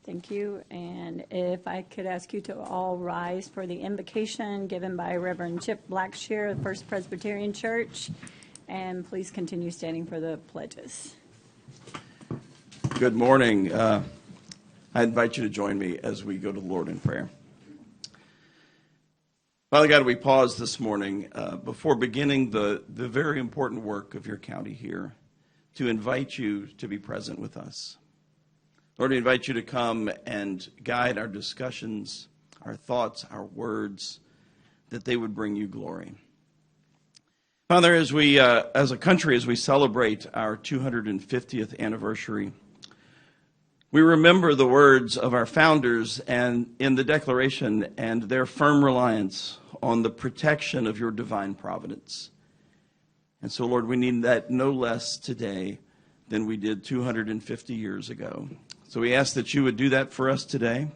Thank you. And if I could ask you to all rise for the invocation given by Reverend Chip Blackshear of First Presbyterian Church, and please continue standing for the pledges. Good morning. I invite you to join me as we go to the Lord in prayer. Father God, we pause this morning before beginning the very important work of your county here to invite you to be present with us. Lord, we invite you to come and guide our discussions, our thoughts, our words, that they would bring you glory. Father, as we, as a country, as we celebrate our 250th anniversary, we remember the words of our founders and in the Declaration and their firm reliance on the protection of your divine providence. And so, Lord, we need that no less today than we did 250 years ago. So we ask that you would do that for us today.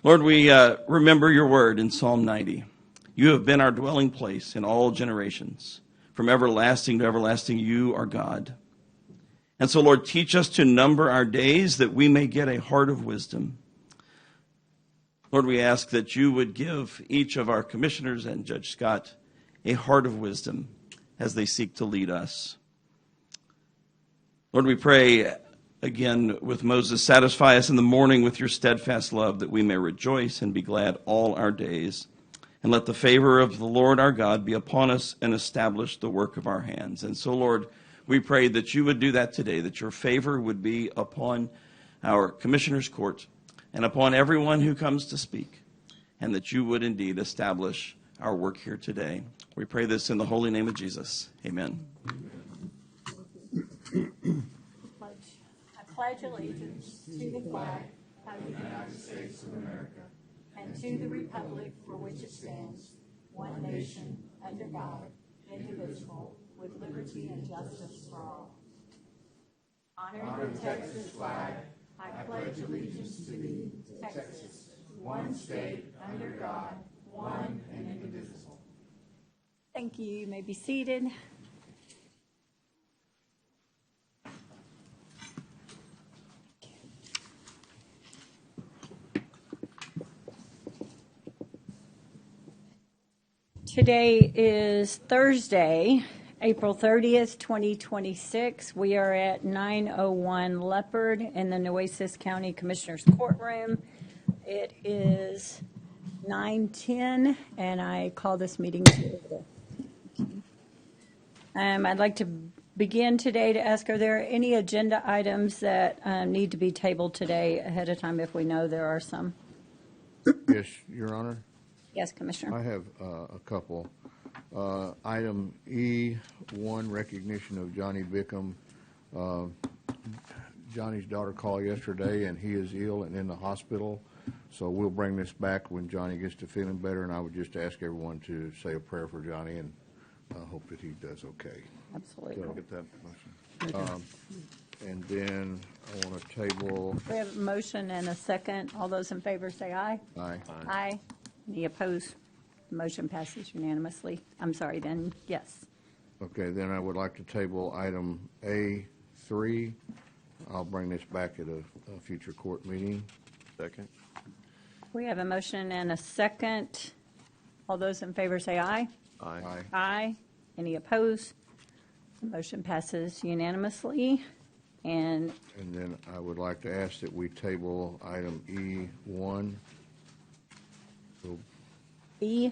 Lord, we remember your word in Psalm 90. You have been our dwelling place in all generations. From everlasting to everlasting, you are God. And so, Lord, teach us to number our days that we may get a heart of wisdom. Lord, we ask that you would give each of our commissioners and Judge Scott a heart of wisdom as they seek to lead us. Lord, we pray again with Moses, satisfy us in the morning with your steadfast love, that we may rejoice and be glad all our days. And let the favor of the Lord our God be upon us and establish the work of our hands. And so, Lord, we pray that you would do that today, that your favor would be upon our commissioner's court and upon everyone who comes to speak, and that you would indeed establish our work here today. We pray this in the holy name of Jesus. Amen. I pledge allegiance to the flag of the United States of America and to the republic for which it stands, one nation, under God, indivisible, with liberty and justice for all. Honor the Texas flag. I pledge allegiance to thee, Texas, one state, under God, one and indivisible. Thank you. You may be seated. Today is Thursday, April 30th, 2026. We are at 901 Leopard in the Nueces County Commissioner's Courtroom. It is 9:10, and I call this meeting to order. I'd like to begin today to ask, are there any agenda items that need to be tabled today ahead of time if we know there are some? Yes, Your Honor. Yes, Commissioner. I have a couple. Item E1, recognition of Johnny Bickham. Johnny's daughter called yesterday, and he is ill and in the hospital. So we'll bring this back when Johnny gets to feeling better, and I would just ask everyone to say a prayer for Johnny and hope that he does okay. Absolutely. Did I get that motion? And then I want to table. We have a motion and a second. All those in favor say aye. Aye. Aye. Any opposed? The motion passes unanimously. I'm sorry, then, yes. Okay, then I would like to table item A3. I'll bring this back at a future court meeting. Second. We have a motion and a second. All those in favor say aye. Aye. Aye. Any opposed? The motion passes unanimously. And then I would like to ask that we table item E1. E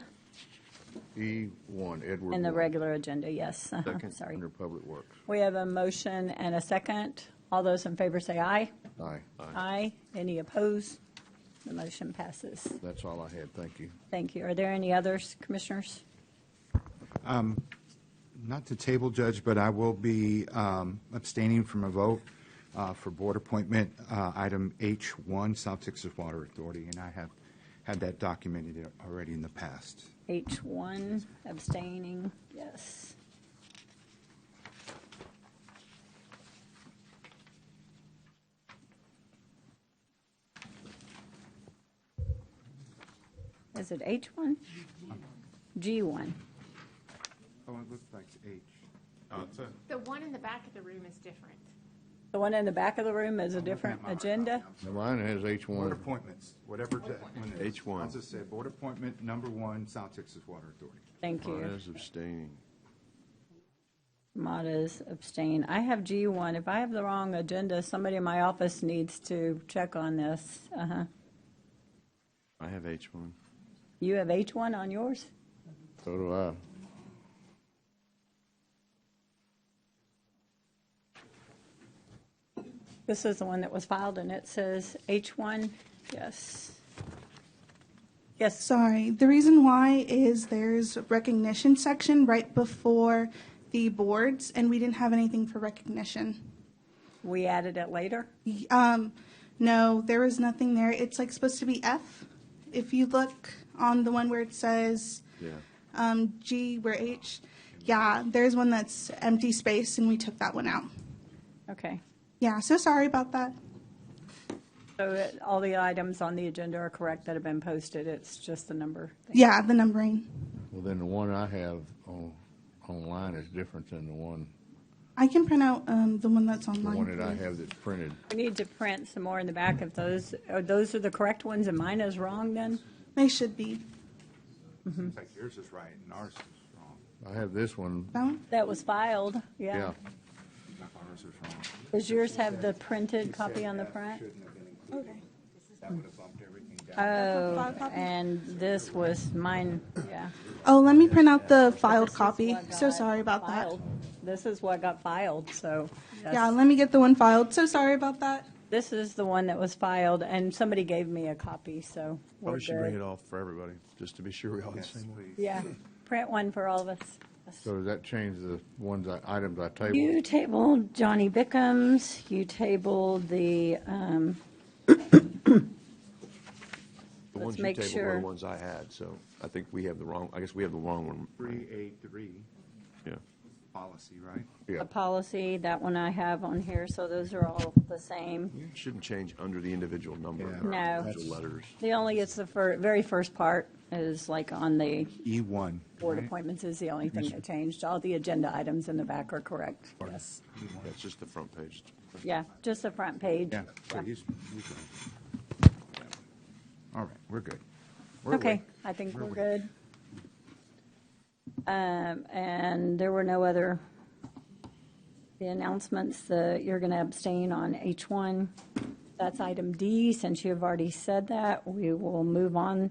E1, Edward. in the Warren, regular agenda, yes. Sorry. Under Public Works. We have a motion and a second. All those in favor say aye. Aye. Aye. Any opposed? The motion passes. That's all I had. Thank you. Thank you. Are there any others, Commissioners? Not to table, Judge, but I will be abstaining from a vote for board appointment, item H1, South Texas Water Authority, and I have had that documented already in the past. H1, abstaining, yes. Is it H1? G1. Oh, it looks like H. The one in the back of the room is different. The one in the back of the room is a different agenda? Mine has H1. Board appointments, whatever. H1. I'll just say board appointment number 1, South Texas Water Authority. Thank you. Is abstaining. Mata's abstain. I have G1. If I have the wrong agenda, somebody in my office needs to check on this. I have H1. You have H1 on yours? So do I. This is the one that was filed, and it says H1. Yes. Yes. Sorry, the reason why is there's recognition section right before the boards, and we didn't have anything for recognition. We added it later. No, there was nothing there. It's like supposed to be F. If you look on the one where it says Yeah. G, where H, yeah, there's one that's empty space, and we took that one out. Okay. Yeah, so sorry about that. So all the items on the agenda are correct that have been posted. It's just the number thing. Yeah, the numbering. Well, then the one I have online is different than the one I can print out the one that's that online. I have that's printed. We need to print some more in the back of those. Those are the correct ones, and mine is wrong then? They should be. Seems like yours is right and ours is wrong. I have this one. That one? That was filed, Yeah. yeah. Ours is wrong. Does yours have the printed copy on the front? Shouldn't have been included. Okay. That would have bumped everything down. Oh, and this was mine, yeah. Oh, let me print out the filed This is copy. what So got sorry about that. filed. This is what got filed, so. yes. Yeah, let me get the one filed. So sorry about that. This is the one that was filed, and somebody gave me a copy, so we're Probably should bring it good. off for everybody, just to be sure we all have the Yes, same one. please. Yeah, print one for all of us. So does that change the items I tabled? You tabled Johnny Bickham's, you tabled the, The ones you make tabled were sure. the ones I had, so I think we have the wrong, I guess we have the wrong one. 383 Yeah. policy, right? Yeah. a policy, that one I have on here, so those are all the same. You shouldn't change under the individual number. Yeah. or No. individual letters. The only, it's the very first part is like on the E1. board right? appointments is the only thing that changed. All the agenda items in the back are correct, yes. That's just the front page. Yeah, just the front page. Yeah, Yeah. please. All right, we're good. Okay, I think we're good. And there were no other, the announcements, you're going to abstain on H1. That's item D. Since you've already said that, we will move on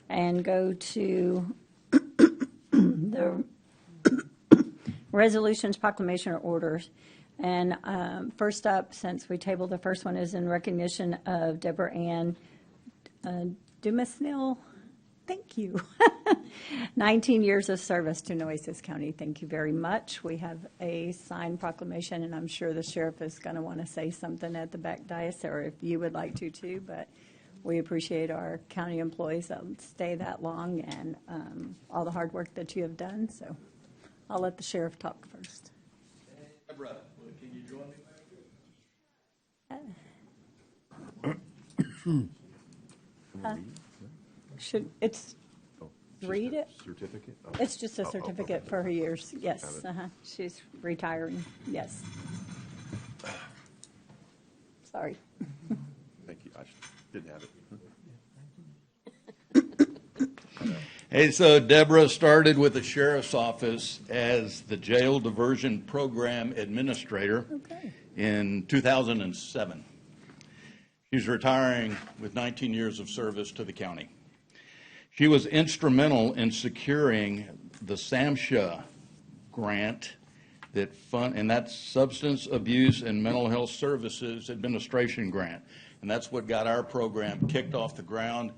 and go to the resolutions, proclamation, or orders. And first up, since we tabled the first one, is in recognition of Deborah Ann Dumasnil. Thank you. 19 years of service to Nueces County. Thank you very much. We have a signed proclamation, and I'm sure the sheriff is going to want to say something at the back dais, or if you would like to too, but we appreciate our county employees that stay that long and all the hard work that you have done. So I'll let the sheriff talk first. Deborah, can you join me? It's, Just read a it? Certificate? Oh. It's just a Oh, certificate okay. for her years, yes. Got it. She's retiring, yes. Sorry. Thank you. I didn't have it. Hey, so Deborah started with the sheriff's office as the jail diversion program administrator Okay. in 2007. She's retiring with 19 years of service to the county. She was instrumental in securing the SAMHSA grant and that's Substance Abuse and Mental Health Services Administration grant. And that's what got our program kicked off the ground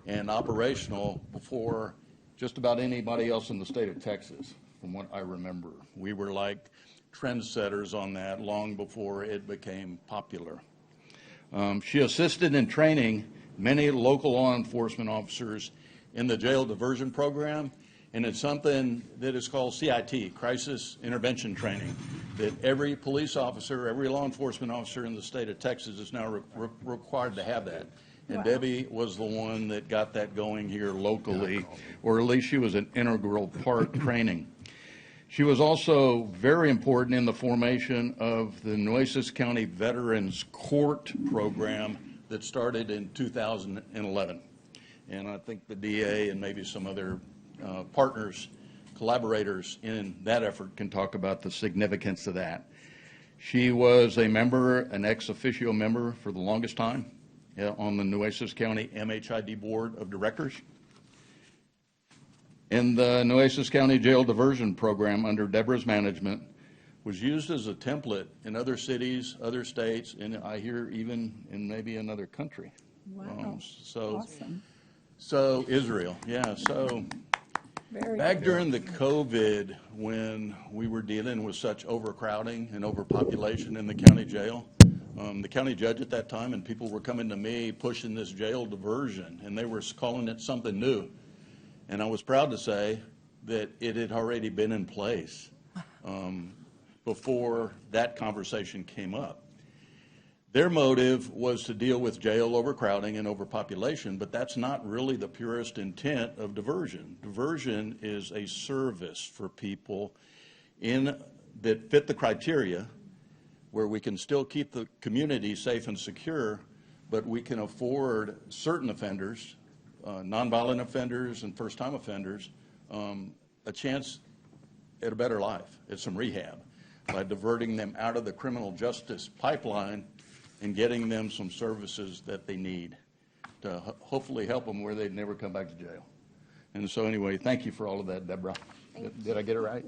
and operational before just about anybody else in the state of Texas, from what I remember. We were like trendsetters on that long before it became popular. She assisted in training many local law enforcement officers in the jail diversion program, and it's something that is called CIT, Crisis Intervention Training, that every police officer, every law enforcement officer in the state of Texas is now required to have that. And Wow. Debbie was the one that got that going here locally, or at least she was an integral part training. She was also very important in the formation of the Nueces County Veterans Court program that started in 2011. And I think the DA and maybe some other partners, collaborators in that effort can talk about the significance of that. She was a member, an ex officio member for the longest time on the Nueces County MHID Board of Directors. And the Nueces County Jail Diversion Program under Deborah's management was used as a template in other cities, other states, and I hear even in maybe another country. Wow. Awesome. So Israel, yeah. So Very back good. during the COVID, when we were dealing with such overcrowding and overpopulation in the county jail, the county judge at that time and people were coming to me pushing this jail diversion, and they were calling it something new. And I was proud to say that it had already been in place before that conversation came up. Their motive was to deal with jail overcrowding and overpopulation, but that's not really the purest intent of diversion. Diversion is a service for people that fit the criteria where we can still keep the community safe and secure, but we can afford certain offenders, nonviolent offenders and first-time offenders, a chance at a better life, at some rehab, by diverting them out of the criminal justice pipeline and getting them some services that they need to hopefully help them where they'd never come back to jail. And so anyway, thank you for all of that, Deborah. Did I get it right?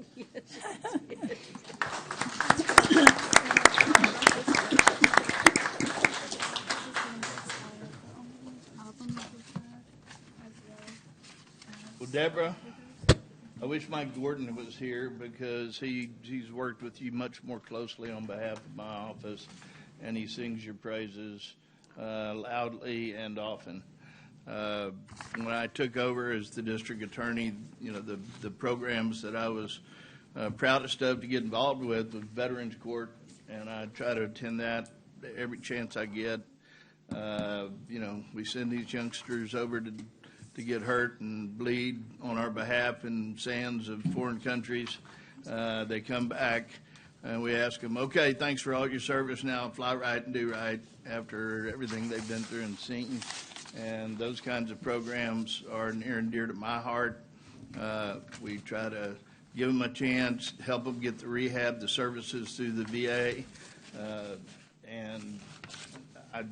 Well, Deborah, I wish Mike Gordon was here because he's worked with you much more closely on behalf of my office, and he sings your praises loudly and often. When I took over as the district attorney, you know, the programs that I was proudest of to get involved with was Veterans Court, and I try to attend that every chance I get. You know, we send these youngsters over to get hurt and bleed on our behalf in sands of foreign countries. They come back and we ask them, okay, thanks for all your service, now fly right and do right after everything they've been through and seen. And those kinds of programs are near and dear to my heart. We try to give them a chance, help them get the rehab, the services through the VA. And I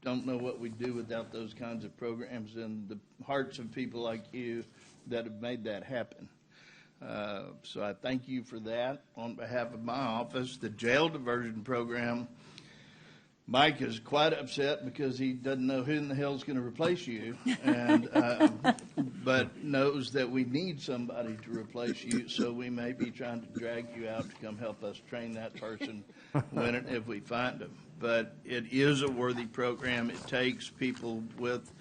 don't know what we'd do without those kinds of programs and the hearts of people like you that have made that happen. So I thank you for that on behalf of my office. The jail diversion program, Mike is quite upset because he doesn't know who in the hell is going to replace you, and but knows that we need somebody to replace you, so we may be trying to drag you out to come help us train that person when and if we find them. But it is a worthy program. It takes people with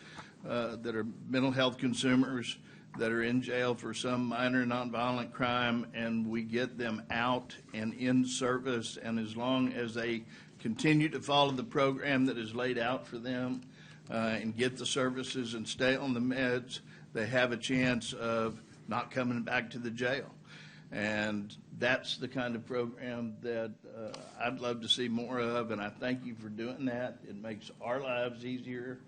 that are mental health consumers that are in jail for some minor nonviolent crime, and we get them out and in service, and as long as they continue to follow the program that is laid out for them and get the services and stay on the meds, they have a chance of not coming back to the jail. And that's the kind of program that I'd love to see more of, and I thank you for doing that. It makes our lives easier,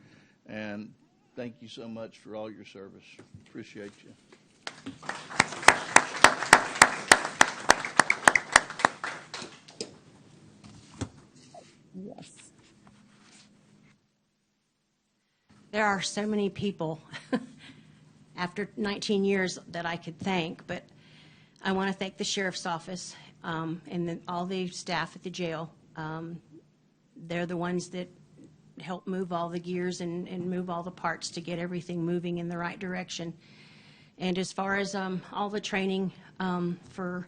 and thank you so much for all your service. Appreciate you. Yes. There are so many people after 19 years that I could thank, but I want to thank the sheriff's office and all the staff at the jail. They're the ones that help move all the gears and move all the parts to get everything moving in the right direction. And as far as all the training for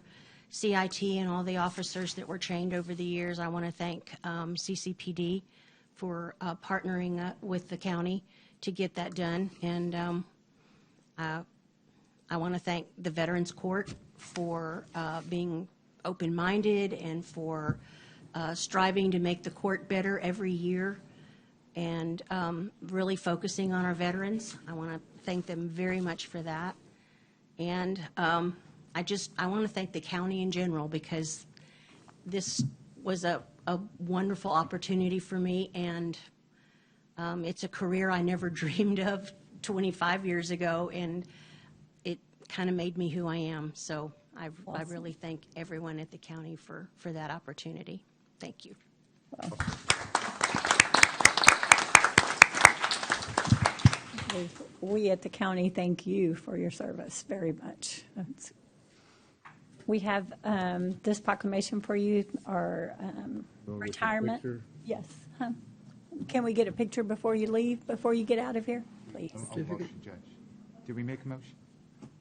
CIT and all the officers that were trained over the years, I want to thank CCPD for partnering with the county to get that done. And I want to thank the Veterans Court for being open-minded and for striving to make the court better every year and really focusing on our veterans. I want to thank them very much for that. And I want to thank the county in general, because this was a wonderful opportunity for me, and it's a career I never dreamed of 25 years ago, and it kind of made me who I am. So I really thank everyone at the county for that opportunity. Thank you. We at the county thank you for your service very much. We have this proclamation for you, our retirement. Yes. Huh? Can we get a picture before you leave, before you get out of here, please? Motion, Judge. Did we make a motion?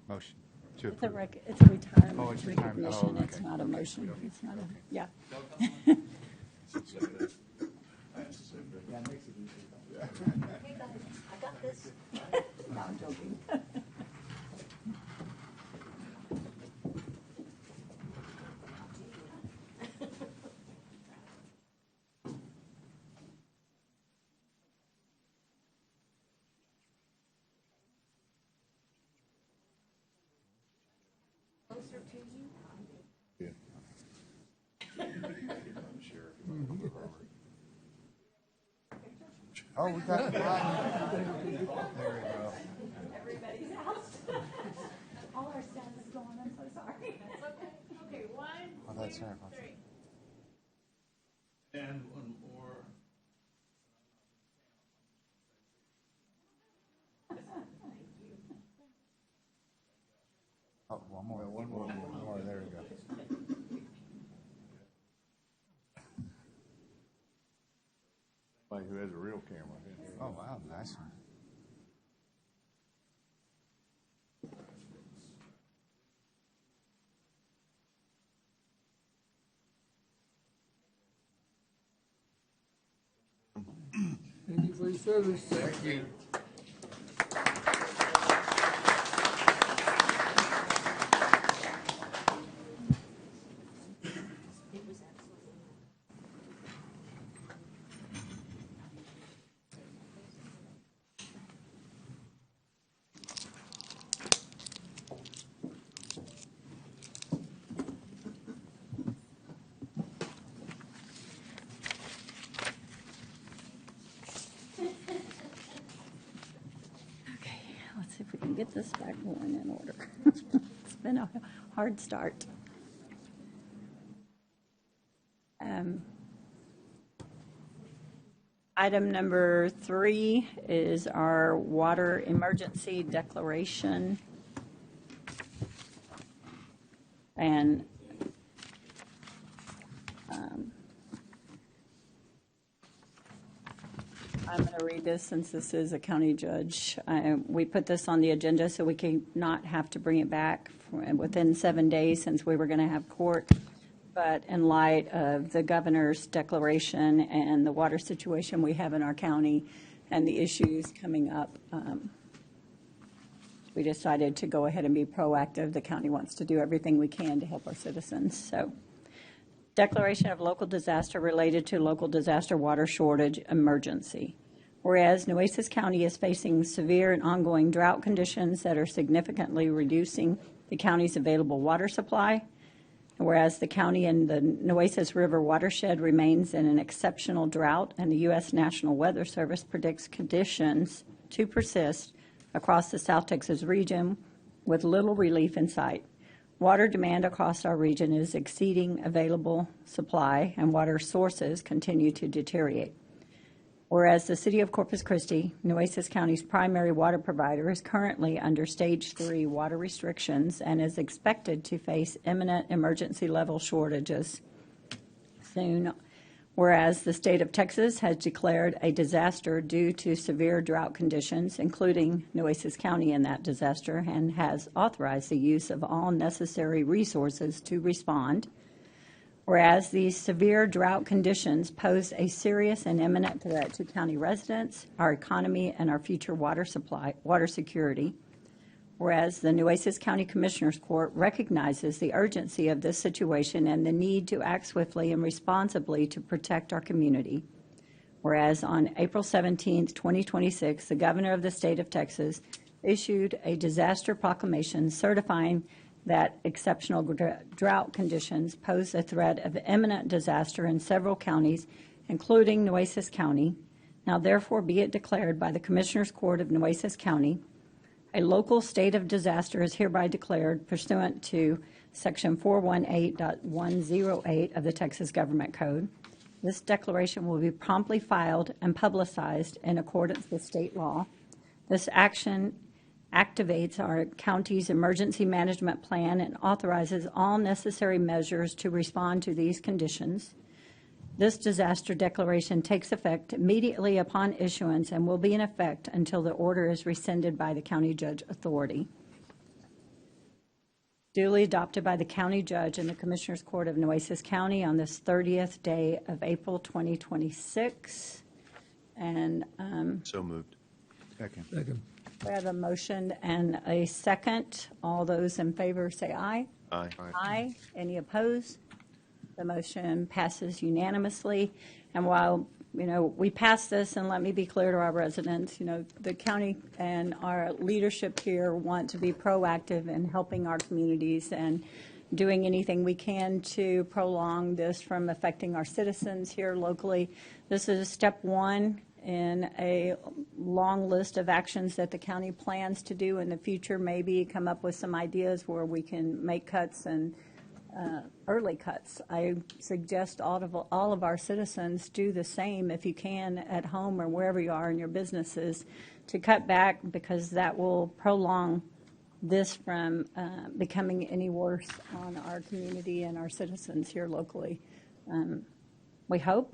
Motion to It's a approve. it's a retirement Oh, it's retirement. Oh, recognition. It's okay. not a motion. It's not a, yeah. I got this. No, I'm joking. Yeah. Oh, we got the line. Everybody's house. All our stuff is gone. I'm so sorry. That's okay. Okay, 1, Oh, that's right. 2, 3. And one more. Oh, one more. One more. There we go. Like who has a real camera. Oh, wow, nice one. Thank you for your service. Thank you. Okay, let's see if we can get this back going in order. It's been a hard start. Item number 3 is our water emergency declaration. And I'm going to read this since this is a county judge. We put this on the agenda so we can not have to bring it back within 7 days, since we were going to have court. But in light of the governor's declaration and the water situation we have in our county and the issues coming up, we decided to go ahead and be proactive. The county wants to do everything we can to help our citizens. So, declaration of local disaster related to local disaster water shortage emergency. Whereas Nueces County is facing severe and ongoing drought conditions that are significantly reducing the county's available water supply, and whereas the county and the Nueces River watershed remains in an exceptional drought, and the U.S. National Weather Service predicts conditions to persist across the South Texas region with little relief in sight. Water demand across our region is exceeding available supply, and water sources continue to deteriorate. Whereas the city of Corpus Christi, Nueces County's primary water provider, is currently under Stage 3 water restrictions and is expected to face imminent emergency level shortages soon. Whereas the state of Texas has declared a disaster due to severe drought conditions, including Nueces County in that disaster, and has authorized the use of all necessary resources to respond. Whereas these severe drought conditions pose a serious and imminent threat to county residents, our economy, and our future water supply, water security. Whereas the Nueces County Commissioners Court recognizes the urgency of this situation and the need to act swiftly and responsibly to protect our community. Whereas on April 17, 2026, the governor of the state of Texas issued a disaster proclamation certifying that exceptional drought conditions pose a threat of imminent disaster in several counties, including Nueces County. Now therefore be it declared by the Commissioners Court of Nueces County, a local state of disaster is hereby declared pursuant to Section 418.108 of the Texas Government Code. This declaration will be promptly filed and publicized in accordance with state law. This action activates our county's emergency management plan and authorizes all necessary measures to respond to these conditions. This disaster declaration takes effect immediately upon issuance and will be in effect until the order is rescinded by the county judge authority. Duly adopted by the county judge in the Commissioners Court of Nueces County on this 30th day of April 2026. And So moved. Second. we have a motion and a second. All those in favor say aye. Aye. Aye. Any opposed? The motion passes unanimously. And while, we pass this, and let me be clear to our residents, the county and our leadership here want to be proactive in helping our communities and doing anything we can to prolong this from affecting our citizens here locally. This is step one in a long list of actions that the county plans to do in the future, maybe come up with some ideas where we can make cuts and early cuts. I suggest all of our citizens do the same if you can at home or wherever you are in your businesses to cut back, because that will prolong this from becoming any worse on our community and our citizens here locally. We hope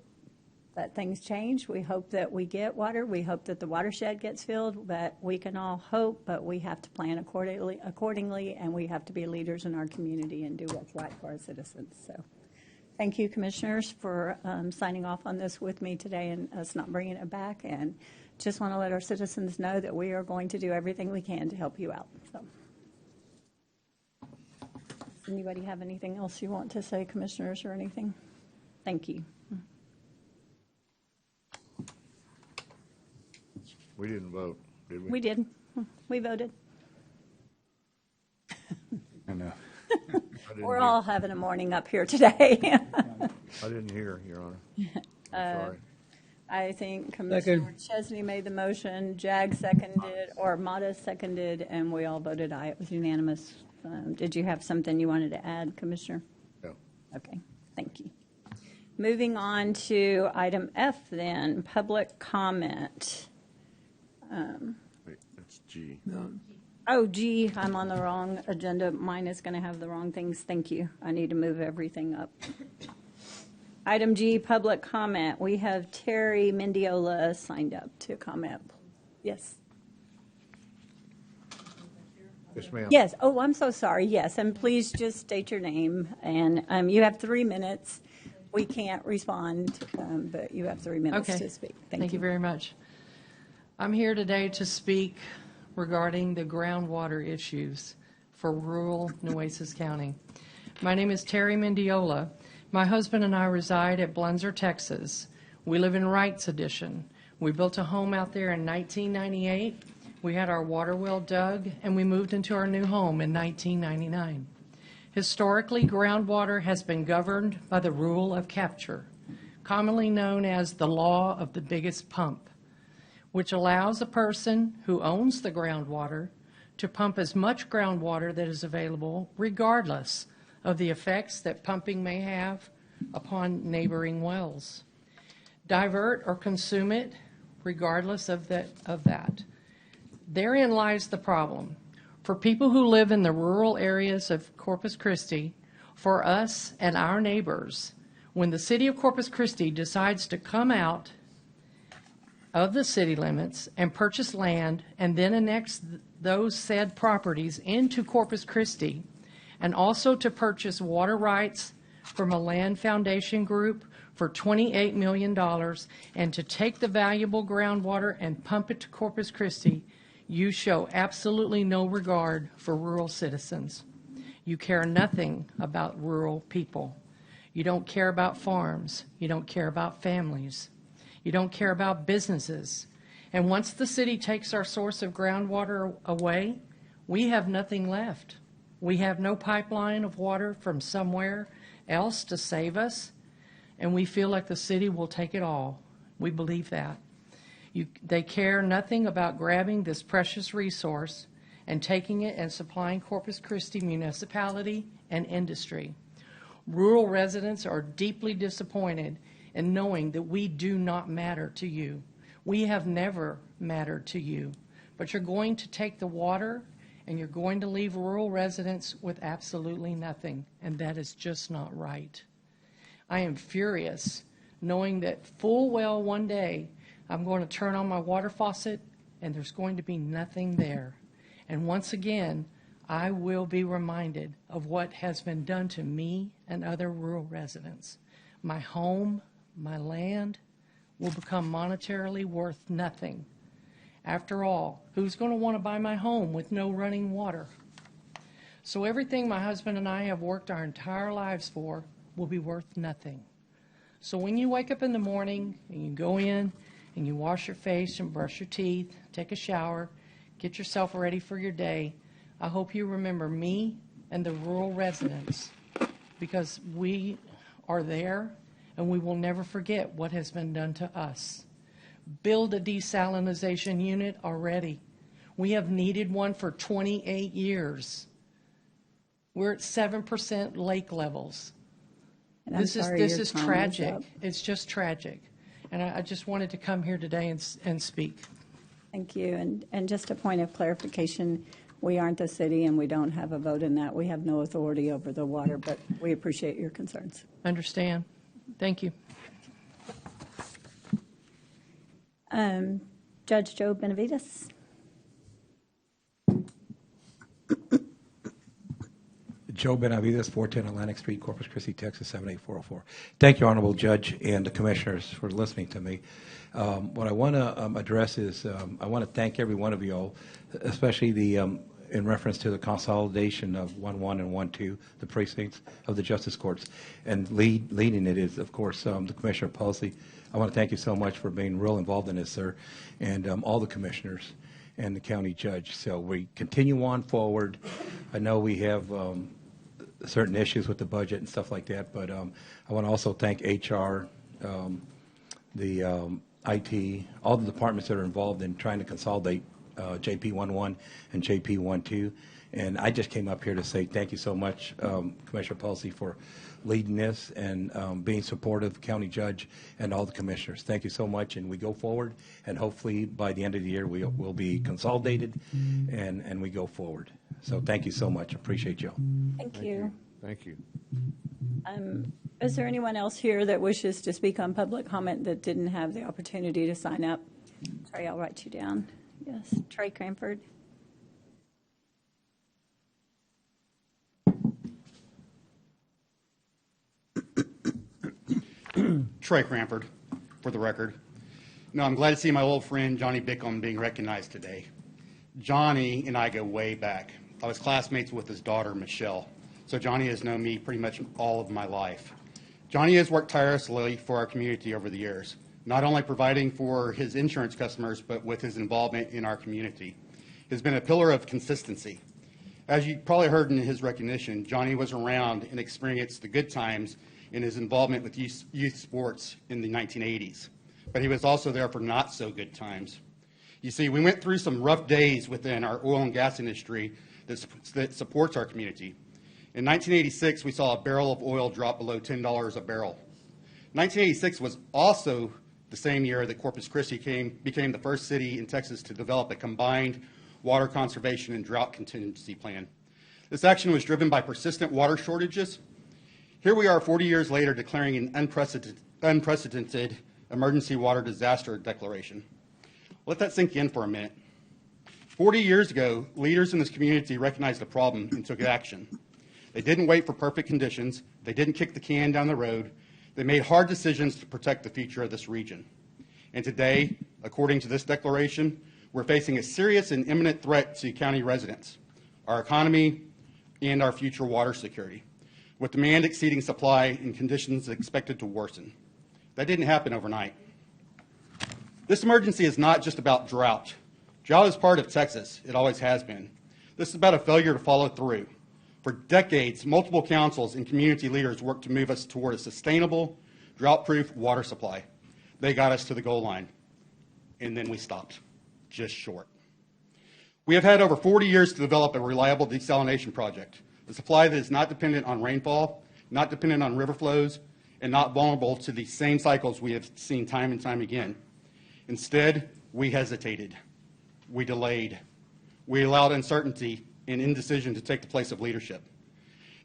that things change. We hope that we get water. We hope that the watershed gets filled, but we can all hope, but we have to plan accordingly, and we have to be leaders in our community and do what's right for our citizens. So thank you, commissioners, for signing off on this with me today and us not bringing it back. And just want to let our citizens know that we are going to do everything we can to help you out. So, does anybody have anything else you want to say, commissioners, or anything? Thank you. We didn't vote, did we? We did. We voted. I know. We're all having a morning up here today. I didn't hear, Your Honor. I'm sorry. I think Commissioner Chesney made the motion, Jag seconded, or Mata seconded, and we all voted aye. It was unanimous. Did you have something you wanted to add, Commissioner? No. Okay, thank you. Moving on to item F then, public comment. Wait, that's G. Oh, gee, I'm on the wrong agenda. Mine is going to have the wrong things. Thank you. I need to move everything up. Item G, public comment. We have Terry Mendiola signed up to comment. Yes. Yes, ma'am. Yes. Oh, I'm so sorry. Yes. And please just state your name. And you have 3 minutes. We can't respond, but you have 3 minutes Okay. to speak. Thank you very much. I'm here today to speak regarding the groundwater issues for rural Nueces County. My name is Terry Mendiola. My husband and I reside at Blunzer, Texas. We live in Wright's Addition. We built a home out there in 1998. We had our water well dug, and we moved into our new home in 1999. Historically, groundwater has been governed by the rule of capture, commonly known as the law of the biggest pump, which allows a person who owns the groundwater to pump as much groundwater that is available, regardless of the effects that pumping may have upon neighboring wells. Divert or consume it, regardless of that. Therein lies the problem. For people who live in the rural areas of Corpus Christi, for us and our neighbors, when the city of Corpus Christi decides to come out of the city limits and purchase land and then annex those said properties into Corpus Christi, and also to purchase water rights from a land foundation group for $28 million, and to take the valuable groundwater and pump it to Corpus Christi, you show absolutely no regard for rural citizens. You care nothing about rural people. You don't care about farms. You don't care about families. You don't care about businesses. And once the city takes our source of groundwater away, we have nothing left. We have no pipeline of water from somewhere else to save us, and we feel like the city will take it all. We believe that. They care nothing about grabbing this precious resource and taking it and supplying Corpus Christi municipality and industry. Rural residents are deeply disappointed in knowing that we do not matter to you. We have never mattered to you, but you're going to take the water and you're going to leave rural residents with absolutely nothing, and that is just not right. I am furious knowing that full well one day I'm going to turn on my water faucet and there's going to be nothing there. And once again, I will be reminded of what has been done to me and other rural residents. My home, my land will become monetarily worth nothing. After all, who's going to want to buy my home with no running water? So everything my husband and I have worked our entire lives for will be worth nothing. So when you wake up in the morning and you go in and you wash your face and brush your teeth, take a shower, get yourself ready for your day, I hope you remember me and the rural residents, because we are there and we will never forget what has been done to us. Build a desalinization unit already. We have needed one for 28 years. We're at 7% lake levels. This is tragic. It's just tragic. And I just wanted to come here today and speak. Thank you. And just a point of clarification, we aren't the city and we don't have a vote in that. We have no authority over the water, but we appreciate your concerns. Understand. Thank you. Judge Joe Benavides. Joe Benavides, 410 Atlantic Street, Corpus Christi, Texas, 78404. Thank you, Honorable Judge and the Commissioners, for listening to me. What I want to address is I want to thank every one of you all, especially the in reference to the consolidation of 1-1 and 1-2, the precincts of the Justice Courts. And leading it is, of course, the Commissioner Palsy. I want to thank you so much for being real involved in this, sir, and all the commissioners and the county judge. So we continue on forward. I know we have certain issues with the budget and stuff like that, but I want to also thank HR, the IT, all the departments that are involved in trying to consolidate JP 1-1 and JP 1-2. And I just came up here to say thank you so much, Commissioner Palsy, for leading this and being supportive, county judge, and all the commissioners. Thank you so much, and we go forward, and hopefully by the end of the year we'll be consolidated and we go forward. So thank you so much. Appreciate you all. Thank you. Thank you. Is there anyone else here that wishes to speak on public comment that didn't have the opportunity to sign up? Sorry, I'll write you down. Yes, Trey Cranford. Trey Cranford, for the record. No, I'm glad to see my old friend Johnny Bickham being recognized today. Johnny and I go way back. I was classmates with his daughter, Michelle, so Johnny has known me pretty much all of my life. Johnny has worked tirelessly for our community over the years, not only providing for his insurance customers, but with his involvement in our community. He has been a pillar of consistency. As you probably heard in his recognition, Johnny was around and experienced the good times in his involvement with youth sports in the 1980s. But he was also there for not so good times. You see, we went through some rough days within our oil and gas industry that supports our community. In 1986, we saw a barrel of oil drop below $10 a barrel. 1986 was also the same year that Corpus Christi became the first city in Texas to develop a combined water conservation and drought contingency plan. This action was driven by persistent water shortages. Here we are 40 years later declaring an unprecedented emergency water disaster declaration. Let that sink in for a minute. 40 years ago, leaders in this community recognized the problem and took action. They didn't wait for perfect conditions. They didn't kick the can down the road. They made hard decisions to protect the future of this region. And today, according to this declaration, we're facing a serious and imminent threat to county residents, our economy, and our future water security, with demand exceeding supply and conditions expected to worsen. That didn't happen overnight. This emergency is not just about drought. Drought is part of Texas. It always has been. This is about a failure to follow through. For decades, multiple councils and community leaders worked to move us toward a sustainable, drought-proof water supply. They got us to the goal line, and then we stopped, just short. We have had over 40 years to develop a reliable desalination project, a supply that is not dependent on rainfall, not dependent on river flows, and not vulnerable to the same cycles we have seen time and time again. Instead, we hesitated. We delayed. We allowed uncertainty and indecision to take the place of leadership.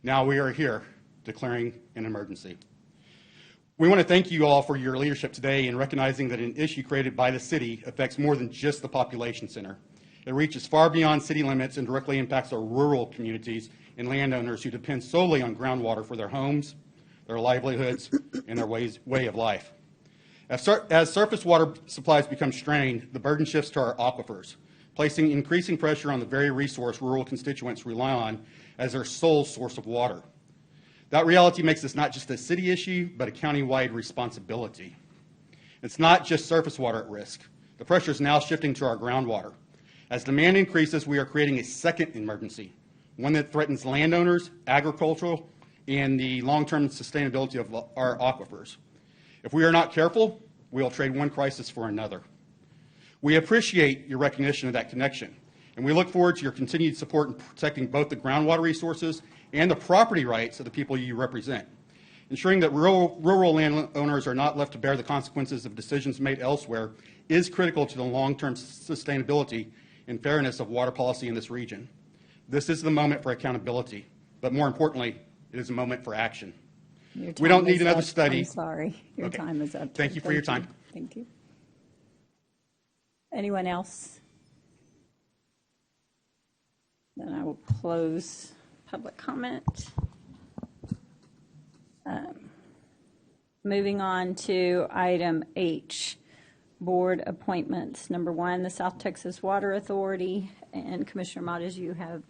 Now we are here declaring an emergency. We want to thank you all for your leadership today in recognizing that an issue created by the city affects more than just the population center. It reaches far beyond city limits and directly impacts our rural communities and landowners who depend solely on groundwater for their homes, their livelihoods, and their way of life. As surface water supplies become strained, the burden shifts to our aquifers, placing increasing pressure on the very resource rural constituents rely on as their sole source of water. That reality makes this not just a city issue, but a county-wide responsibility. It's not just surface water at risk. The pressure is now shifting to our groundwater. As demand increases, we are creating a second emergency, one that threatens landowners, agricultural, and the long-term sustainability of our aquifers. If we are not careful, we will trade one crisis for another. We appreciate your recognition of that connection, and we look forward to your continued support in protecting both the groundwater resources and the property rights of the people you represent. Ensuring that rural landowners are not left to bear the consequences of decisions made elsewhere is critical to the long-term sustainability and fairness of water policy in this region. This is the moment for accountability, but more importantly, it is a moment for action. We don't need another study. I'm sorry. Your Okay. time is up. Thank you for your time. Thank you. Anyone else? Then I will close public comment. Moving on to item H, board appointments. Number one, the South Texas Water Authority, and Commissioner Mott, as you have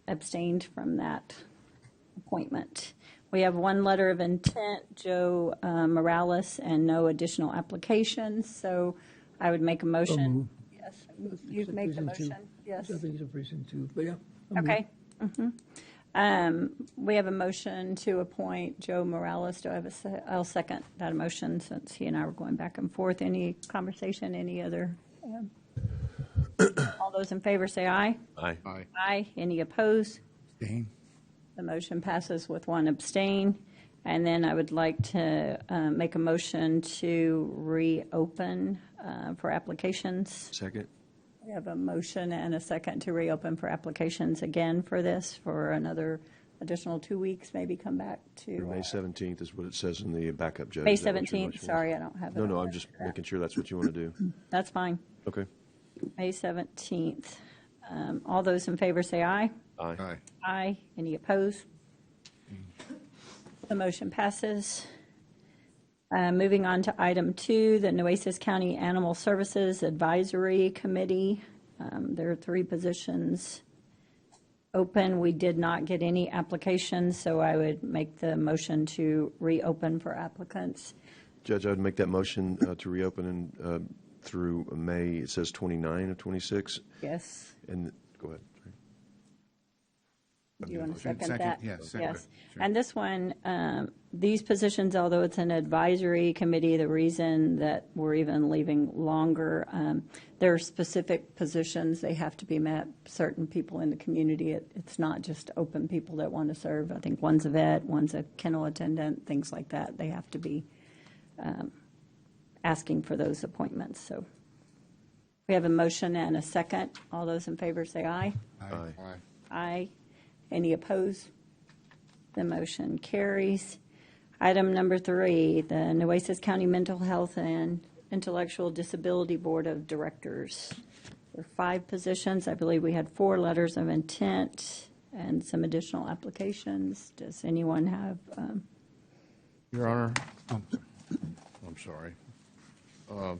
abstained from that appointment. We have one letter of intent, Joe Morales, and no additional applications. So I would make a motion. Yes, you make the motion. Yes. I think it's a precinct two, but yeah. Okay. We have a motion to appoint Joe Morales. Do I have I'll second that motion since he and I were going back and forth. Any conversation? Any other? All those in favor say aye. Aye. Aye. Aye. Any opposed? Abstain. The motion passes with one abstain. And then I would like to make a motion to reopen for applications. Second. We have a motion and a second to reopen for applications again for this for another additional 2 weeks, maybe come back to. May 17th is what it says in the backup, Judge. May Is that what your 17th, motion is? sorry, I don't have it. No, on no, I'm there. just making sure that's what you want to do. That's fine. Okay. May 17th. All those in favor say aye. Aye. Aye. Aye. Any opposed? The motion passes. Moving on to item 2, the Nueces County Animal Services Advisory Committee. There are 3 positions open. We did not get any applications, so I would make the motion to reopen for applicants. Judge, I would make that motion to reopen and through May, it says 29 of 26. Yes. And, go ahead. Do you want to Second, second that? yes, second. Yes. Sure. And this one, these positions, although it's an advisory committee, the reason that we're even leaving longer, there are specific positions, they have to be met, certain people in the community. It's not just open people that want to serve. I think one's a vet, one's a kennel attendant, things like that. They have to be asking for those appointments. So we have a motion and a second. All those in favor say aye. Aye. Aye. Aye. Any opposed? The motion carries. Item number 3, the Nueces County Mental Health and Intellectual Disability Board of Directors. There are 5 positions. I believe we had 4 letters of intent and some additional applications. Does anyone have? Your Honor, I'm sorry. I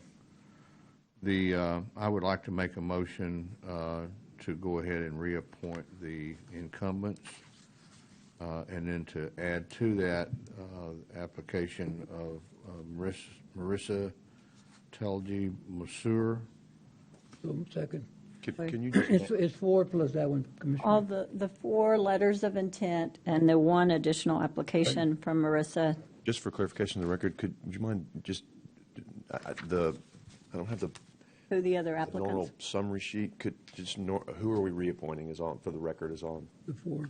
would like to make a motion to go ahead and reappoint the incumbents, and then to add to that application of Marissa Telgi Masur So second. Can you just, It's 4 plus that one, Commissioner. All the 4 letters of intent and the 1 additional application from Marissa. just for clarification of the record, would you mind just, I don't have the Who the other normal applicants? summary sheet. Who are we reappointing is on, for the record, is on? The 4.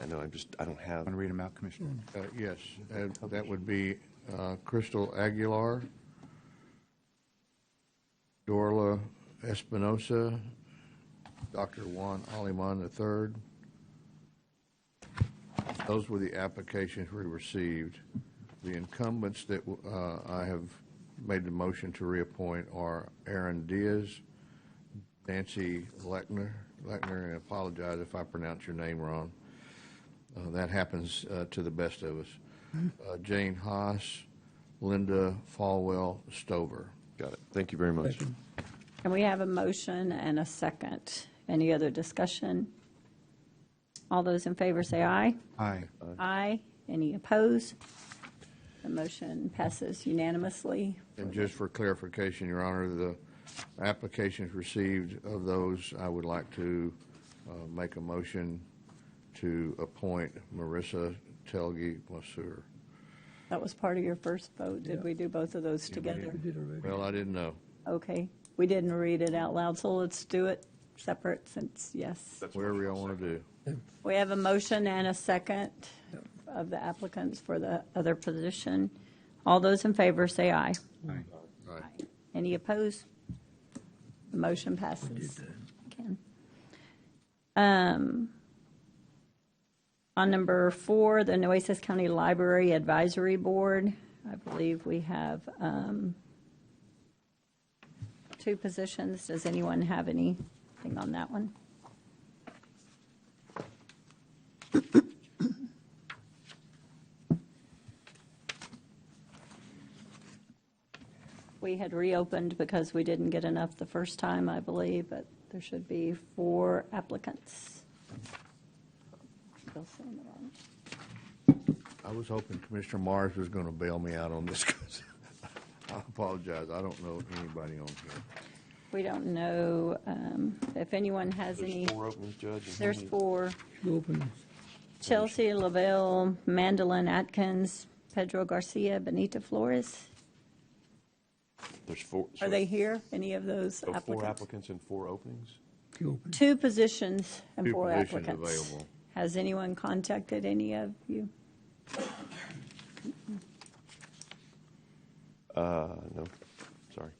I know, I don't have. Want to read them out, Commissioner? Yes, that would be Crystal Aguilar, Dorla Espinosa, Dr. Juan Aliman III. Those were the applications we received. The incumbents that I have made the motion to reappoint are Aaron Diaz, Nancy Lechner, and I apologize if I pronounce your name wrong. That happens to the best of us. Jane Haas, Linda Falwell Stover. Got it. Thank you very much. And we have a motion and a second. Any other discussion? All those in favor say aye. Aye. Aye. Any opposed? The motion passes unanimously. And just for clarification, Your Honor, the applications received of those, I would like to make a motion to appoint Marissa Telge Masur. That was part of your first vote. Did we do both of those together? Well, I didn't know. Okay. We didn't read it out loud, so let's do it separate since, yes. Whatever y'all want to do. We have a motion and a second of the applicants for the other position. All those in favor say aye. Aye. Any opposed? The motion passes. Again. On number 4, the Nueces County Library Advisory Board, I believe we have 2 positions. Does anyone have anything on that one? We had reopened because we didn't get enough the first time, I believe, but there should be 4 applicants. Still saying it wrong. I was hoping Commissioner Mars was going to bail me out on this because I apologize. I don't know anybody on here. We don't know if anyone has any. There's 4 openings, Judge. and how There's many- 4. Open. Chelsea Lavelle, Mandolin Atkins, Pedro Garcia, Benita Flores. There's 4. Are they here, any of those So 4 applicants? applicants and 4 openings? 2 positions and 2 4 positions applicants. available. Has anyone contacted any of you? No, sorry.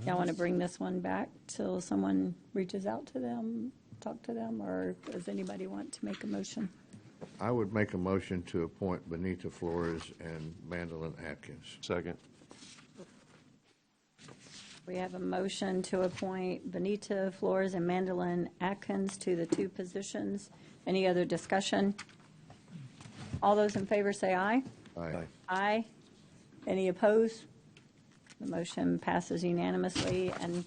Y'all want to bring this one back till someone reaches out to them, talk to them, or does anybody want to make a motion? I would make a motion to appoint Benita Flores and Mandolin Atkins. Second. We have a motion to appoint Benita Flores and Mandolin Atkins to the 2 positions. Any other discussion? All those in favor say aye. Aye. Aye. Any opposed? The motion passes unanimously. And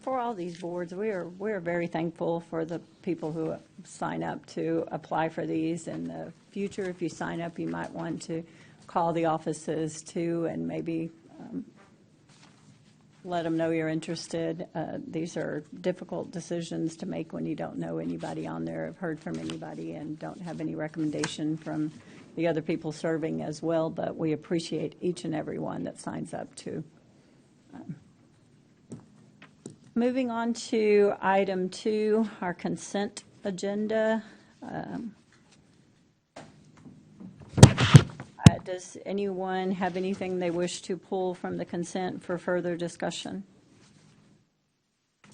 for all these boards, we're very thankful for the people who sign up to apply for these. In the future, if you sign up, you might want to call the offices too and maybe let them know you're interested. These are difficult decisions to make when you don't know anybody on there, have heard from anybody, and don't have any recommendation from the other people serving as well, but we appreciate each and every one that signs up too. Moving on to item 2, our consent agenda. Does anyone have anything they wish to pull from the consent for further discussion?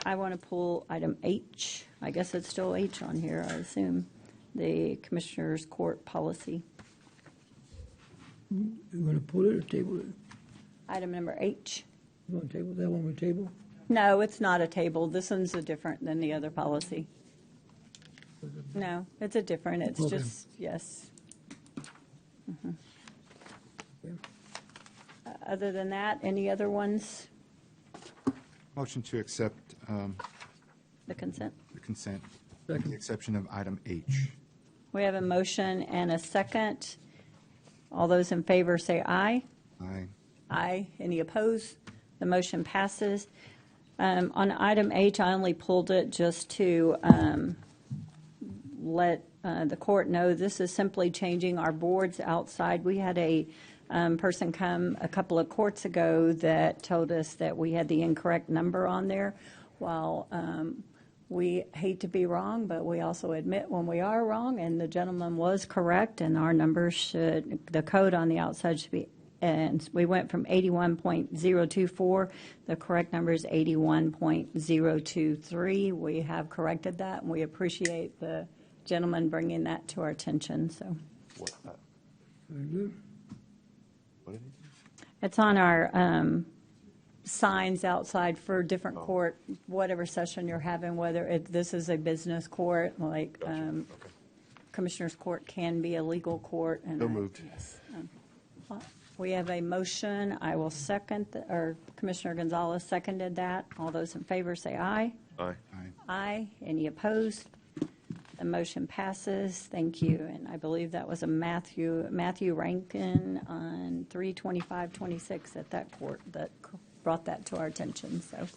I want to pull item H. I guess it's still H on here, I assume, the Commissioners Court policy. You want to pull it or table it? Item number H. You want to table that one with table? No, it's not a table. This one's a different than the other policy. No, it's a different. It's Okay. just, yes. Mhm. Other than that, any other ones, Motion to accept the consent? the consent, with the exception of item H. We have a motion and a second. All those in favor say aye. Aye. Aye. Any opposed? The motion passes. On item H, I only pulled it just to let the court know this is simply changing our boards outside. We had a person come a couple of courts ago that told us that we had the incorrect number on there. While we hate to be wrong, but we also admit when we are wrong, and the gentleman was correct, and our numbers should, the code on the outside should be, and we went from 81.024. The correct number is 81.023. We have corrected that, and we appreciate the gentleman bringing that to our attention. So Very good. it's on our signs outside for different court, whatever session you're having, whether this is a business court, like Commissioner's Court can be a legal court. And So moved. we have a motion. I will second, or Commissioner Gonzalez seconded that. All those in favor say aye. Aye. Aye. Any opposed? The motion passes. Thank you. And I believe that was a Matthew Rankin on 3/25/26 at that court that brought that to our attention. So,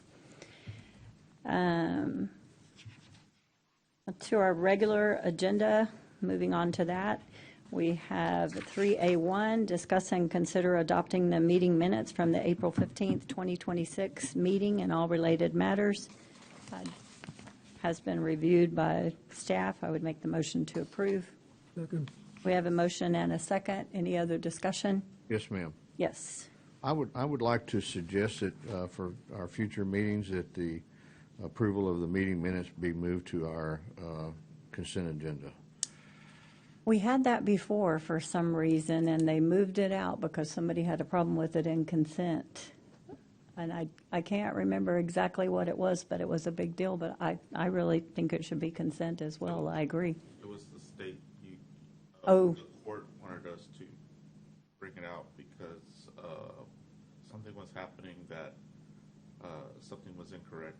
to our regular agenda, moving on to that, we have 3A1, discuss and consider adopting the meeting minutes from the April 15th, 2026 meeting and all related matters. Has been reviewed by staff. I would make the motion to approve. Second. We have a motion and a second. Any other discussion? Yes, ma'am. Yes. I would like to suggest that for our future meetings, that the approval of the meeting minutes be moved to our consent agenda. We had that before for some reason, and they moved it out because somebody had a problem with it in consent. And I can't remember exactly what it was, but it was a big deal. But I really think it should be consent as well. I agree. It was the state, the court wanted us to bring it out because something was happening that something was incorrect.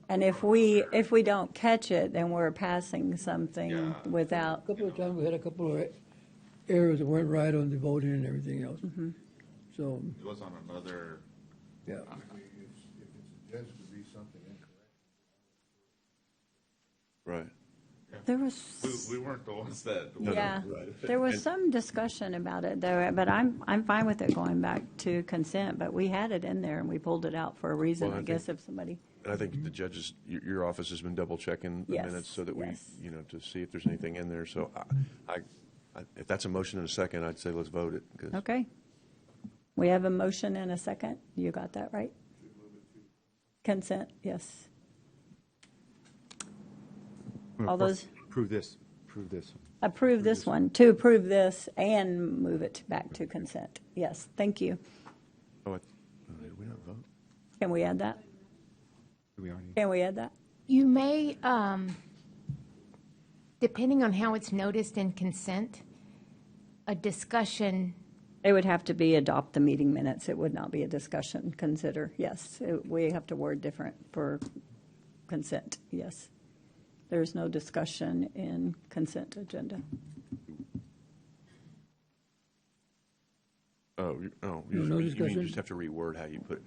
And if we don't catch it, then we're passing something without. A couple of times we had a couple of errors that weren't right on the voting and everything else. Mm-hmm. So, It was on another. yeah. If it's judged to be something incorrect. Right. There was. We weren't the ones that. Yeah, there was some discussion about it though, but I'm fine with it going back to consent, but we had it in there and we pulled it out for a reason, Well, I guess, if somebody. And I think the judges, your office has been double checking the Yes, minutes so that we, yes. to see if there's anything in there. So I if that's a motion and a second, I'd say let's vote it. 'Cause Okay. We have a motion and a second. You got that right? Consent, yes. All those, Approve this. approve this one, to approve this and move it back to consent. Yes, thank you. did we not vote? Can we add that? Can we add that? You may, depending on how it's noticed in consent, a discussion. It would have to be adopt the meeting minutes. It would not be a discussion, consider, yes. We have to word different for consent, yes. There's no discussion in consent agenda. You No mean discussion? you just have to reword how you post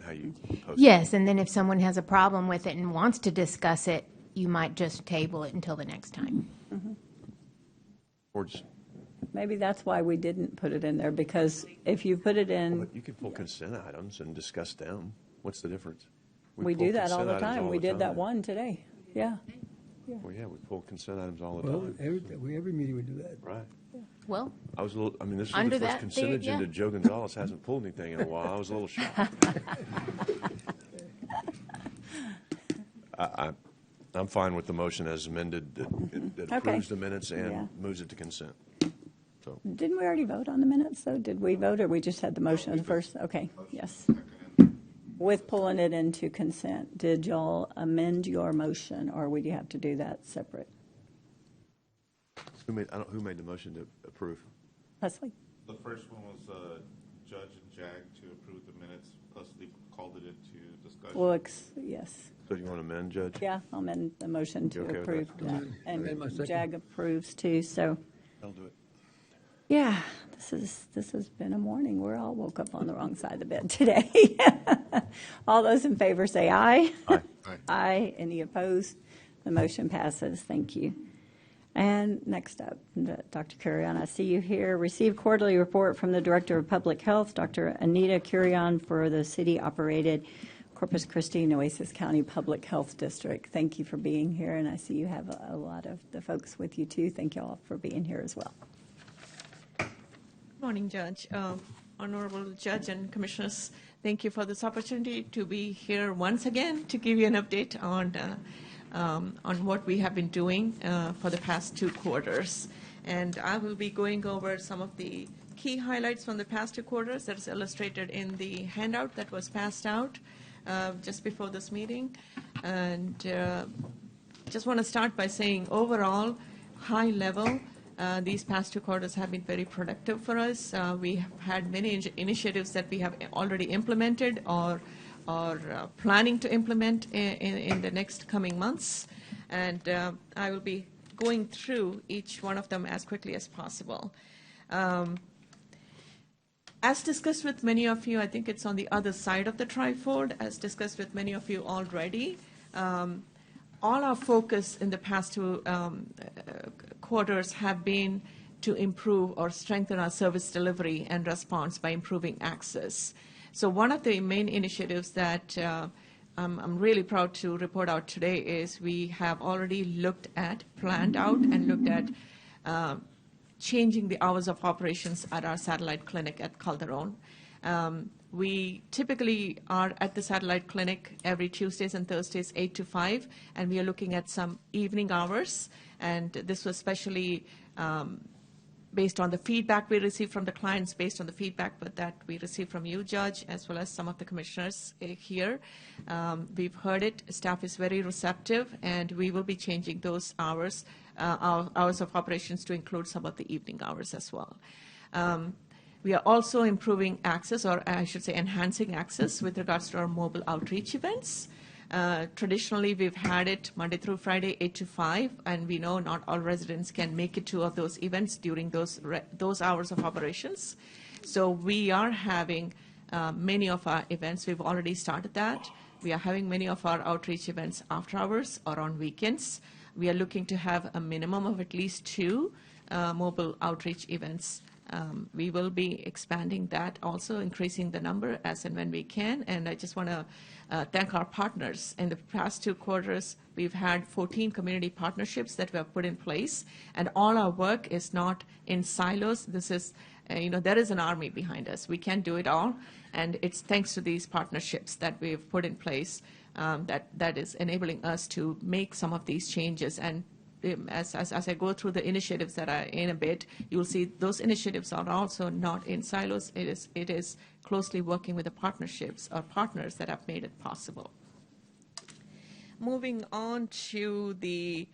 it. Yes, and then if someone has a problem with it and wants to discuss it, you might just table it until the next time. Or just, Maybe that's why we didn't put it in there, because if you put it in, but you can pull consent items and discuss them. What's the difference? we pull do that all consent the items time. all We the did that time. one today, yeah. Well, yeah, we pull consent items all the Well, time. every meeting we do that. Right. Well, This is Under the first that, consent yeah. agenda Joe Gonzalez hasn't pulled anything in a while. I was a little shocked. I'm fine with the motion as amended that Okay. approves the minutes and Yeah. moves it to consent. So, Didn't we already vote on the minutes, though? Did we vote, or we just had the motion first? Okay, yes. With pulling it into consent, did y'all amend your motion, or would you have to do that separate? who made the motion to approve? Leslie? The first one was Judge and Jag to approve the minutes, plus they called it into discussion. Well, yes. So you want to amend, Judge? Yeah, I'll amend the motion You to okay with approve that? that. Amend my And second. Jag approves too, so, I'll do it. Yeah, this has been a morning. We're all woke up on the wrong side of the bed today. All those in favor say aye. Aye. Aye. Any opposed? The motion passes. Thank you. And next up, Dr. Curion, I see you here. Receive quarterly report from the Director of Public Health, Dr. Anita Curion, for the city-operated Corpus Christi, Nueces County Public Health District. Thank you for being here, and I see you have a lot of the folks with you, too. Thank you all for being here as well. Good morning, Judge. Honorable Judge and Commissioners, thank you for this opportunity to be here once again to give you an update on what we have been doing for the past 2 quarters. And I will be going over some of the key highlights from the past 2 quarters that is illustrated in the handout that was passed out just before this meeting. And just want to start by saying overall, high level, these past 2 quarters have been very productive for us. We have had many initiatives that we have already implemented or planning to implement in the next coming months. And I will be going through each one of them as quickly as possible. As discussed with many of you, I think it's on the other side of the trifold, as discussed with many of you already. All our focus in the past 2 quarters have been to improve or strengthen our service delivery and response by improving access. So one of the main initiatives that I'm really proud to report out today is we have already planned out and looked at changing the hours of operations at our satellite clinic at Calderon. We typically are at the satellite clinic every Tuesdays and Thursdays, 8 to 5, and we are looking at some evening hours. And this was especially based on the feedback we received from the clients, based on the feedback that we received from you, Judge, as well as some of the commissioners here. We've heard it. Staff is very receptive, and we will be changing those hours, our hours of operations, to include some of the evening hours as well. We are also improving access, or I should say enhancing access, with regards to our mobile outreach events. Traditionally, we've had it Monday through Friday, 8 to 5, and we know not all residents can make it to those events during those hours of operations. So we are having many of our events. We've already started that. We are having many of our outreach events after hours or on weekends. We are looking to have a minimum of at least 2 mobile outreach events. We will be expanding that also, increasing the number as and when we can. And I just want to thank our partners. In the past 2 quarters, we've had 14 community partnerships that we have put in place. And all our work is not in silos. This is, there is an army behind us. We can't do it all. And it's thanks to these partnerships that we've put in place that is enabling us to make some of these changes. And as I go through the initiatives that are in a bit, you'll see those initiatives are also not in silos. It is closely working with the partnerships or partners that have made it possible. Moving on to the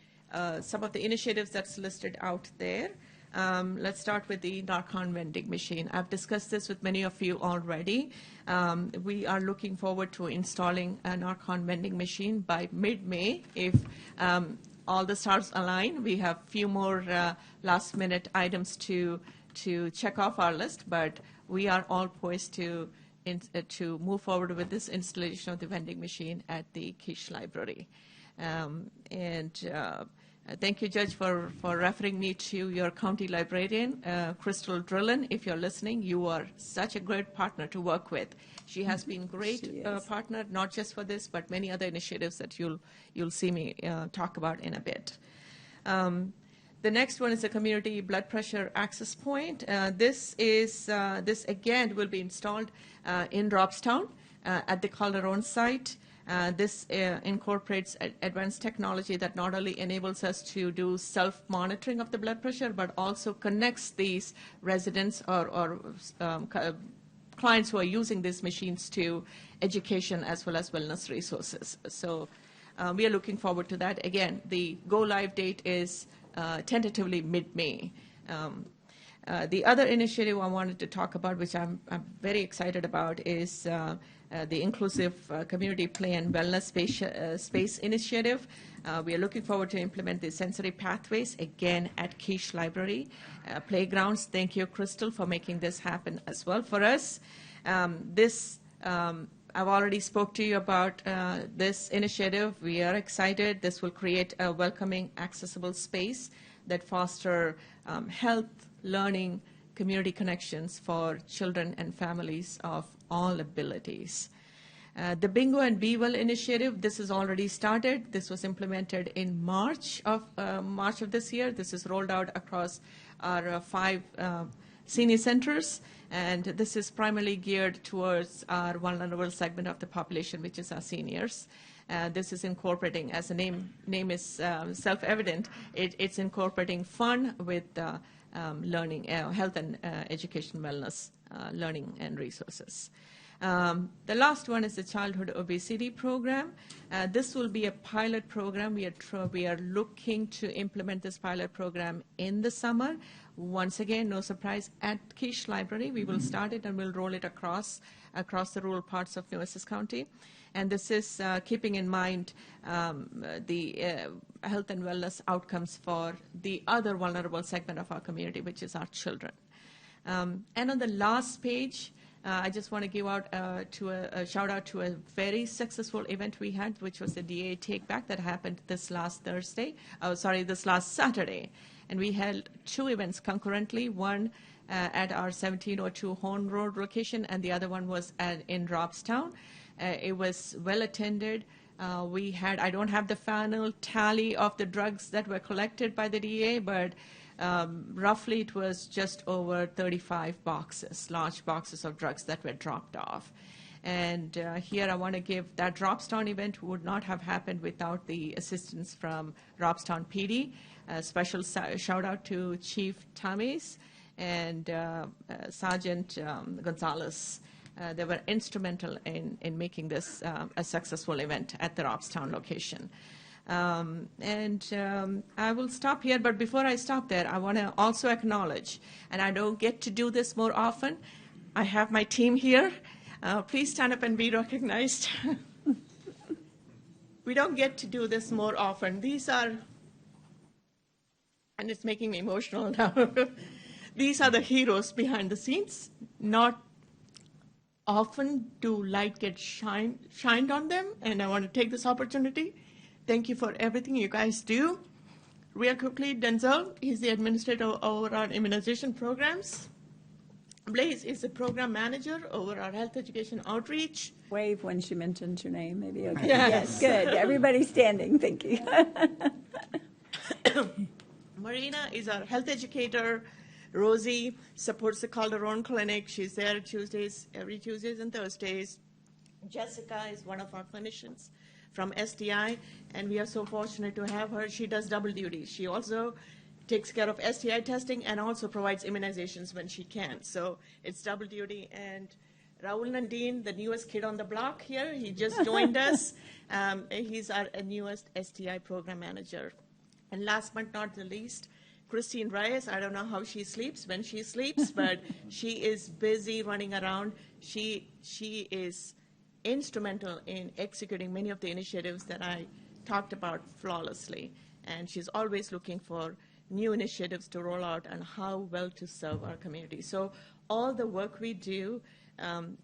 some of the initiatives that's listed out there. Let's start with the Narcan vending machine. I've discussed this with many of you already. We are looking forward to installing a Narcan vending machine by mid-May if all the stars align. We have a few more last-minute items to check off our list, but we are all poised to move forward with this installation of the vending machine at the Kish Library. Thank you, Judge, for referring me to your county librarian, Crystal Drillin. If you're listening, you are such a great partner to work with. She has been a great partner, not just for this, but many other initiatives that you'll see me talk about in a bit. The next one is a community blood pressure access point. This again will be installed in Robstown at the Calderon site. This incorporates advanced technology that not only enables us to do self-monitoring of the blood pressure, but also connects these residents or clients who are using these machines to education as well as wellness resources. So we are looking forward to that. Again, the go-live date is tentatively mid-May. The other initiative I wanted to talk about, which I'm very excited about, is the Inclusive Community Play and Wellness Space Initiative. We are looking forward to implement the sensory pathways again at Quiche Library Playgrounds. Thank you, Crystal, for making this happen as well for us. I've already spoke to you about this initiative. We are excited. This will create a welcoming, accessible space that foster health, learning, community connections for children and families of all abilities. The Bingo and Be Well initiative, this is already started. This was implemented in March of this year. This is rolled out across our 5 senior centers, and this is primarily geared towards our vulnerable segment of the population, which is our seniors. This is incorporating, as the name is self-evident, it's incorporating fun with learning, health and education, wellness, learning and resources. The last one is the childhood obesity program. This will be a pilot program. We are looking to implement this pilot program in the summer. Once again, no surprise, at Quiche Library. We will start it and we'll roll it across the rural parts of Nueces County. And this is keeping in mind the health and wellness outcomes for the other vulnerable segment of our community, which is our children. And on the last page, I just want to give out a shout out to a very successful event we had, which was the DA Take Back that happened this last Saturday. And we held 2 events concurrently, one at our 1702 Horn Road location, and the other one was in Robstown. It was well attended. I don't have the final tally of the drugs that were collected by the DA, but roughly it was just over 35 boxes, large boxes of drugs that were dropped off. And here I want to give that Robstown event would not have happened without the assistance from Robstown PD. A special shout out to Chief Tamis and Sergeant Gonzalez. They were instrumental in making this a successful event at the Robstown location. I will stop here, but before I stop there, I want to also acknowledge, and I don't get to do this more often, I have my team here. Please stand up and be recognized. We don't get to do this more often. These are, and it's making me emotional now, these are the heroes behind the scenes. Not often do light get shined on them, and I want to take this opportunity. Thank you for everything you guys do. Real quickly, Denzel, he's the administrator over our immunization programs. Blaze is the program manager over our health education outreach. Wave when she mentions your name, maybe. Okay. Yes. Good. Everybody's standing. Thank you. Marina is our health educator. Rosie supports the Calderon Clinic. She's there every Tuesdays and Thursdays. Jessica is one of our clinicians from STI, and we are so fortunate to have her. She does double duty. She also takes care of STI testing and also provides immunizations when she can. So it's double duty. And Raul Nandin, the newest kid on the block here, he just joined us. He's our newest STI program manager. And last but not the least, Christine Reyes, I don't know how she sleeps, when she sleeps, but she is busy running around. She is instrumental in executing many of the initiatives that I talked about flawlessly. And she's always looking for new initiatives to roll out and how well to serve our community. So all the work we do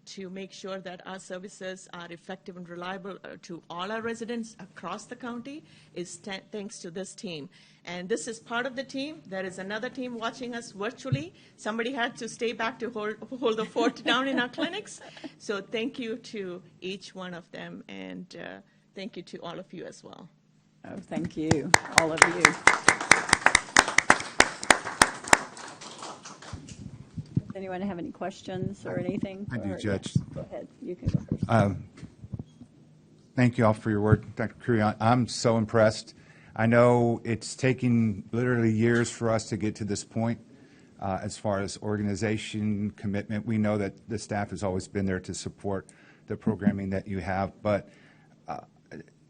to make sure that our services are effective and reliable to all our residents across the county is thanks to this team. And this is part of the team. There is another team watching us virtually. Somebody had to stay back to hold the fort down in our clinics. So thank you to each one of them, and thank you to all of you as well. Oh, thank you, all of you. Does anyone have any questions or anything? I do, Judge. Go ahead. You can go first. Thank you all for your work, Dr. Kurian. I'm so impressed. I know it's taken literally years for us to get to this point as far as organization, commitment. We know that the staff has always been there to support the programming that you have, but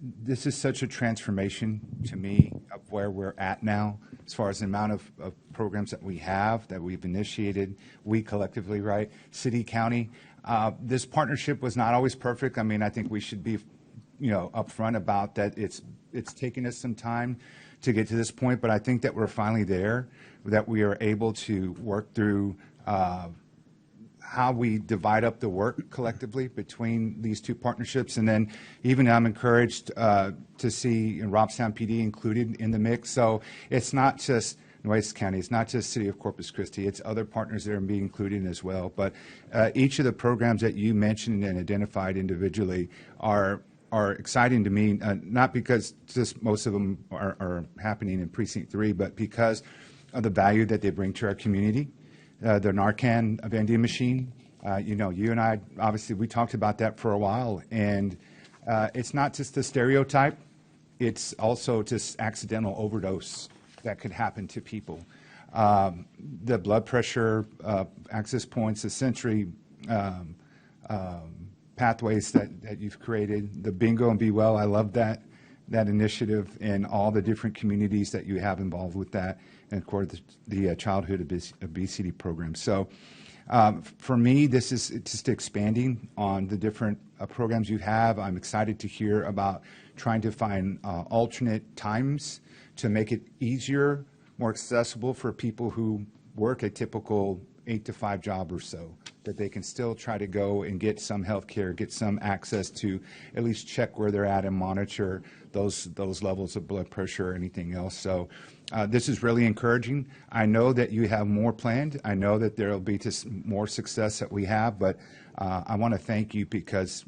this is such a transformation to me of where we're at now, as far as the amount of programs that we have, that we've initiated, we collectively, right, city, county. This partnership was not always perfect. I mean, I think we should be, upfront about that. It's taken us some time to get to this point, but I think that we're finally there, that we are able to work through how we divide up the work collectively between these two partnerships. And then even I'm encouraged to see Robstown PD included in the mix. So it's not just Nueces County, it's not just City of Corpus Christi, it's other partners that are being included as well. But each of the programs that you mentioned and identified individually are exciting to me, not because just most of them are happening in Precinct 3, but because of the value that they bring to our community. The Narcan vending machine, you and I, obviously, we talked about that for a while, and it's not just a stereotype, it's also just accidental overdose that could happen to people. The blood pressure access points, the sensory pathways that you've created, the Bingo and Be Well, I love that initiative and all the different communities that you have involved with that, and of course the childhood obesity program. So for me, this is just expanding on the different programs you have. I'm excited to hear about trying to find alternate times to make it easier, more accessible for people who work a typical 8-to-5 job or so, that they can still try to go and get some health care, get some access to at least check where they're at and monitor those levels of blood pressure or anything else. So this is really encouraging. I know that you have more planned. I know that there will be just more success that we have, but I want to thank you because,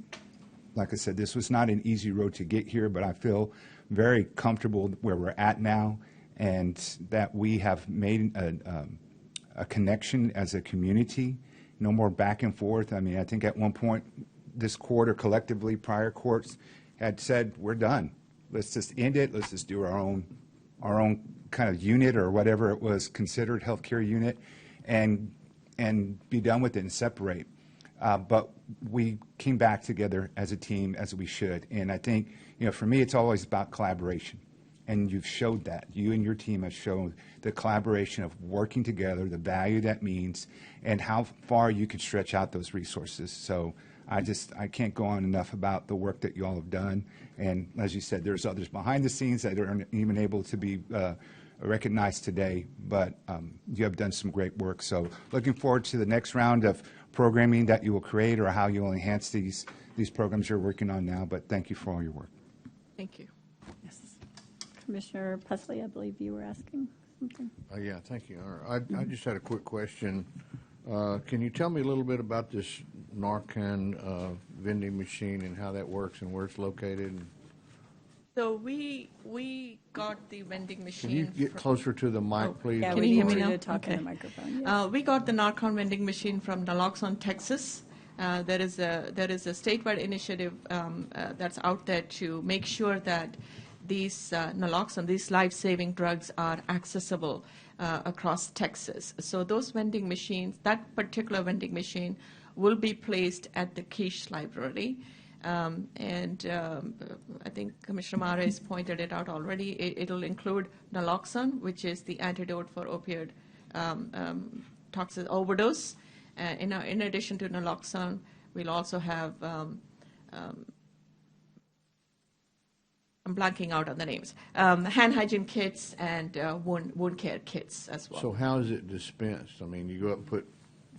like I said, this was not an easy road to get here, but I feel very comfortable where we're at now, and that we have made a connection as a community. No more back and forth. I mean, I think at one point this court or collectively prior courts had said, we're done. Let's just end it. Let's just do our own kind of unit or whatever it was considered, healthcare unit, and be done with it and separate. But we came back together as a team, as we should. And I think, for me, it's always about collaboration. And you've showed that. You and your team have shown the collaboration of working together, the value that means, and how far you can stretch out those resources. So I can't go on enough about the work that you all have done. And as you said, there's others behind the scenes that aren't even able to be recognized today, but you have done some great work. So looking forward to the next round of programming that you will create or how you will enhance these programs you're working on now. But thank you for all your work. Thank you. Commissioner Pusley, I believe you were asking something. Yeah, thank you. I just had a quick question. Can you tell me a little bit about this Narcan vending machine and how that works and where it's located? So we got the vending machine. Can you get closer to the mic, please? Yeah, Can we you hear need me you now? to talk in the microphone. Yes. We got the Narcan vending machine from Naloxone, Texas. There is a statewide initiative that's out there to make sure that these naloxone, these life-saving drugs, are accessible across Texas. So those vending machines, that particular vending machine, will be placed at the Quiche Library. I think Commissioner Mares pointed it out already. It'll include naloxone, which is the antidote for opioid toxic overdose. In addition to naloxone, we'll also have I'm blanking out on the names. Hand hygiene kits and wound care kits as well. So how is it dispensed? I mean, you go up and put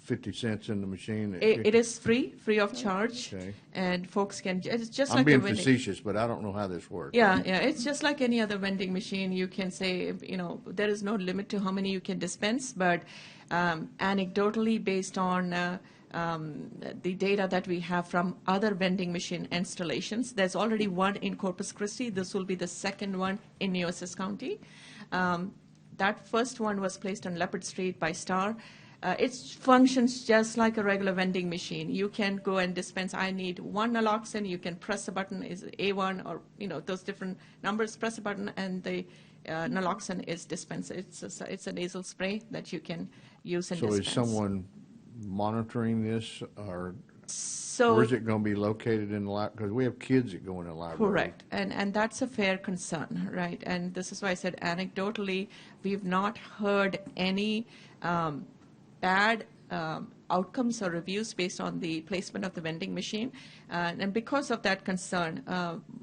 50 cents in the machine? It is free of charge. Okay. And folks can, it's just I'm like being a vending. facetious, but I don't know how this works. Yeah, it's just like any other vending machine. You can say, there is no limit to how many you can dispense, but anecdotally, based on the data that we have from other vending machine installations, there's already one in Corpus Christi. This will be the second one in Nueces County. That first one was placed on Leopard Street by Star. It functions just like a regular vending machine. You can go and dispense, I need one naloxone, you can press a button, is A1 or, those different numbers, press a button, and the naloxone is dispensed. It's a nasal spray that you can use and dispense. So is someone monitoring this, or So Where is it going to be located in the library? Because we have kids that go in the library. correct, and that's a fair concern, right? And this is why I said anecdotally, we've not heard any bad outcomes or reviews based on the placement of the vending machine. And because of that concern,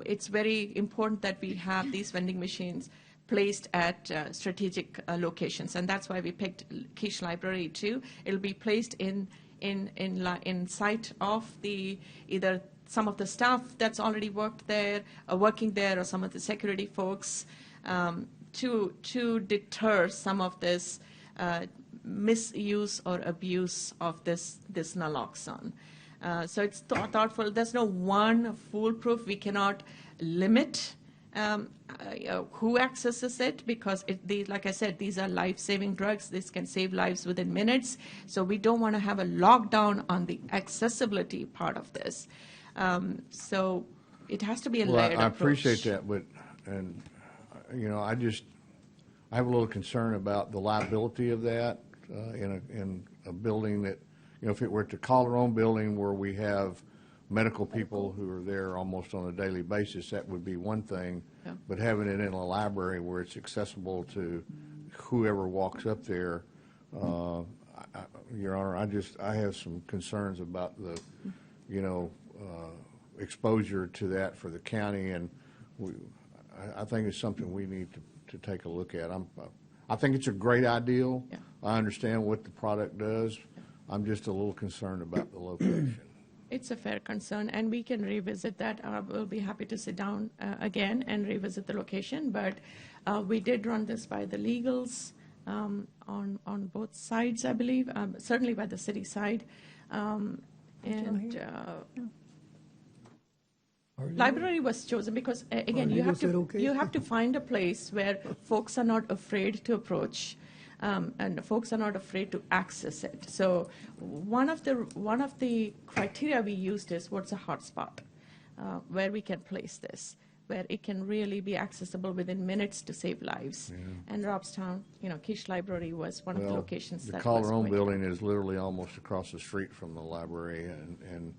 it's very important that we have these vending machines placed at strategic locations. And that's why we picked Quiche Library too. It'll be placed in sight of the either some of the staff that's already working there, or some of the security folks, to deter some of this misuse or abuse of this naloxone. So it's thoughtful. There's no one foolproof. We cannot limit who accesses it, because like I said, these are life-saving drugs. This can save lives within minutes. So we don't want to have a lockdown on the accessibility part of this. So it has to be a layered I approach. appreciate that, but I have a little concern about the liability of that in a building that, if it were to Calderon building where we have medical people who are there almost on a daily basis, that would be one thing. Yeah. But having it in a library where it's accessible to whoever walks up there, Your Honor, I have some concerns about the, exposure to that for the county, and I think it's something we need to take a look at. I think it's a great ideal. Yeah. I understand what the product does. I'm just a little concerned about the location. It's a fair concern, and we can revisit that. We'll be happy to sit down again and revisit the location. But we did run this by the legals on both sides, I believe, certainly by the city side. Library was chosen because, again, you have to find a place where folks are not afraid to approach. And folks are not afraid to access it. So one of the criteria we used is what's a hotspot where we can place this, where it can really be accessible within minutes to save lives. Yeah. And Robstown, Quiche Library was one of the locations that was the Calderon going building is literally almost across the street from the library, and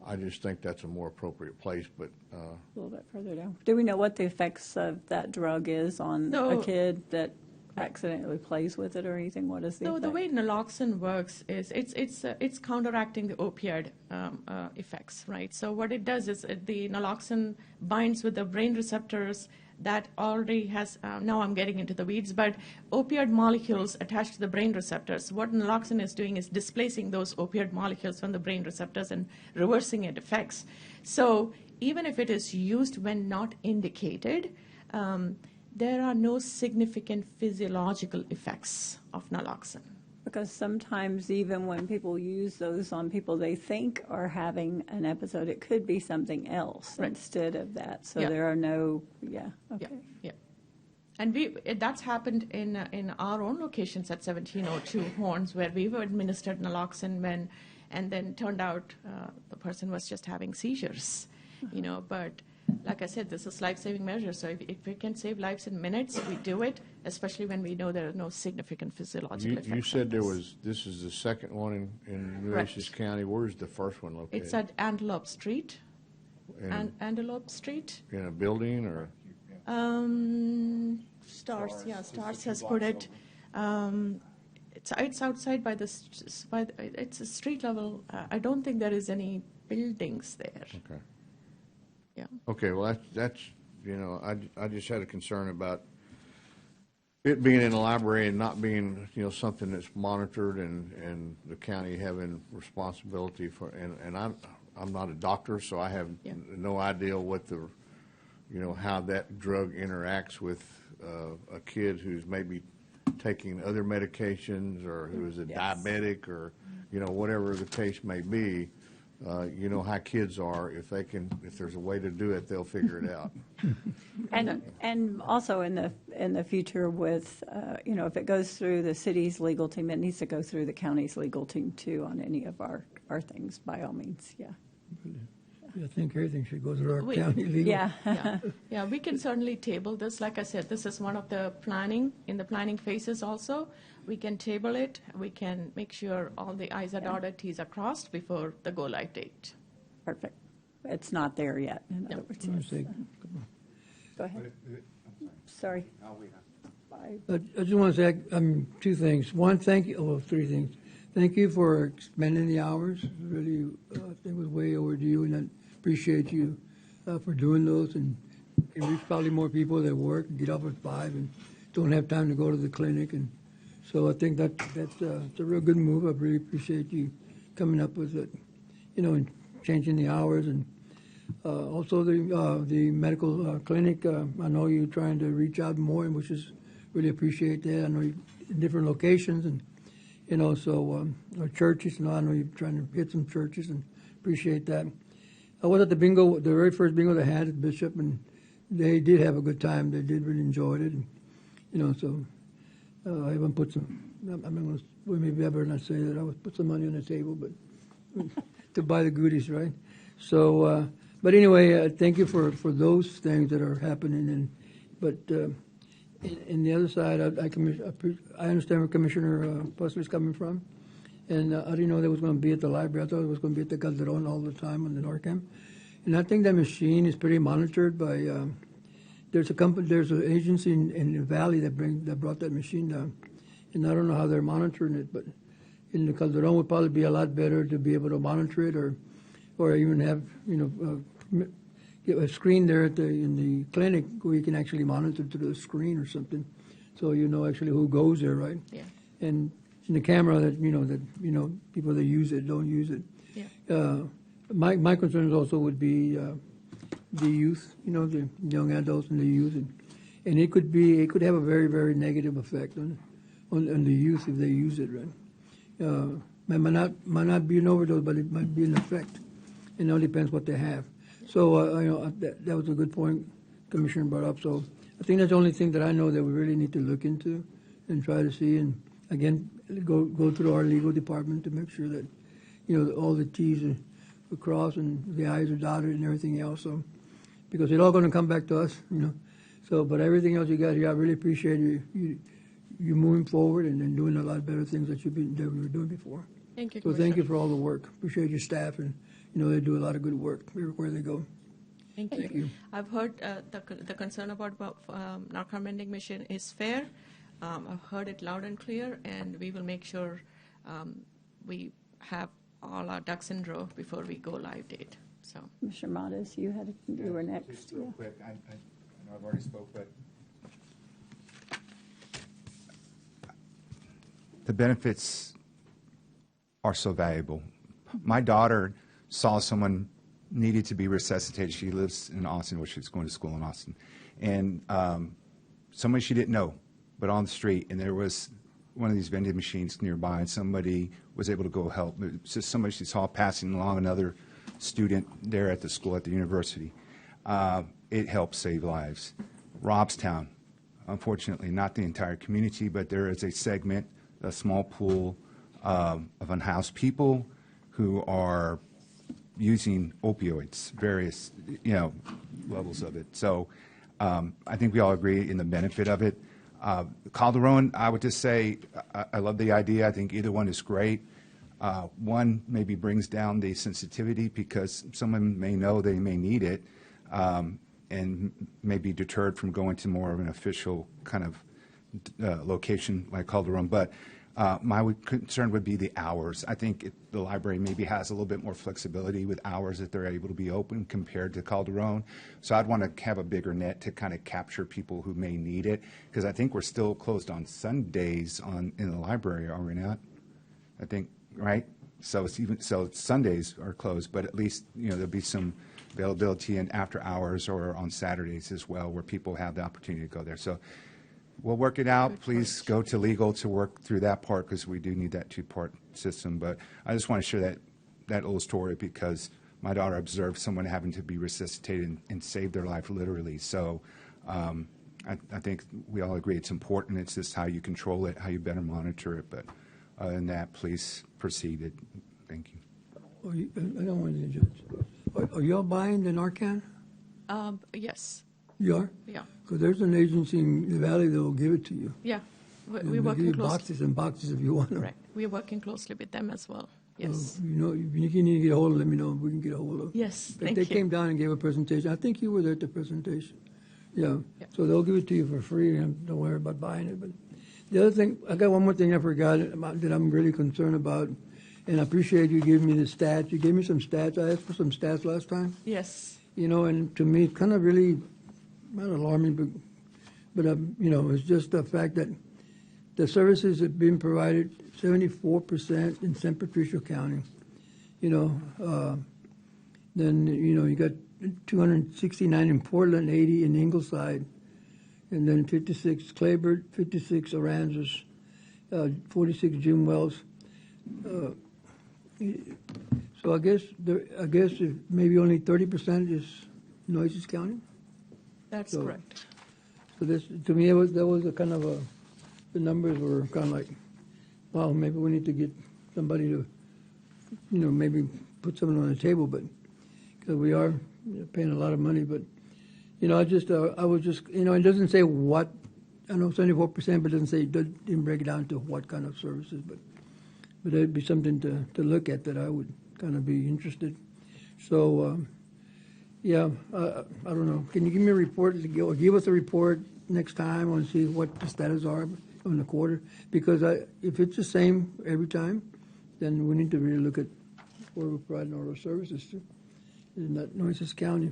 I just think that's a more appropriate place. But a little bit further down. Do we know what the effects of that drug is on a kid that accidentally plays with it or anything? What is the effect? The way naloxone works is it's counteracting the opioid effects, right? So what it does is the naloxone binds with the brain receptors that already has, now I'm getting into the weeds, but opioid molecules attached to the brain receptors. What naloxone is doing is displacing those opioid molecules from the brain receptors and reversing its effects. So even if it is used when not indicated, there are no significant physiological effects of naloxone. Because sometimes even when people use those on people they think are having an episode, it could be something else instead of that. So there are no, okay. Yeah. And that's happened in our own locations at 1702 Horns, where we've administered naloxone and then turned out the person was just having seizures, but like I said, this is life-saving measure. So if we can save lives in minutes, we do it, especially when we know there are no significant physiological effects. You said this is the second one in Nueces County. Where's the first one located? It's at Antelope Street. Antelope Street. In a building or? Stars has put it. It's outside it's a street level. I don't think there is any buildings there. Okay. Yeah. Okay, well, that's I just had a concern about it being in the library and not being, something that's monitored and the county having responsibility for, and I'm not a doctor, so I have no idea what how that drug interacts with a kid who's maybe taking other medications or who is a diabetic or, whatever the case may be. How kids are. If there's a way to do it, they'll figure it out. And also in the future with, if it goes through the city's legal team, it needs to go through the county's legal team too on any of our things, by all means, yeah. I think everything should go through our We- county legal. Yeah, we can certainly table this. Like I said, this is one of the in the planning phases also. We can table it. We can make sure all the i's are dotted, t's are crossed before the go-live date. Perfect. It's not there yet, in other words. I'm gonna say- Go ahead. Sorry. I just want to say two things. One, thank you. Well, three things. Thank you for expending the hours. Really, I think it was way overdue, and I appreciate you for doing those. And reach probably more people that work, get up at 5, and don't have time to go to the clinic. And so I think that's a real good move. I really appreciate you coming up with it, and changing the hours. And also the medical clinic. I know you're trying to reach out more, and which is really appreciate that. I know you're in different locations, and so or churches. I know you're trying to hit some churches, and appreciate that. I was at the bingo, the very first bingo they had at Bishop, and they did have a good time. They did really enjoy it, and so I even put some. I'm not going to. Well, maybe I better not say that. I would put some money on the table, but to buy the goodies, right? So, but anyway, thank you for those things that are happening, but. In the other side, I understand where Commissioner Pusley is coming from, and I didn't know that was going to be at the library. I thought it was going to be at the Calderon all the time on the NORCAM, and I think that machine is pretty monitored by. There's an agency in the valley that brought that machine down, and I don't know how they're monitoring it, but in the Calderon would probably be a lot better to be able to monitor it, or even have a screen there in the clinic where you can actually monitor through the screen or something, so actually who goes there, right? Yeah. And in the camera that people that use it don't use it. Yeah. My concerns also would be the youth, the young adults and the youth, and it could have a very, very negative effect on the youth if they use it, right? Might not be an overdose, but it might be an effect. It all depends what they have. So that was a good point Commissioner brought up. So I think that's the only thing that I know that we really need to look into and try to see, and again go through our legal department to make sure that all the T's are crossed and the I's are dotted and everything else. So because it's all going to come back to us, So, but everything else you got here, I really appreciate you moving forward and doing a lot better things that we were doing before. Thank you, So thank you Commissioner. for all the work. Appreciate your staff, and they do a lot of good work everywhere they go. Thank you. Thank you. I've heard the concern about narcotic vending machine is fair. I've heard it loud and clear, and we will make sure we have all our ducks in a row before we go live date. So, Commissioner Modas, you were next. Just real quick, I know I've already spoke, but the benefits are so valuable. My daughter saw someone needed to be resuscitated. She lives in Austin, where she's going to school in Austin, and somebody she didn't know, but on the street, and there was one of these vending machines nearby, and somebody was able to go help. It's just somebody she saw passing along, another student there at the school, at the university. It helped save lives. Robstown, unfortunately, not the entire community, but there is a segment, a small pool of unhoused people who are using opioids, various levels of it. So I think we all agree in the benefit of it. Calderon, I would just say I love the idea. I think either one is great. One maybe brings down the sensitivity because someone may know they may need it and may be deterred from going to more of an official kind of location like Calderon. But my concern would be the hours. I think the library maybe has a little bit more flexibility with hours that they're able to be open compared to Calderon. So I'd want to have a bigger net to kind of capture people who may need it, because I think we're still closed on Sundays in the library, are we not? I think, right? So Sundays are closed, but at least there'll be some availability in after hours or on Saturdays as well, where people have the opportunity to go there. So we'll work it out. Please go to legal to work through that part, because we do need that two-part system. But I just want to share that little story because my daughter observed someone having to be resuscitated and save their life literally. So I think we all agree it's important. It's just how you control it, how you better monitor it. But other than that, please proceed. Thank you. I don't want to judge. Are y'all buying the Narcan? Yes, You are? yeah, Because there's an agency in the valley that will give it to you. yeah. We're And they'll give working you closely. boxes and boxes if you want them. Right, we're working closely with them as well. So, Yes. you know, if you need to get a hold of them, let me know. We can get a hold of them. Yes, But thank they you. came down and gave a presentation. I think you were there at the presentation. Yeah. Yeah. So they'll give it to you for free, and don't worry about buying it. But the other thing, I got one more thing I forgot about that I'm really concerned about, and I appreciate you giving me the stats. You gave me some stats. I asked for some stats last time. Yes. You know, and to me, it's kind of really not alarming, but you know, it's just the fact that the services have been provided 74% in San Patricio County. You know, then you know you got 269 in Portland, 80 in Ingleside, and then 56 Claybert, 56 Aransas, 46 Jim Wells. So I guess if maybe only 30% is Nueces County. That's So- correct. So this, to me, that was a kind of the numbers were kind of like, well, maybe we need to get somebody to, you know, maybe put something on the table, but, because we are paying a lot of money, but, you know, I was just, you know, it doesn't say what, I know 74%, but it doesn't say, didn't break it down to what kind of services, but it'd be something to look at that I would kind of be interested. So, yeah, I don't know. Can you give me a report, or give us a report next time and see what the status are on the quarter? Because if it's the same every time, then we need to really look at where we're providing all our services to, in that Nueces County.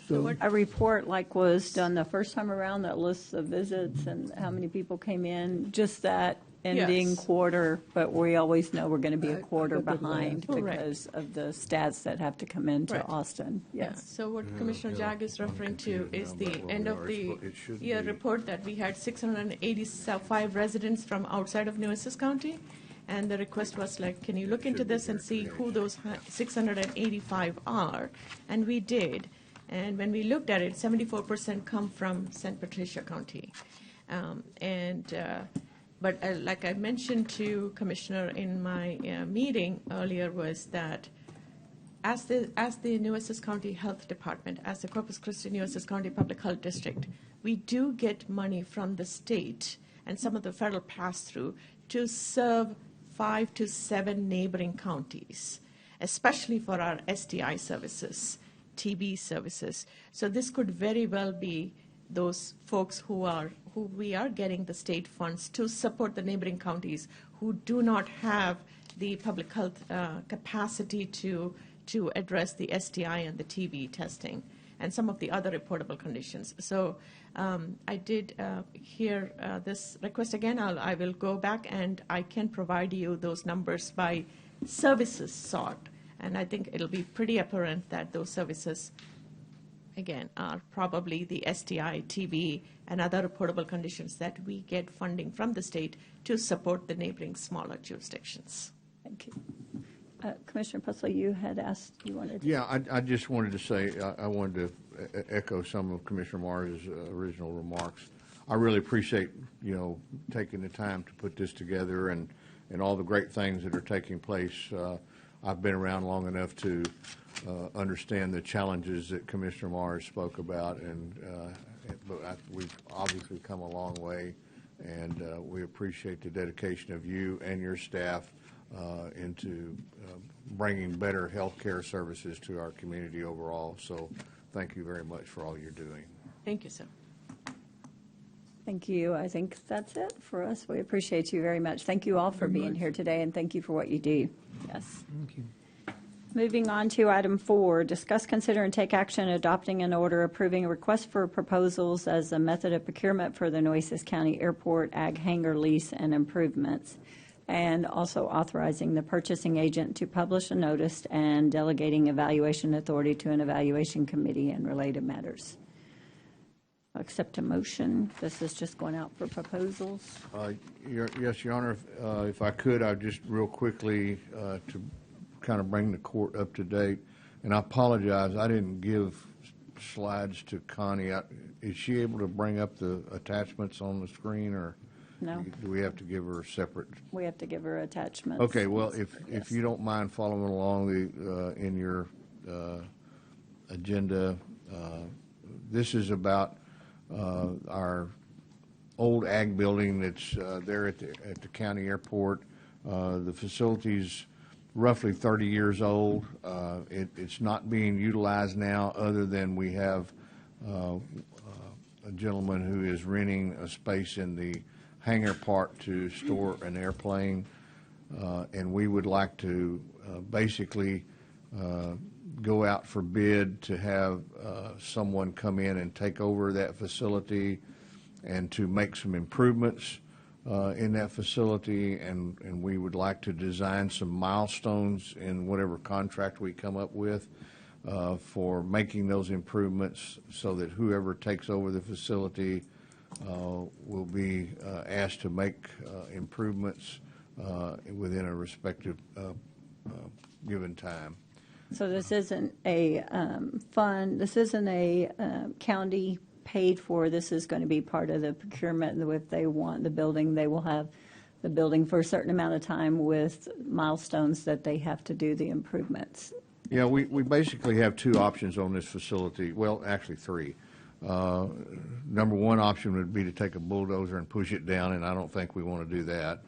So, A report like was done the first time around that lists the visits and how many people came in, just that ending Yes. quarter, but we always know we're going to be a I quarter got that behind last. because of the stats that have to come into Right. Austin. Yeah, Yes. so what Commissioner Jag is referring to is the about where end we of are. the It should year be- report that we had 685 residents from outside of Nueces County. And the request was like, can you look into Should be this and here see today. who those 685 are? And we did. And when we looked at it, 74% come from San Patricia County. But like I mentioned to Commissioner in my meeting earlier was that as the Nueces County Health Department, as the Corpus Christi Nueces County Public Health District, we do get money from the state and some of the federal pass-through to serve 5 to 7 neighboring counties, especially for our STI services, TB services. So this could very well be those folks who we are getting the state funds to support the neighboring counties who do not have the public health capacity to address the STI and the TB testing and some of the other reportable conditions. So I did hear this request again. I will go back and I can provide you those numbers by services sought. And I think it'll be pretty apparent that those services, again, are probably the STI, TB, and other reportable conditions that we get funding from the state to support the neighboring smaller jurisdictions. Thank you. Commissioner Pusley, you had asked, you wanted to. Yeah, I just wanted to say, I wanted to echo some of Commissioner Mars' original remarks. I really appreciate, you know, taking the time to put this together and all the great things that are taking place. I've been around long enough to understand the challenges that Commissioner Mars spoke about, but we've obviously come a long way, and we appreciate the dedication of you and your staff into bringing better health care services to our community overall. So thank you very much for all you're doing. Thank you, sir. Thank you. I think that's it for us. We appreciate you very much. Thank you all for being here today, and thank you for what you do. Yes. thank you. Moving on to item 4, discuss, consider, and take action adopting an order approving a request for proposals as a method of procurement for the Nueces County Airport Ag Hangar lease and improvements, and also authorizing the purchasing agent to publish a notice and delegating evaluation authority to an evaluation committee and related matters. Accept a motion. This is just going out for proposals. Yes, Your Honor, if I could, I'd just real quickly to kind of bring the court up to date, and I apologize, I didn't give slides to Connie. Is she able to bring up the attachments on the screen, or No, do we have to give her a separate? we have to give her attachments. Okay, well, if you don't mind following along in your agenda. This is about our old ag building that's there at the county airport. The facility's roughly 30 years old. It's not being utilized now, other than we have a gentleman who is renting a space in the hangar part to store an airplane, and we would like to basically go out for bid to have someone come in and take over that facility and to make some improvements in that facility, and we would like to design some milestones in whatever contract we come up with for making those improvements, so that whoever takes over the facility will be asked to make improvements within a respective given time. So this isn't a fund, this isn't a county paid for, this is going to be part of the procurement. If they want the building, they will have the building for a certain amount of time with milestones that they have to do the improvements. Yeah, we basically have two options on this facility. Well, actually three. Number one option would be to take a bulldozer and push it down, and I don't think we want to do that.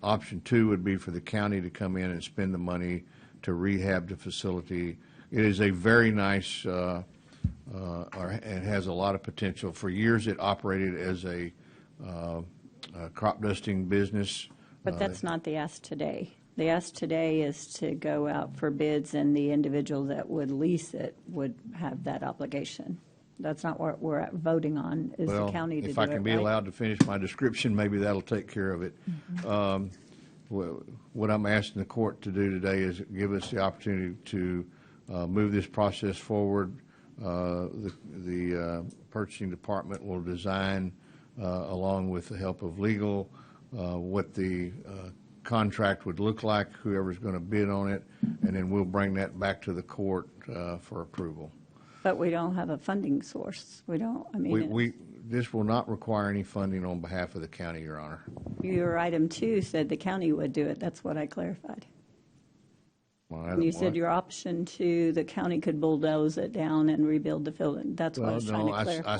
Option two would be for the county to come in and spend the money to rehab the facility. It is a very nice, and has a lot of potential. For years, it operated as a crop dusting business. But that's not the ask today. The ask today is to go out for bids, and the individual that would lease it would have that obligation. That's not what we're voting on, is the county to do it, if I can be right? allowed to finish my description, maybe that'll take care of it. What I'm asking the court to do today is give us the opportunity to move this process forward. The purchasing department will design, along with the help of legal, what the contract would look like, whoever's going to bid on it, and then we'll bring that back to the court for approval. But we don't have a funding source. We don't, I mean. This will not require any funding on behalf of the county, Your Honor. Your item 2 said the county would do it. That's what I clarified. You said your option 2, the county could bulldoze it down and rebuild the building. That's what I was trying to clarify.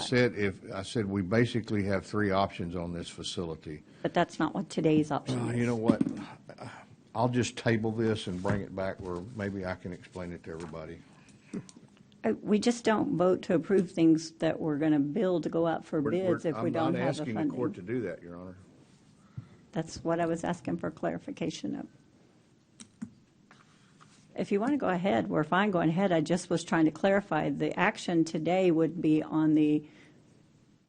I said we basically have three options on this facility. But that's not what today's option is. You know what? I'll just table this and bring it back where maybe I can explain it to everybody. We just don't vote to approve things that we're going to build to go out for bids if we don't have the funding. I'm not asking the court to do that, Your Honor. That's what I was asking for clarification of. If you want to go ahead, we're fine going ahead. I just was trying to clarify. The action today would be on the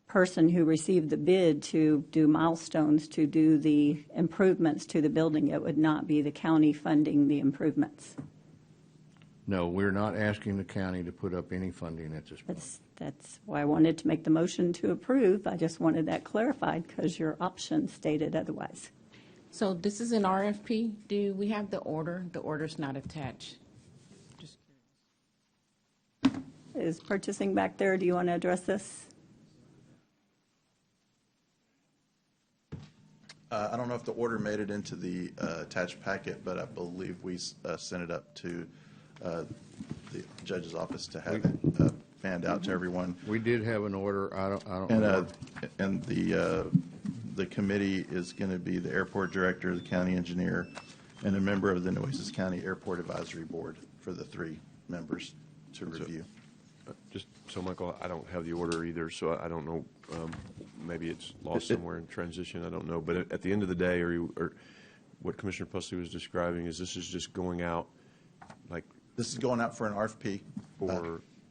person who received the bid to do milestones, to do the improvements to the building. It would not be the county funding the improvements. No, we're not asking the county to put up any funding at this point. That's why I wanted to make the motion to approve. I just wanted that clarified because your option stated otherwise. So this is an RFP. Do we have the order? The order's not attached. Just curious. Is purchasing back there? Do you want to address this? I don't know if the order made it into the attached packet, but I believe we sent it up to the judge's office to have it fanned out to everyone. We did have an order. I don't know. And the committee is going to be the airport director, the county engineer, and a member of the Nueces County Airport Advisory Board for the 3 members to review. Just so, Michael, I don't have the order either, so I don't know. Maybe it's lost somewhere in transition. I don't know. But at the end of the day, or what Commissioner Pusley was describing is this is just going out, like. This is going out for an RFP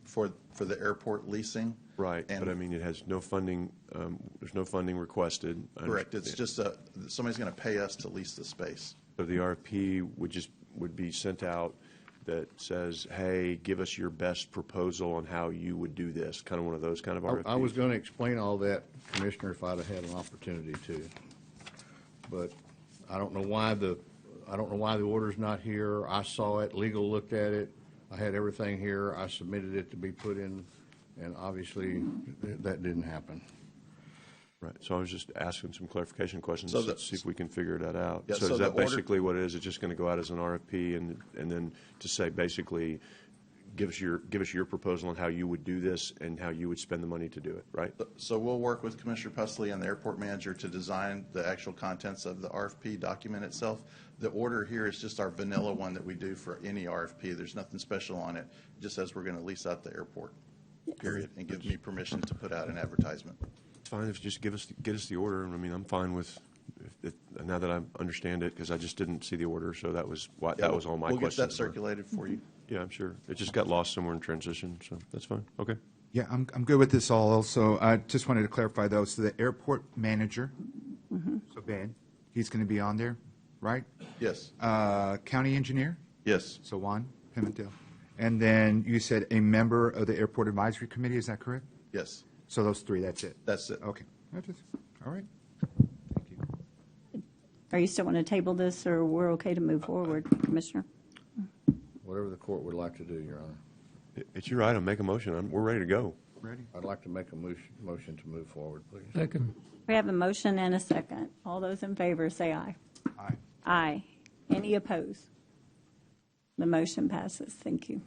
for the airport leasing. Right, but I mean, it has no funding. There's no funding requested. Correct. It's just somebody's going to pay us to lease the space. So the RFP would be sent out that says, "Hey, give us your best proposal on how you would do this." Kind of one of those kind of RFPs. I was going to explain all that, Commissioner, if I'd have had an opportunity to, but I don't know why the order's not here. I saw it. Legal looked at it. I had everything here. I submitted it to be put in, and obviously that didn't happen. Right. So I was just asking some clarification questions to see if we can figure that out. Yeah, so is that basically what it is? It's just going to go out as an RFP and then to say basically give us your proposal on how you would do this and how you would spend the money to do it, right? So we'll work with Commissioner Pusley and the airport manager to design the actual contents of the RFP document itself. The order here is just our vanilla one that we do for any RFP. There's nothing special on it. It just says we're going to lease out the airport, period, and give me permission to put out an advertisement. It's fine if you just get us the order. I mean, I'm fine with now that I understand it, because I just didn't see the order, so that was why that was all my questions. We'll get that circulated for you. Yeah, I'm sure. It just got lost somewhere in transition, so that's fine. Okay. Yeah, I'm good with this all. Also, I just wanted to clarify though. So the airport manager, so Ben, he's going to be on there, right? Yes. County engineer. Yes. So Juan Pimentel, and then you said a member of the airport advisory committee. Is that correct? Yes. So those three. That's it. That's it. Okay. All right. Are you still want to table this, or we're okay to move forward, Commissioner? Whatever the court would like to do, Your Honor. It's your item. Make a motion. We're ready to go. Ready? I'd like to make a motion to move forward, please. Second. We have a motion and a second. All those in favor say aye. Aye. Aye. Any opposed? The motion passes. Thank you.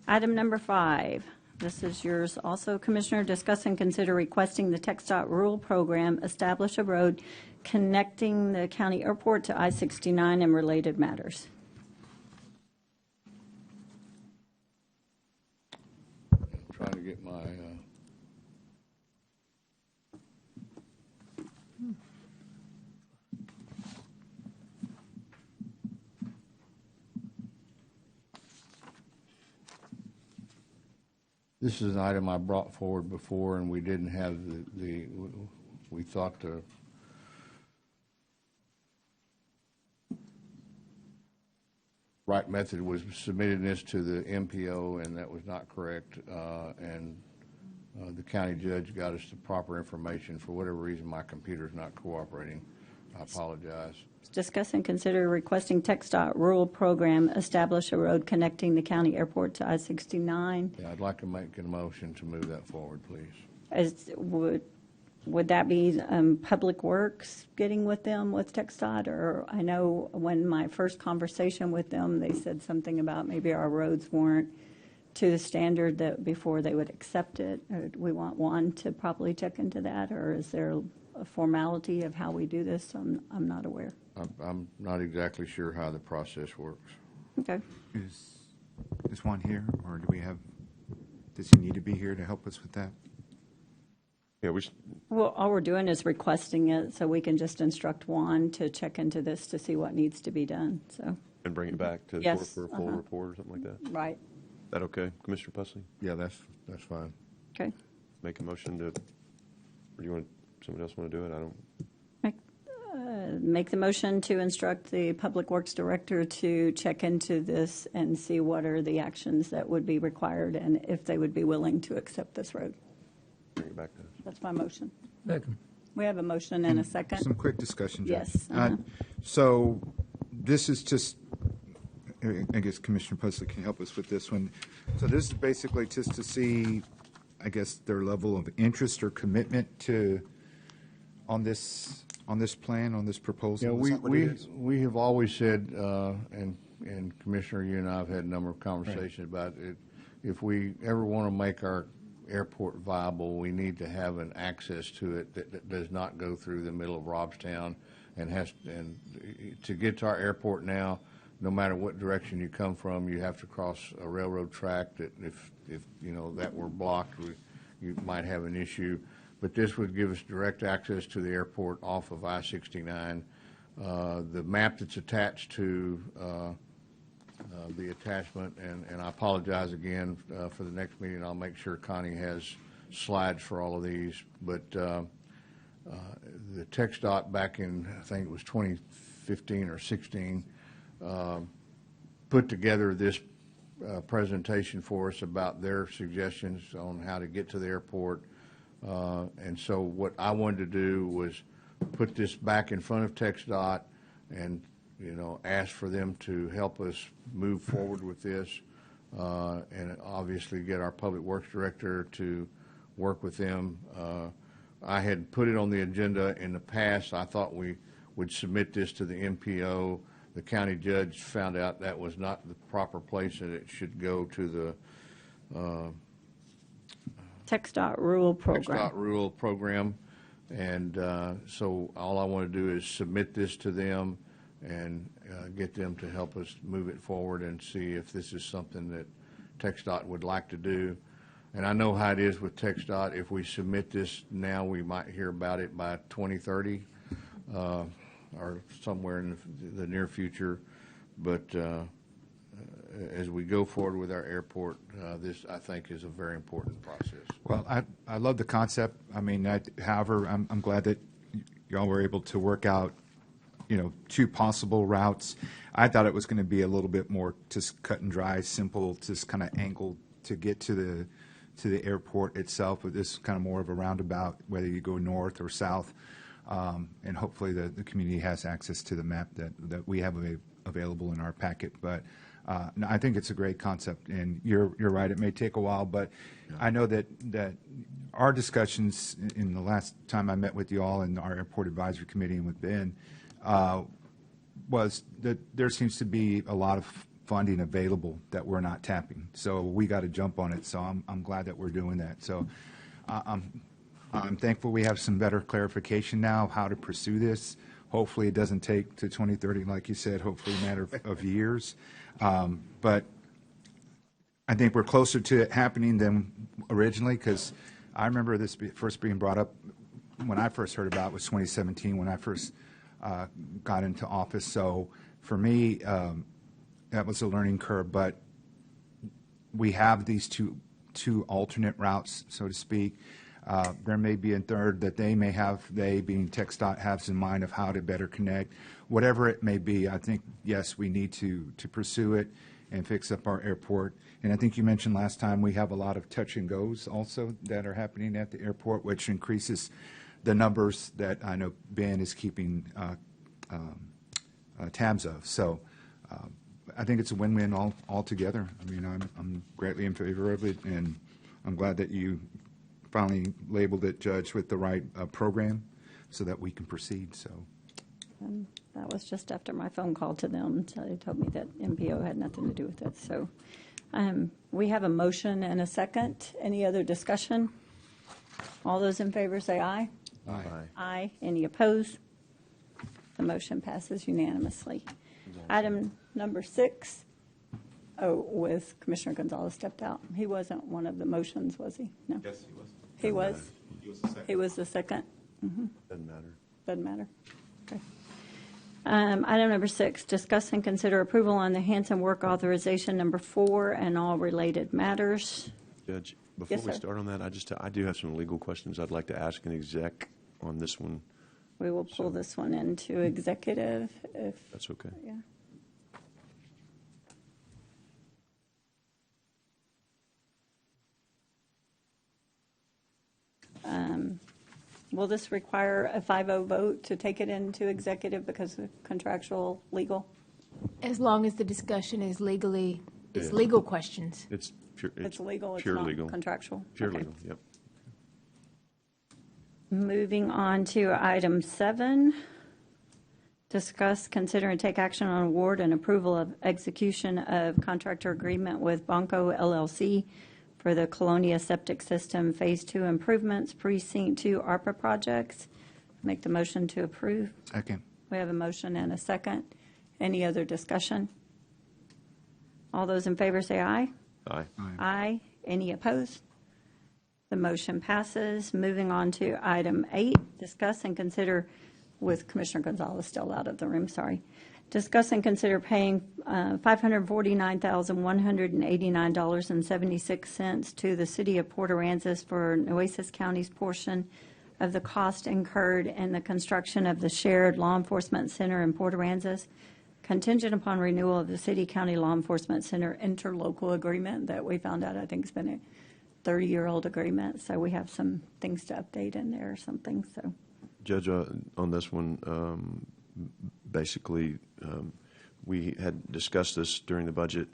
Item number 5. This is yours also, Commissioner. Discuss and consider requesting the TxDOT rural program establish a road connecting the county airport to I-69 and related matters. I'm trying to get my, this is an item I brought forward before, and we didn't have we thought the right method was submitting this to the MPO, and that was not correct. The county judge got us the proper information. For whatever reason, my computer's not cooperating. I apologize. Discuss and consider requesting TxDOT rural program establish a road connecting the county airport to I-69. Yeah, I'd like to make a motion to move that forward, please. Would that be Public Works getting with them with TxDOT? Or I know when my first conversation with them, they said something about maybe our roads weren't to the standard that before they would accept it. Or do we want one to properly check into that, or is there a formality of how we do this? I'm not aware. I'm not exactly sure how the process works. Okay. Is Juan here, or does he need to be here to help us with that? Yeah, Well, all we're doing is requesting it, so we can just instruct Juan to check into this to see what needs to be done, so. And bring it back to the Yes, court for a full report or something like that? Right. Is that okay, Commissioner Pusley? Yeah, that's fine. Okay. Make a motion to, or do you want, somebody else want to do it? I don't. Make the motion to instruct the Public Works Director to check into this and see what are the actions that would be required and if they would be willing to accept this road. Bring it back to us. That's my motion. Second. We have a motion and a second. Some quick discussion, Judge. Yes. So this is just, I guess Commissioner Pusley can help us with this one. So this is basically just to see, I guess, their level of interest or commitment on this plan, on this proposal. Yeah, Is that what it is? we have always said, and Commissioner, you and I have had a number of conversations about it. If we ever want to make our airport viable, we need to have an access to it that does not go through the middle of Robstown, and to get to our airport now, no matter what direction you come from, you have to cross a railroad track that if you know that were blocked, you might have an issue. But this would give us direct access to the airport off of I-69. The map that's attached to the attachment, and I apologize again for the next meeting. I'll make sure Connie has slides for all of these. But the TxDOT back in, I think it was 2015 or 16, put together this presentation for us about their suggestions on how to get to the airport. And so what I wanted to do was put this back in front of TxDOT and, ask for them to help us move forward with this, and obviously get our Public Works Director to work with them. I had put it on the agenda in the past. I thought we would submit this to the MPO. the county judge found out that was not the proper place, and it should go to the TxDOT Rural Program. TxDOT Rural Program. And so all I want to do is submit this to them and get them to help us move it forward and see if this is something that TxDOT would like to do. And I know how it is with TxDOT. If we submit this now, we might hear about it by 2030 or somewhere in the near future. But as we go forward with our airport, this, I think, is a very important process. Well, I love the concept. I mean, however, I'm glad that y'all were able to work out, two possible routes. I thought it was going to be a little bit more just cut and dry, simple, just kind of angled to get to the airport itself. But this is kind of more of a roundabout, whether you go north or south. And hopefully the community has access to the map that we have available in our packet. But no, I think it's a great concept, and you're right. It may take a while, but I know that our discussions in the last time I met with you all in our airport advisory committee and with Ben was that there seems to be a lot of funding available that we're not tapping. So we got to jump on it. So I'm glad that we're doing that. So I'm thankful we have some better clarification now of how to pursue this. Hopefully it doesn't take to 2030, like you said, hopefully a matter of years. But I think we're closer to it happening than originally, because I remember this first being brought up when I first heard about it was 2017 when I first got into office. So for me, that was a learning curve. But we have these two alternate routes, so to speak. There may be a third that they being TxDOT, has in mind of how to better connect. Whatever it may be, I think, yes, we need to pursue it and fix up our airport. And I think you mentioned last time we have a lot of touch and goes also that are happening at the airport, which increases the numbers that I know Ben is keeping tabs of. So I think it's a win-win altogether. I mean, I'm greatly in favor of it, and I'm glad that you finally labeled it, Judge, with the right program so that we can proceed. So That was just after my phone call to them. So they told me that MPO had nothing to do with it. So we have a motion and a second. Any other discussion? All those in favor say aye. Aye. Aye. Any opposed? The motion passes unanimously. Item number 6. Oh, with Commissioner Gonzalez stepped out. He wasn't one of the motions, was he? No. Yes, he was. He was? He was the second. He was the second? Mm-hmm. Doesn't matter. Doesn't matter. Okay. Item number 6, discuss and consider approval on the Hanson work authorization number 4 and all related matters. Judge, before Yes, we sir. start on that, I do have some legal questions I'd like to ask an exec on this one. We will pull this one into executive if. That's okay. Yeah. Will this require a 5-0 vote to take it into executive because of contractual legal? As long as the discussion is legally, it's Yeah. legal questions. It's pure. It's legal, it's pure not legal. contractual? Pure Okay. legal. Yep. Moving on to item 7, discuss, consider, and take action on award and approval of execution of contractor agreement with Bonco LLC for the Colonia Septic System Phase 2 improvements, Precinct 2 ARPA projects. Make the motion to approve. Second. We have a motion and a second. Any other discussion? All those in favor say aye. Aye. Aye. Any opposed? The motion passes. Moving on to item 8, discuss and consider, with Commissioner Gonzalez still out of the room, sorry. Discuss and consider paying $549,189.76 to the City of Port Aransas for Nueces County's portion of the cost incurred in the construction of the shared law enforcement center in Port Aransas, contingent upon renewal of the City-County Law Enforcement Center interlocal agreement that we found out, I think, has been a 30-year-old agreement. So we have some things to update in there or something, so. Judge, on this one, basically, we had discussed this during the budget.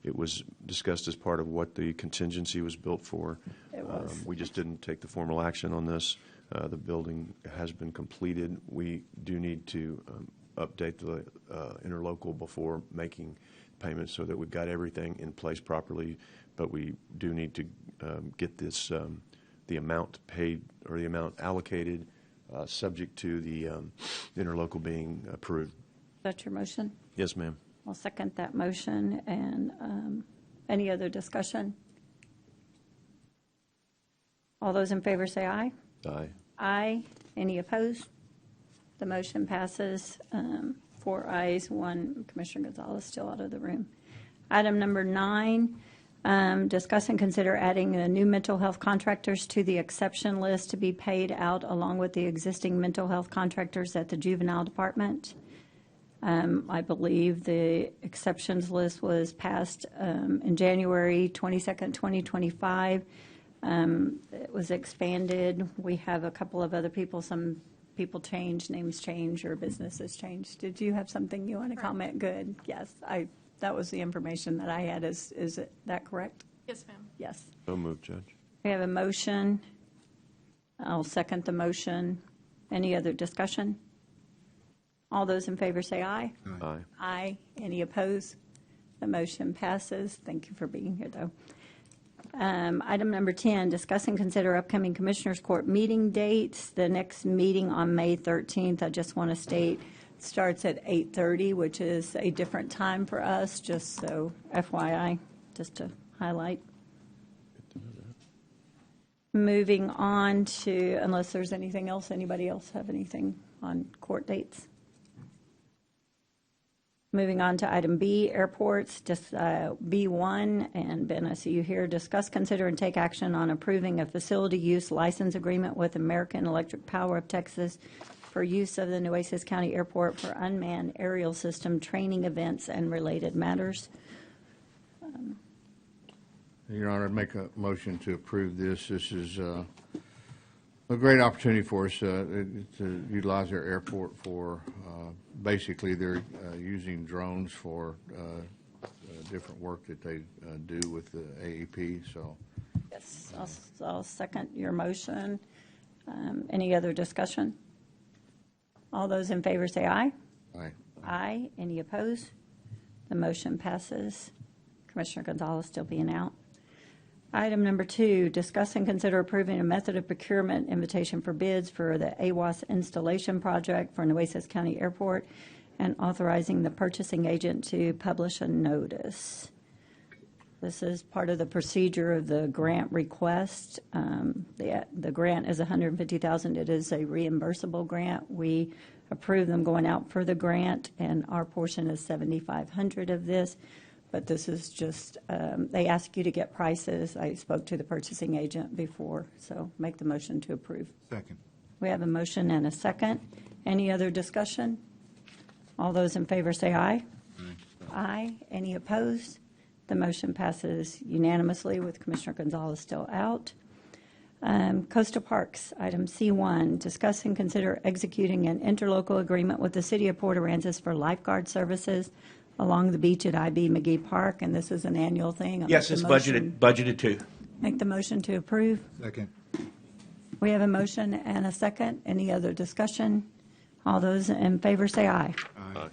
It was discussed as part of what the contingency was built for. It was. We just didn't take the formal action on this. The building has been completed. We do need to update the interlocal before making payments so that we've got everything in place properly. But we do need to get this, the amount paid or the amount allocated, subject to the interlocal being approved. Is that your motion? Yes, ma'am. I'll second that motion. And any other discussion? All those in favor say aye. Aye. Aye. Any opposed? The motion passes. 4 ayes, 1 Commissioner Gonzalez still out of the room. Item number 9, discuss and consider adding the new mental health contractors to the exception list to be paid out along with the existing mental health contractors at the juvenile department. I believe the exceptions list was passed in January 22nd, 2025. It was expanded. We have a couple of other people, some people change, names change, or businesses change. Did you have something you want to comment? Good. Yes, that was the information that I had. Is that correct? Yes, ma'am. Yes. So moved, Judge. We have a motion. I'll second the motion. Any other discussion? All those in favor say aye. Aye. Aye. Any opposed? The motion passes. Thank you for being here, though. Item number 10, discuss and consider upcoming Commissioners Court meeting dates. The next meeting on May 13th, I just want to state, starts at 8:30, which is a different time for us, just so FYI, just to highlight. Moving on to, unless there's anything else, anybody else have anything on court dates? Moving on to item B, airports, just B1, and Ben, I see you here. Discuss, consider, and take action on approving a facility use license agreement with American Electric Power of Texas for use of the Nueces County Airport for unmanned aerial system training events and related matters. Your Honor, I'd make a motion to approve this. This is a great opportunity for us to utilize our airport for, basically they're using drones for different work that they do with the AEP, so. Yes, I'll second your motion. Any other discussion? All those in favor say aye. Aye. Aye. Any opposed? The motion passes. Commissioner Gonzalez still being out. Item number 2, discuss and consider approving a method of procurement invitation for bids for the AWAS installation project for Nueces County Airport and authorizing the purchasing agent to publish a notice. This is part of the procedure of the grant request. The grant is $150,000. It is a reimbursable grant. We approve them going out for the grant, and our portion is $7,500 of this. But this is just, they ask you to get prices. I spoke to the purchasing agent before, so make the motion to approve. Second. We have a motion and a second. Any other discussion? All those in favor say aye. Aye. Any opposed? The motion passes unanimously with Commissioner Gonzalez still out. Coastal Parks, item C1, discuss and consider executing an interlocal agreement with the City of Port Aransas for lifeguard services along the beach at IB McGee Park, and this is an annual thing. Yes, it's budgeted too. Make the motion to approve. Second. We have a motion and a second. Any other discussion? All those in favor say aye. Aye.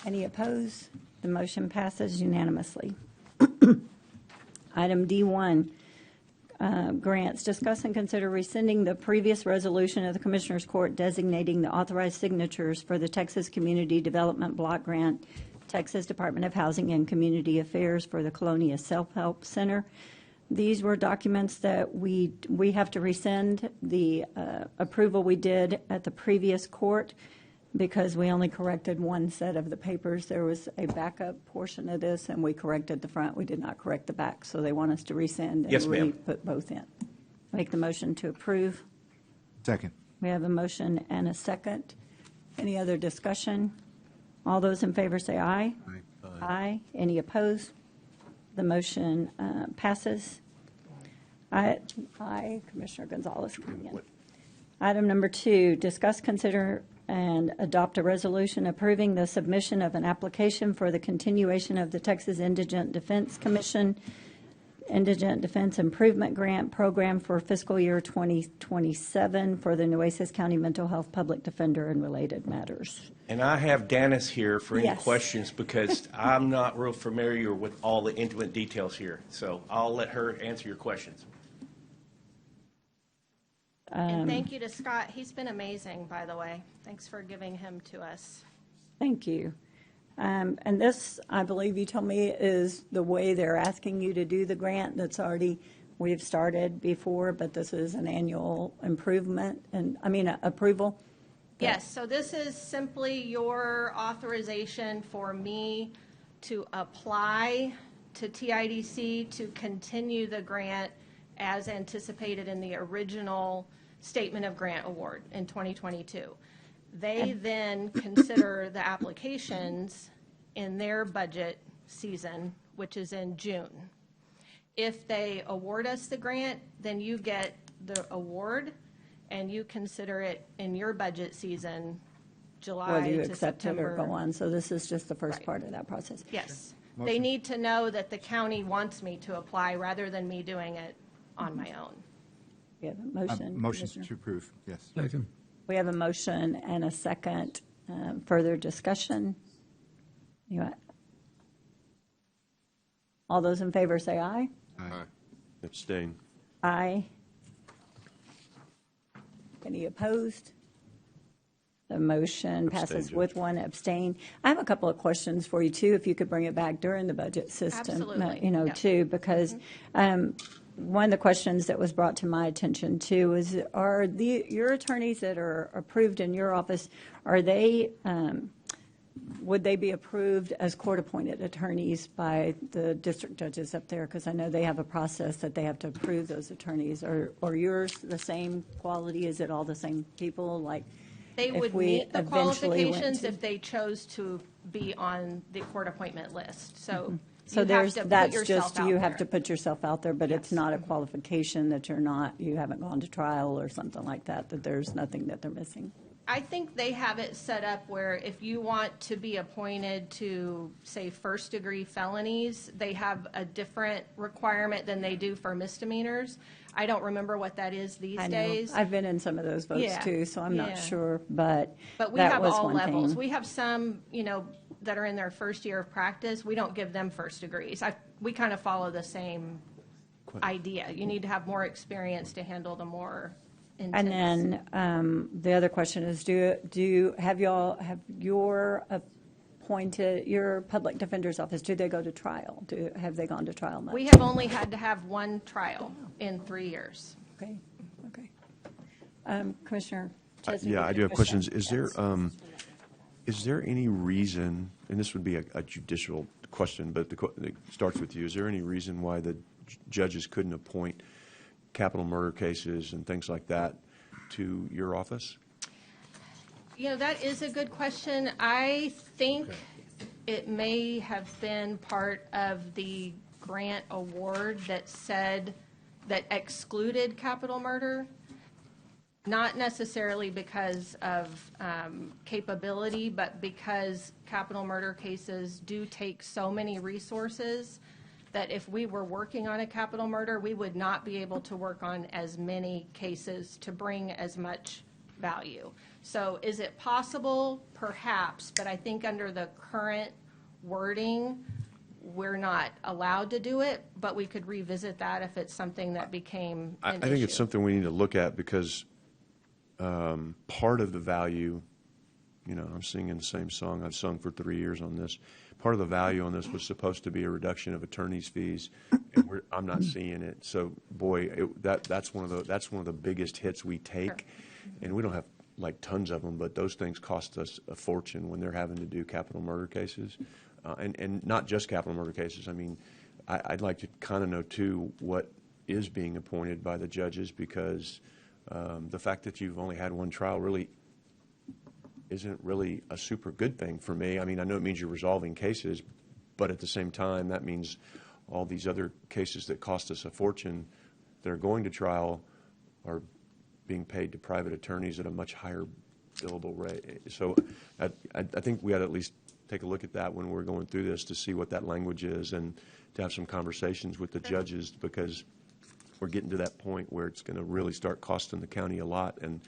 Any opposed? The motion passes unanimously. Item D1, grants. Discuss and consider rescinding the previous resolution of the Commissioners Court designating the authorized signatures for the Texas Community Development Block Grant, Texas Department of Housing and Community Affairs for the Colonia Self-Help Center. These were documents that we have to rescind the approval we did at the previous court because we only corrected one set of the papers. There was a backup portion of this, and we corrected the front. We did not correct the back, so they want us to rescind Yes, and ma'am. put both in. Make the motion to approve. Second. We have a motion and a second. Any other discussion? All those in favor say aye. Aye. Aye. Any opposed? The motion passes. Aye. Commissioner Gonzalez coming in. Item number 2, discuss, consider, and adopt a resolution approving the submission of an application for the continuation of the Texas Indigent Defense Commission Indigent Defense Improvement Grant Program for fiscal year 2027 for the Nueces County Mental Health Public Defender and related matters. And I have Dennis here for any Yes. questions because I'm not real familiar with all the intimate details here. So I'll let her answer your questions. And thank you to Scott. He's been amazing, by the way. Thanks for giving him to us. Thank you. And this, I believe you told me, is the way they're asking you to do the grant that's already, we've started before, but this is an annual improvement, and, approval? Yes, so this is simply your authorization for me to apply to TIDC to continue the grant as anticipated in the original statement of grant award in 2022. They then consider the applications in their budget season, which is in June. If they award us the grant, then you get the award and you consider it in your budget season, July Whether you to accept it September. or go on, so this is just the first Right. part of that process. Yes. Okay. They need to know that the county wants me to apply rather than me doing it on my own. We have a motion. Motions Commissioner. to approve, yes. Second. We have a motion and a second. Further discussion? All those in favor say aye. Aye. Abstain. Aye. Any opposed? The motion passes Abstain, with Judge. one abstain. I have a couple of questions for you, too, if you could bring it back during the budget system. Absolutely. Yeah. Too, because one of the questions that was brought to my attention, too, is are your attorneys that are approved in your office, are they, would they be approved as court-appointed attorneys by the district judges up there? Because I know they have a process that they have to approve those attorneys. Are yours the same quality? Is it all the same people? Like, They if would we meet the eventually went qualifications to- if they chose to be on the court appointment list. So So you have to put that's yourself just, out you have there. to put yourself out there, but it's not a qualification that you haven't gone to trial or something like that, that there's nothing that they're missing. I think they have it set up where if you want to be appointed to, say, first-degree felonies, they have a different requirement than they do for misdemeanors. I don't remember what that is these I know. days. I've been in some of those votes Yeah, too, so I'm yeah. not sure, but But we that have was all one levels. thing. We have some, that are in their first year of practice. We don't give them first degrees. We kind of follow the same idea. You need to have more experience to handle the more intense. And then the other question is, have your public defender's office, do they go to trial? Have they gone to trial much? We have only had to have one trial in 3 years. Okay. Commissioner Chesney? Yeah, you I had do a have questions. question? Is there any reason, and this would be a judicial question, but it starts with you. Is there any reason why the judges couldn't appoint capital murder cases and things like that to your office? That is a good question. I think it may have been part of the grant award that excluded capital murder. Not necessarily because of capability, but because capital murder cases do take so many resources that if we were working on a capital murder, we would not be able to work on as many cases to bring as much value. So is it possible? Perhaps, but I think under the current wording, we're not allowed to do it, but we could revisit that if it's something that became an I think it's issue. something we need to look at because part of the value, I'm singing the same song I've sung for 3 years on this. Part of the value on this was supposed to be a reduction of attorney's fees, and I'm not seeing it. So, boy, that's one of the biggest hits we take, and we don't have like tons of them, but those things cost us a fortune when they're having to do capital murder cases, and not just capital murder cases. I mean, I'd like to kind of know too what is being appointed by the judges because the fact that you've only had one trial really isn't really a super good thing for me. I mean, I know it means you're resolving cases, but at the same time, that means all these other cases that cost us a fortune that are going to trial are being paid to private attorneys at a much higher billable rate. So I think we ought to at least take a look at that when we're going through this to see what that language is and to have some conversations with the judges, because we're getting to that point where it's going to really start costing the county a lot. And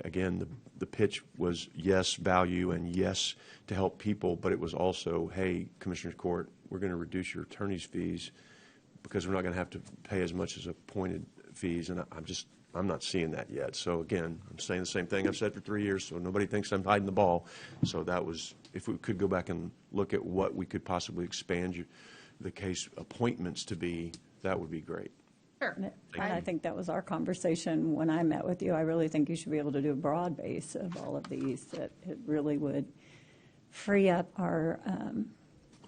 again, the pitch was yes, value, and yes, to help people, but it was also, hey, Commissioners Court, we're going to reduce your attorney's fees because we're not going to have to pay as much as appointed fees. And I'm not seeing that yet. So again, I'm saying the same thing I've said for 3 years, so nobody thinks I'm hiding the ball. So that was, if we could go back and look at what we could possibly expand the case appointments to be, that would be great. Sure. And I think that was our conversation when I met with you. I really think you should be able to do a broad base of all of these, that it really would free up our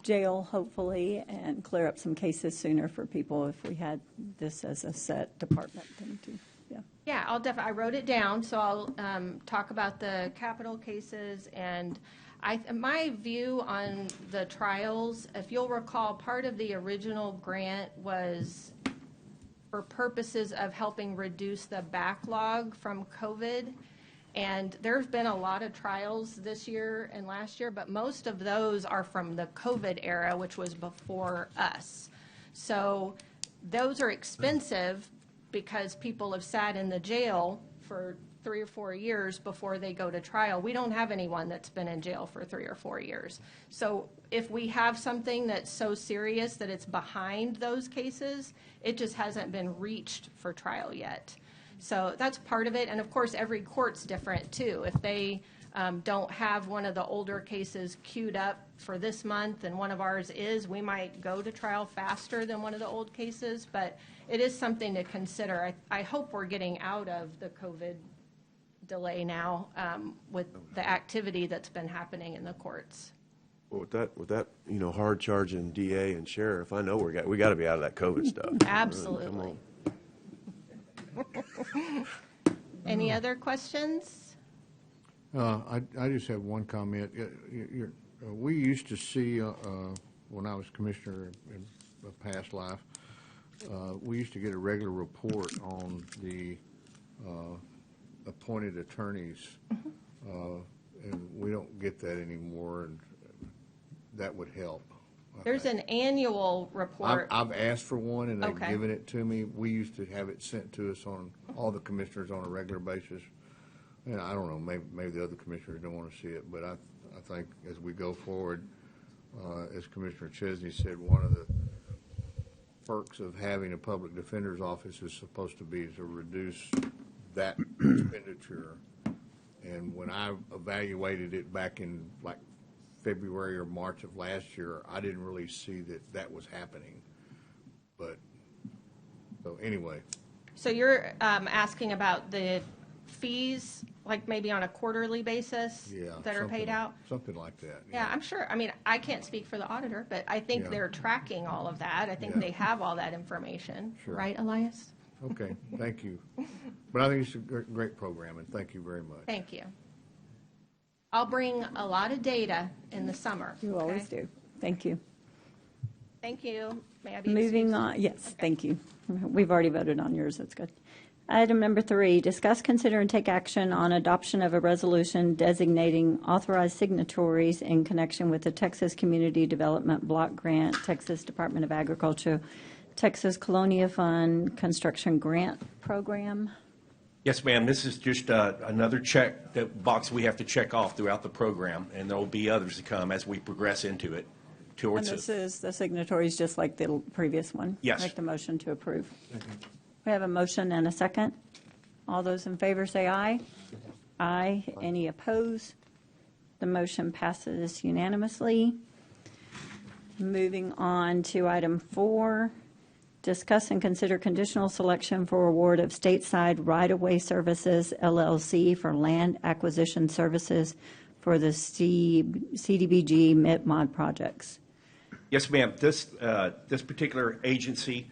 jail, hopefully, and clear up some cases sooner for people if we had this as a set department thing too. Yeah. Yeah, I wrote it down, so I'll talk about the capital cases. And my view on the trials, if you'll recall, part of the original grant was for purposes of helping reduce the backlog from COVID. And there's been a lot of trials this year and last year, but most of those are from the COVID era, which was before us. So those are expensive because people have sat in the jail for 3 or 4 years before they go to trial. We don't have anyone that's been in jail for 3 or 4 years. So if we have something that's so serious that it's behind those cases, it just hasn't been reached for trial yet. So that's part of it. And of course, every court's different too. If they don't have one of the older cases queued up for this month and one of ours is, we might go to trial faster than one of the old cases. But it is something to consider. I hope we're getting out of the COVID delay now with the activity that's been happening in the courts. Well, with that, hard charging DA and sheriff, I know we got to be out of that COVID stuff. Absolutely. Come on. Any other questions? I just have one comment. We used to see, when I was commissioner in a past life, we used to get a regular report on the appointed attorneys, and we don't get that anymore, and that would help. There's an annual report. I've asked for one, and they've Okay. given it to me. We used to have it sent to us on all the commissioners on a regular basis. And I don't know, maybe the other commissioners don't want to see it, but I think as we go forward, as Commissioner Chesney said, one of the perks of having a public defender's office is supposed to be to reduce that expenditure. And when I evaluated it back in like February or March of last year, I didn't really see that was happening. But, so anyway. So you're asking about the fees, like maybe on a quarterly basis that are paid out? Something like that. Yeah, I'm sure. I mean, I can't speak for the auditor, but I think they're tracking all of that. I think they have all that information. Sure. Right, Elias? Okay, thank you. But I think it's a great program, and thank you very much. Thank you. I'll bring a lot of data in the summer. You always do. Thank you. Thank you. May I be Moving excused? on, yes, thank you. We've already voted on yours, that's good. Item number 3, discuss, consider, and take action on adoption of a resolution designating authorized signatories in connection with the Texas Community Development Block Grant, Texas Department of Agriculture, Texas Colonia Fund Construction Grant Program. Yes, ma'am. This is just another box we have to check off throughout the program, and there will be others to come as we progress into it. And this is the signatories just like the previous one? Yes. Make the motion to approve. We have a motion and a second. All those in favor say aye. Aye. Any opposed? The motion passes unanimously. Moving on to item 4, discuss and consider conditional selection for award of stateside right-of-way services, LLC, for land acquisition services for the CDBG MIT-MOD projects. Yes, ma'am. This particular agency,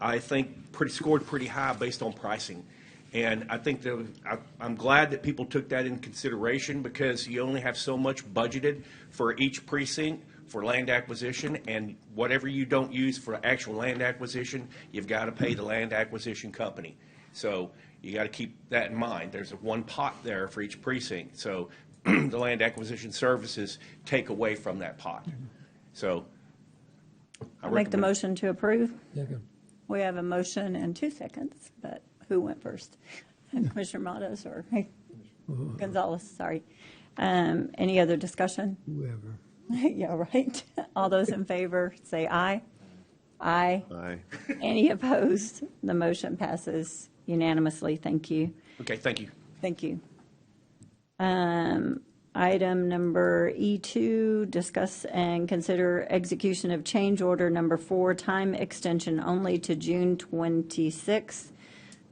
I think, scored pretty high based on pricing. And I think I'm glad that people took that into consideration, because you only have so much budgeted for each precinct for land acquisition, and whatever you don't use for actual land acquisition, you've got to pay the land acquisition company. So you got to keep that in mind. There's one pot there for each precinct. So the land acquisition services take away from that pot. So I Make the recommend- motion to approve. Second. We have a motion and 2 seconds, but who went first? Commissioner Matos or Gonzalez, sorry. Any other discussion? Whoever. Yeah, right. All those in favor, say aye. Aye. Aye. Any opposed? The motion passes unanimously. Thank you. Okay, thank you. Thank you. Item number E2, discuss and consider execution of change order number 4, time extension only to June 26,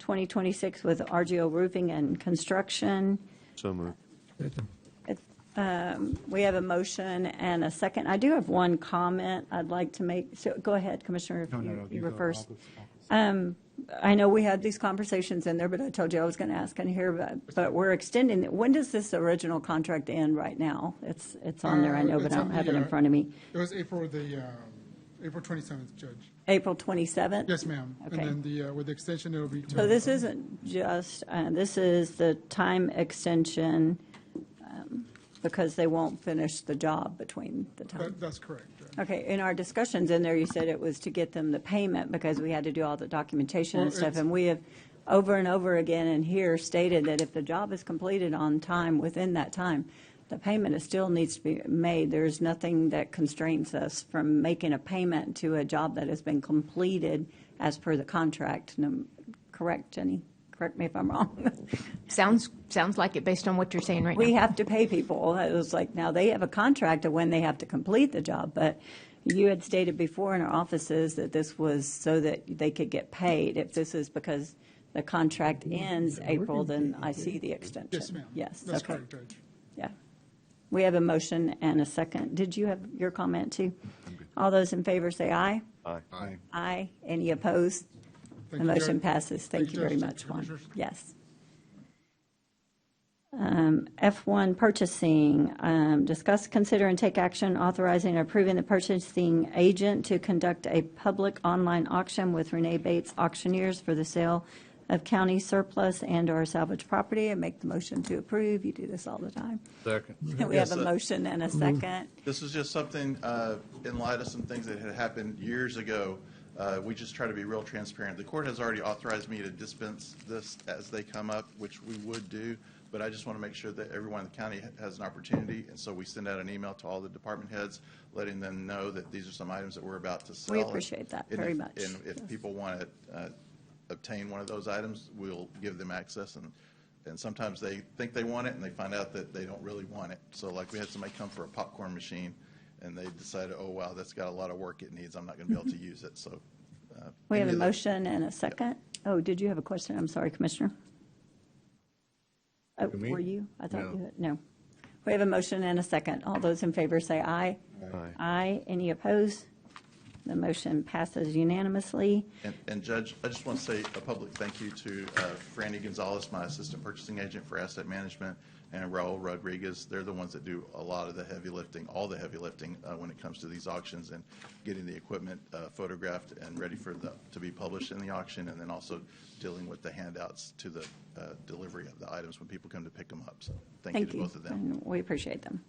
2026 with RGO Roofing and Construction. So moved. We have a motion and a second. I do have one comment I'd like to make. So go ahead, Commissioner, if you were first. I know we had these conversations in there, but I told you I was going to ask in here, but we're extending it. When does this original contract end right now? It's on there, I know, but I don't have it in front of me. It was April 27th, Judge. April 27th? Yes, ma'am. Okay. And then with the extension, it'll be. So this isn't just, this is the time extension because they won't finish the job between the time. That's correct. Okay, in our discussions in there, you said it was to get them the payment because we had to do all the documentation and Well, stuff. it's- And we have over and over again in here stated that if the job is completed on time, within that time, the payment still needs to be made. There's nothing that constrains us from making a payment to a job that has been completed as per the contract. Correct, Jenny? Correct me if I'm wrong. Sounds like it based on what you're saying right now. We have to pay people. It was like, now they have a contract of when they have to complete the job, but you had stated before in our offices that this was so that they could get paid. If this is because the contract ends April, then I see the extension. Yes, ma'am. Yes, That's okay. correct, Judge. Yeah. We have a motion and a second. Did you have your comment too? All those in favor say aye. Aye. Aye. Aye. Any opposed? The Thank you, motion Judge. passes. Thank you very Judge. much, Juan. Commissioners. Yes. F1 purchasing, discuss, consider, and take action authorizing or approving the purchasing agent to conduct a public online auction with Renee Bates Auctioneers for the sale of county surplus and/or salvage property. I make the motion to approve. You do this all the time. Second. We have a motion and a second. This is just something, in light of some things that had happened years ago, we just try to be real transparent. The court has already authorized me to dispense this as they come up, which we would do, but I just want to make sure that everyone in the county has an opportunity, and so we send out an email to all the department heads, letting them know that these are some items that we're about to sell. We appreciate that And very if- much. And if people want to obtain one of those items, we'll give them access, and sometimes they think they want it, and they find out that they don't really want it. So like we had somebody come for a popcorn machine, and they decided, oh, wow, that's got a lot of work it needs. I'm not going to be able to use it, so. We have any a of the- motion and a second. Oh, did you have a question? I'm sorry, Commissioner. Oh, To me? were you? I thought No. you had, no. We have a motion and a second. All those in favor say aye. Aye. Aye. Any opposed? The motion passes unanimously. And Judge, I just want to say a public thank you to Franny Gonzalez, my assistant purchasing agent for asset management, and Raul Rodriguez. They're the ones that do a lot of the heavy lifting, all the heavy lifting when it comes to these auctions and getting the equipment photographed and ready to be published in the auction, and then also dealing with the handouts to the delivery of the items when people come to pick them up. So thank you to both of them. And we appreciate them.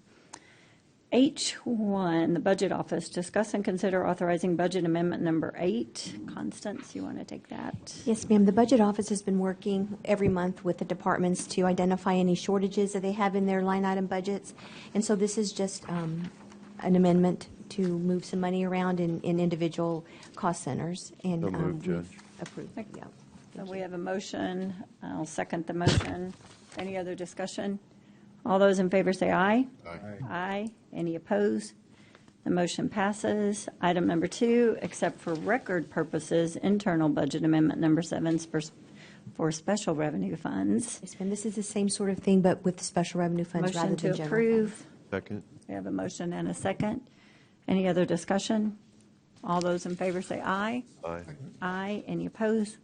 H1, the Budget Office, discuss and consider authorizing budget amendment number 8. Constance, you want to take that? Yes, ma'am. The Budget Office has been working every month with the departments to identify any shortages that they have in their line item budgets. And so this is just an amendment to move some money around in individual cost centers. And So moved, we've Judge. approved. Yeah. So we have a motion. I'll second the motion. Any other discussion? All those in favor say aye. Aye. Aye. Any opposed? The motion passes. Item number 2, except for record purposes, internal budget amendment number 7 for special revenue funds. Yes, ma'am. This is the same sort of thing, but with the special revenue funds rather Motion than to general. approve. Second. We have a motion and a second. Any other discussion? All those in favor say aye. Aye. Aye. Any opposed?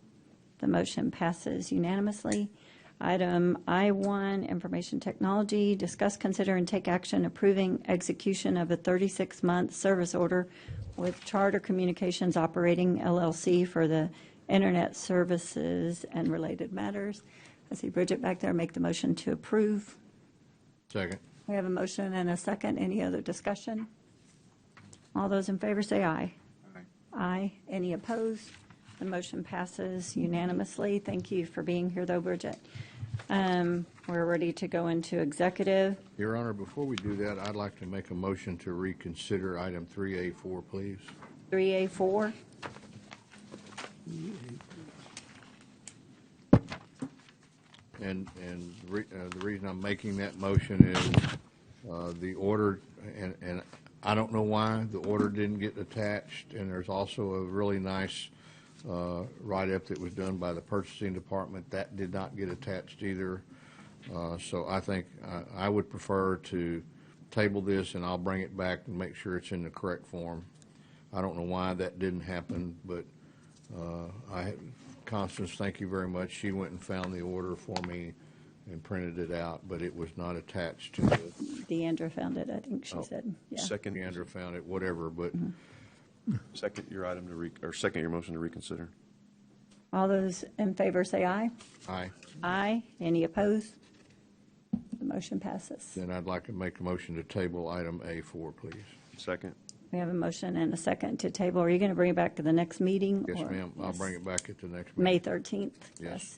The motion passes unanimously. Item I1, Information Technology, discuss, consider, and take action approving execution of a 36-month service order with Charter Communications Operating LLC for the Internet services and related matters. I see Bridget back there. Make the motion to approve. Second. We have a motion and a second. Any other discussion? All those in favor say aye. Aye. Aye. Any opposed? The motion passes unanimously. Thank you for being here, though, Bridget. We're ready to go into executive. Your Honor, before we do that, I'd like to make a motion to reconsider item 3A4, please. 3A4. And the reason I'm making that motion is the order, and I don't know why the order didn't get attached, and there's also a really nice write-up that was done by the purchasing department. That did not get attached either. So I think I would prefer to table this, and I'll bring it back and make sure it's in the correct form. I don't know why that didn't happen, but Constance, thank you very much. She went and found the order for me and printed it out, but it was not attached to the... Deandra found it, I think she said. Yeah. Second. Deandra found it, whatever, but... Second your item or second your motion to reconsider. All those in favor say aye. Aye. Aye. Any opposed? The motion passes. Then I'd like to make a motion to table item A4, please. Second. We have a motion and a second to table. Are you going to bring it back to the next meeting? Yes, or- ma'am. I'll Yes. bring it back at the next meeting. May 13th? Yes.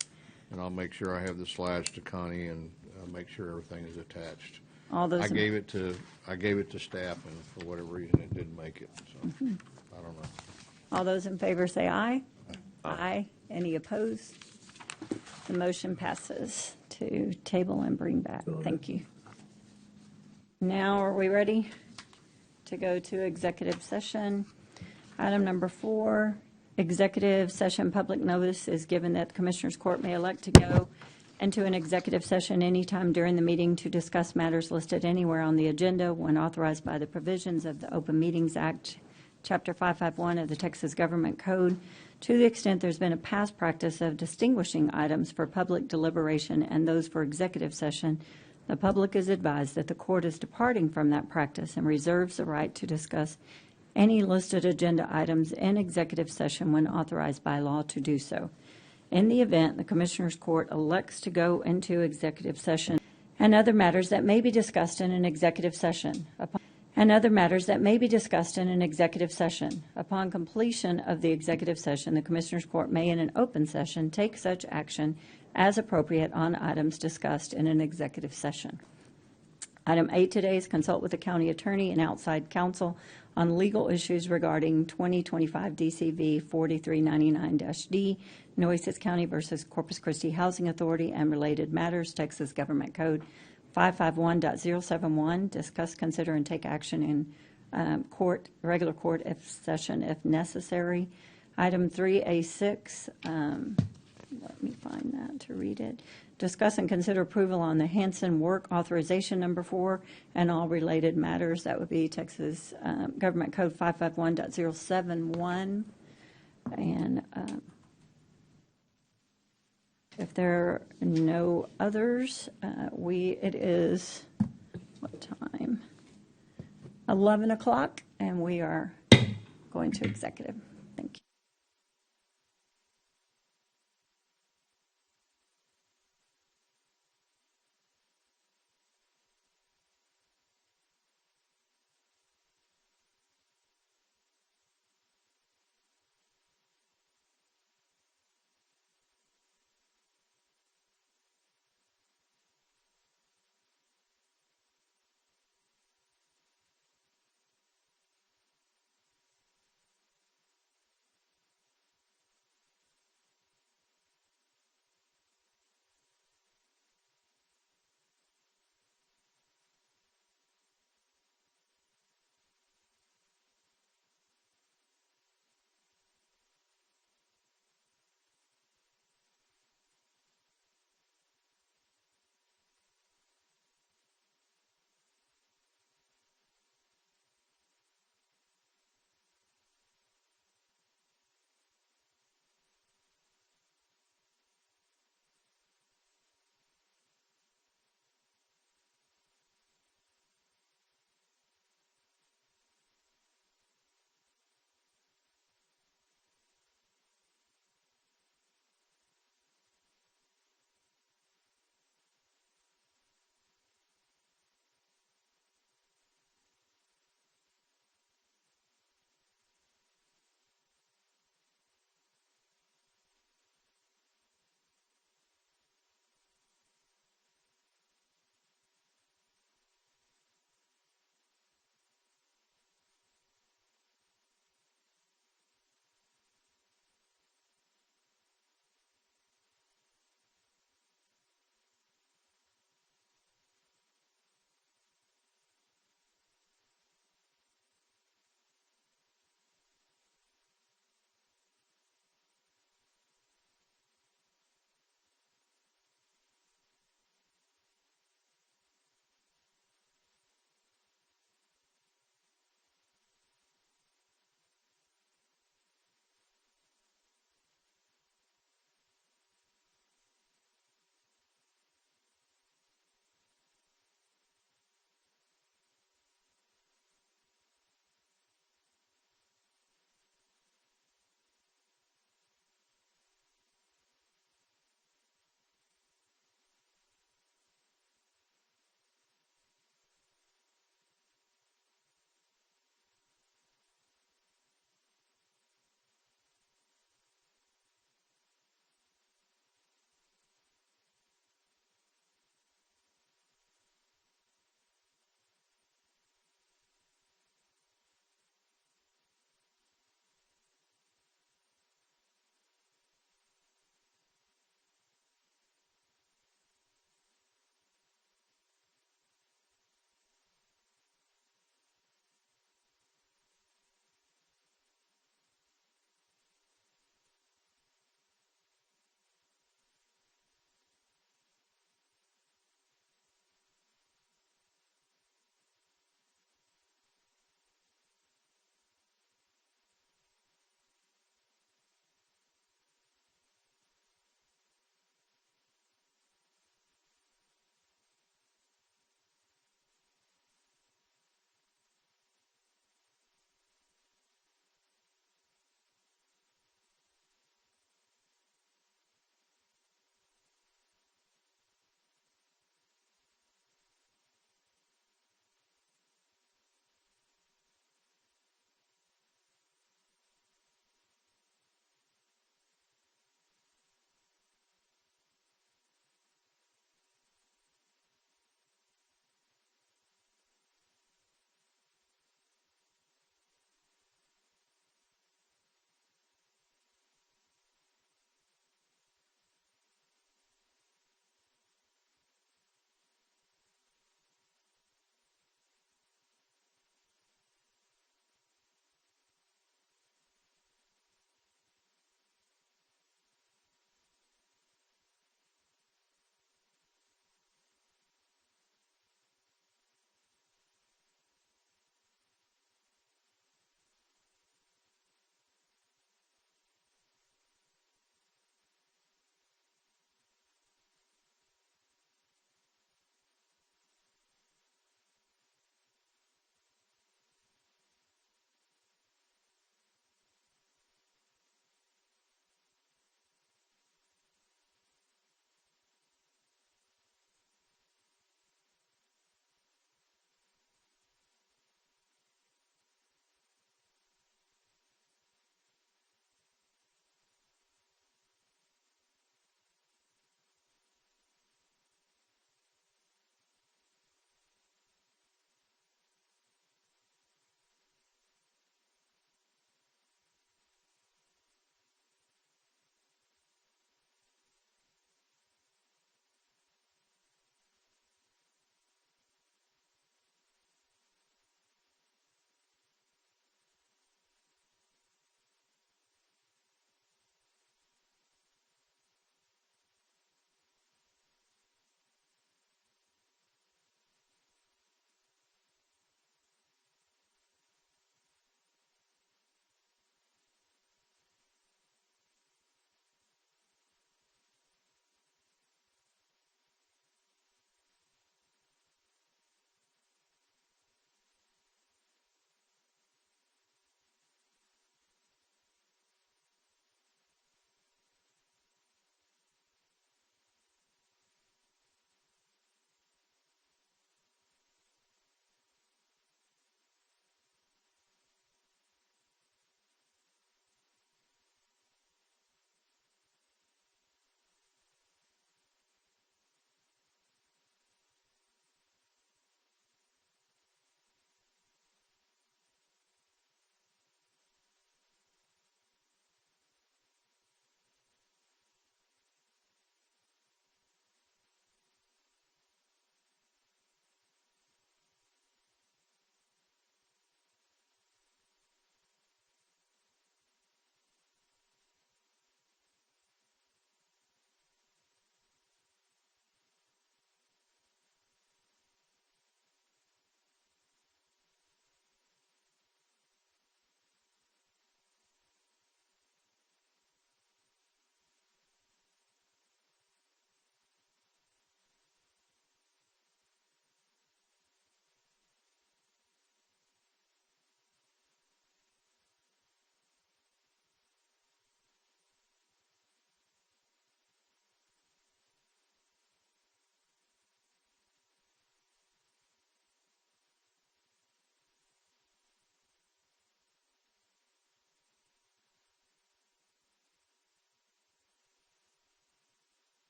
And I'll make sure I have the slides to Connie and make sure everything is attached. All those I in- gave it to staff, and for whatever reason, it didn't make it, so Mhm. I don't know. All those in favor say aye. Aye. Any opposed? The motion passes to table and bring back. Thank you. Now, are we ready to go to executive session? Item number 4, executive session public notice is given that the Commissioners Court may elect to go into an executive session anytime during the meeting to discuss matters listed anywhere on the agenda when authorized by the provisions of the Open Meetings Act, Chapter 551 of the Texas Government Code, to the extent there's been a past practice of distinguishing items for public deliberation and those for executive session. The public is advised that the court is departing from that practice and reserves the right to discuss any listed agenda items in executive session when authorized by law to do so. In the event the Commissioners Court elects to go into executive session and other matters that may be discussed in an executive session, upon completion of the executive session, the Commissioners Court may in an open session take such action as appropriate on items discussed in an executive session. Item 8 today is consult with the county attorney and outside counsel on legal issues regarding 2025 DCV 4399-D, Nueces County versus Corpus Christi Housing Authority and related matters, Texas Government Code 551.071. Discuss, consider, and take action in regular court session if necessary. Item 3A6, let me find that to read it. Discuss and consider approval on the Hanson Work Authorization Number 4 and all related matters. That would be Texas Government Code 551.071. And if there are no others, it is, what time? 11 o'clock, and we are going to executive. Thank you.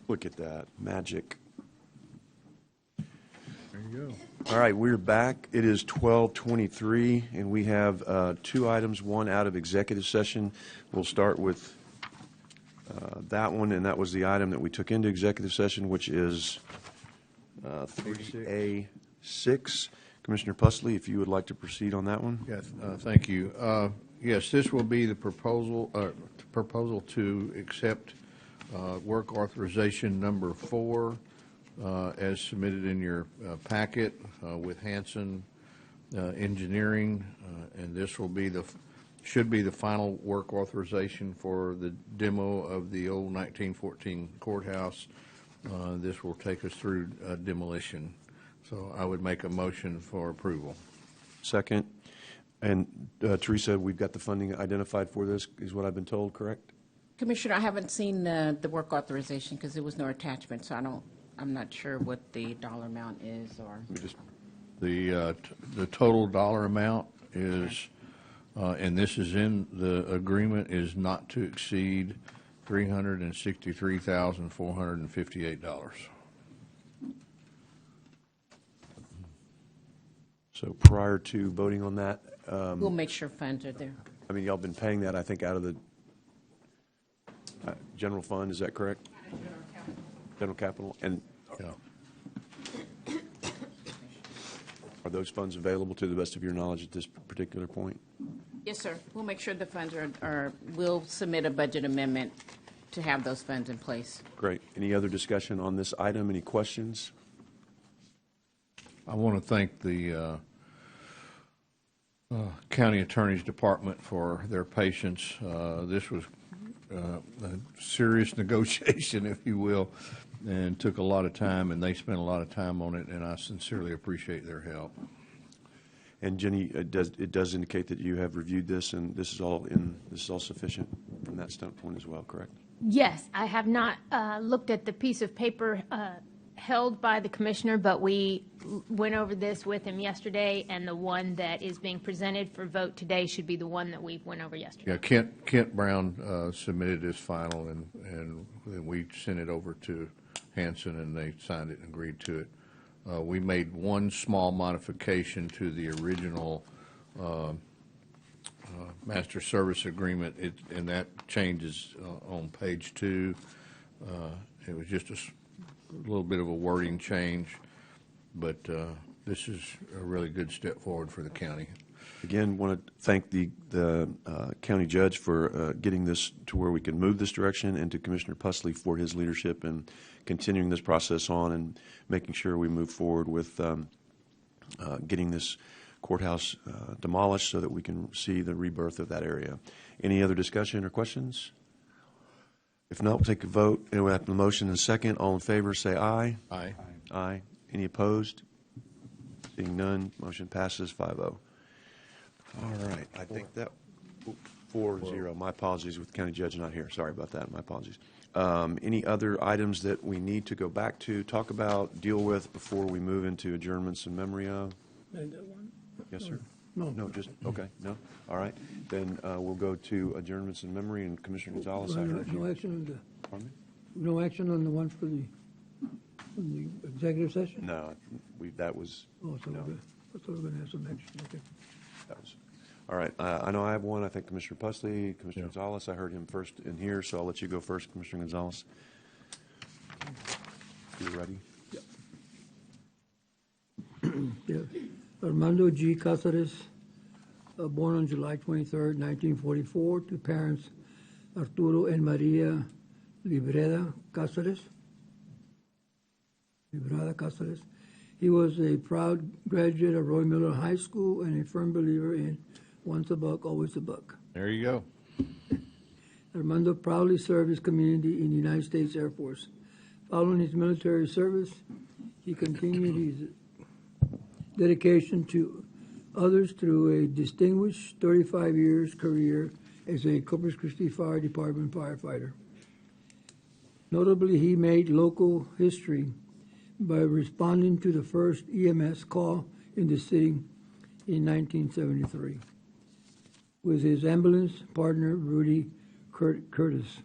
Look at that, magic. There you go. All right, we're back. It is 12:23, and we have two items, one out of executive session. We'll start with that one, and that was the item that we took into executive session, which is 3A6. Commissioner Pusley, if you would like to proceed on that one. Yes, thank you. Yes, this will be the proposal to accept work authorization number 4 as submitted in your packet with Hanson Engineering, and this will be should be the final work authorization for the demo of the old 1914 courthouse. This will take us through demolition. So I would make a motion for approval. Second. And Teresa, we've got the funding identified for this, is what I've been told, correct? Commissioner, I haven't seen the work authorization because there was no attachment, so I'm not sure what the dollar amount is or. The total dollar amount is, and this is in the agreement, is not to exceed $363,458. So prior to voting on that, We'll make sure funds are there. I mean, y'all been paying that, I think, out of the general fund, is that correct? General capital. And are those funds available to the best of your knowledge at this particular point? Yes, sir. We'll make sure the funds we'll submit a budget amendment to have those funds in place. Great. Any other discussion on this item? Any questions? I want to thank the County Attorney's Department for their patience. This was a serious negotiation, if you will, and took a lot of time, and they spent a lot of time on it, and I sincerely appreciate their help. And Jenny, it does indicate that you have reviewed this, and this is all sufficient from that standpoint as well, correct? Yes, I have not looked at the piece of paper held by the commissioner, but we went over this with him yesterday, and the one that is being presented for vote today should be the one that we went over yesterday. Yeah, Kent Brown submitted his final, and we sent it over to Hanson, and they signed it and agreed to it. We made one small modification to the original master service agreement, and that changes on page 2. It was just a little bit of a wording change, but this is a really good step forward for the county. Again, want to thank the county judge for getting this to where we can move this direction, and to Commissioner Pusley for his leadership and continuing this process on and making sure we move forward with getting this courthouse demolished so that we can see the rebirth of that area. Any other discussion or questions? If not, we'll take a vote. Anyway, after the motion and second, all in favor say aye. Aye. Aye. Any opposed? Seeing none, motion passes 5-0. All right, I think that 4-0. My apologies with the county judge not here. Sorry about that. My apologies. Any other items that we need to go back to, talk about, deal with before we move into adjournments in memory of? Yes, sir. No, just, okay, no? All right. Then we'll go to adjournments in memory, and Commissioner Gonzalez, I heard you. No action on the, Pardon me? no action on the one for the executive session? No, that was, Oh, so no. I thought we were going to have some action, okay. That was, all right. I know I have one. I think Commissioner Pusley, Commissioner Gonzalez, I heard him first in here, so I'll let you go first, Commissioner Gonzalez. You're ready? Yeah. Armando G. Cáceres, born on July 23rd, 1944, to parents Arturo and Maria Libreda Cáceres. He was a proud graduate of Roy Miller High School and a firm believer in once a buck, always a buck. There you go. Armando proudly served his community in the United States Air Force. Following his military service, he continued his dedication to others through a distinguished 35 years career as a Corpus Christi Fire Department firefighter. Notably, he made local history by responding to the first EMS call in the city in 1973 with his ambulance partner, Rudy Curtis.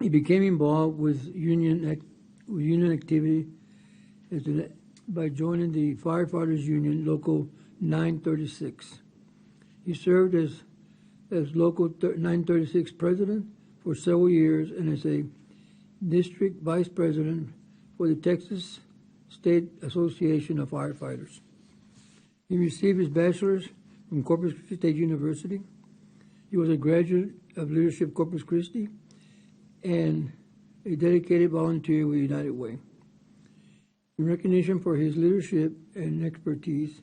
He became involved with union activity by joining the Firefighters Union Local 936. He served as Local 936 president for several years and as a district vice president for the Texas State Association of Firefighters. He received his bachelor's from Corpus Christi State University. He was a graduate of Leadership Corpus Christi and a dedicated volunteer with United Way. In recognition for his leadership and expertise,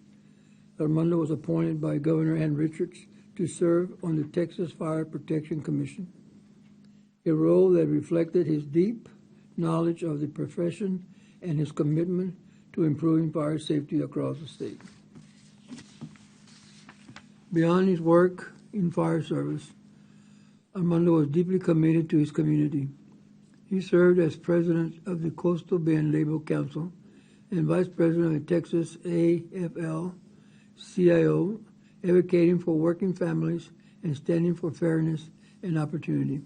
Armando was appointed by Governor Ann Richards to serve on the Texas Fire Protection Commission, a role that reflected his deep knowledge of the profession and his commitment to improving fire safety across the state. Beyond his work in fire service, Armando was deeply committed to his community. He served as president of the Coastal Bend Labor Council and vice president of the Texas AFL-CIO, advocating for working families and standing for fairness and opportunity.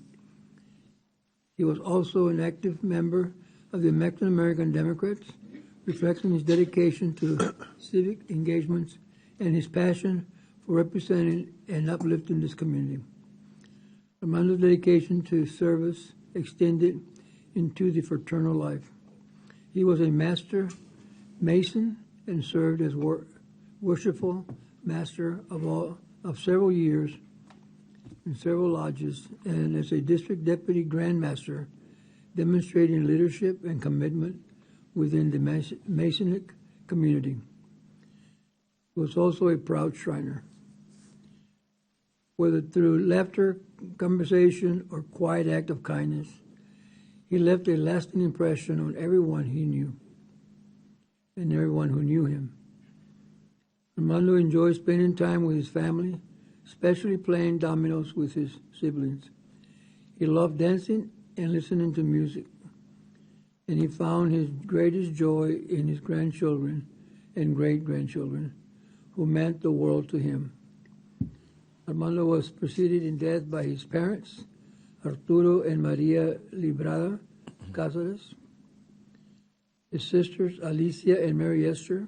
He was also an active member of the Mexican American Democrats, reflecting his dedication to civic engagements and his passion for representing and uplifting this community. Armando's dedication to service extended into the fraternal life. He was a master mason and served as worshipful master of several years in several lodges and as a district deputy grand master, demonstrating leadership and commitment within the Masonic community. He was also a proud Shriner. Whether through laughter, conversation, or quiet act of kindness, he left a lasting impression on everyone he knew and everyone who knew him. Armando enjoyed spending time with his family, especially playing dominoes with his siblings. He loved dancing and listening to music, and he found his greatest joy in his grandchildren and great-grandchildren, who meant the world to him. Armando was preceded in death by his parents, Arturo and Maria Librada Cáceres, his sisters Alicia and Mary Esther,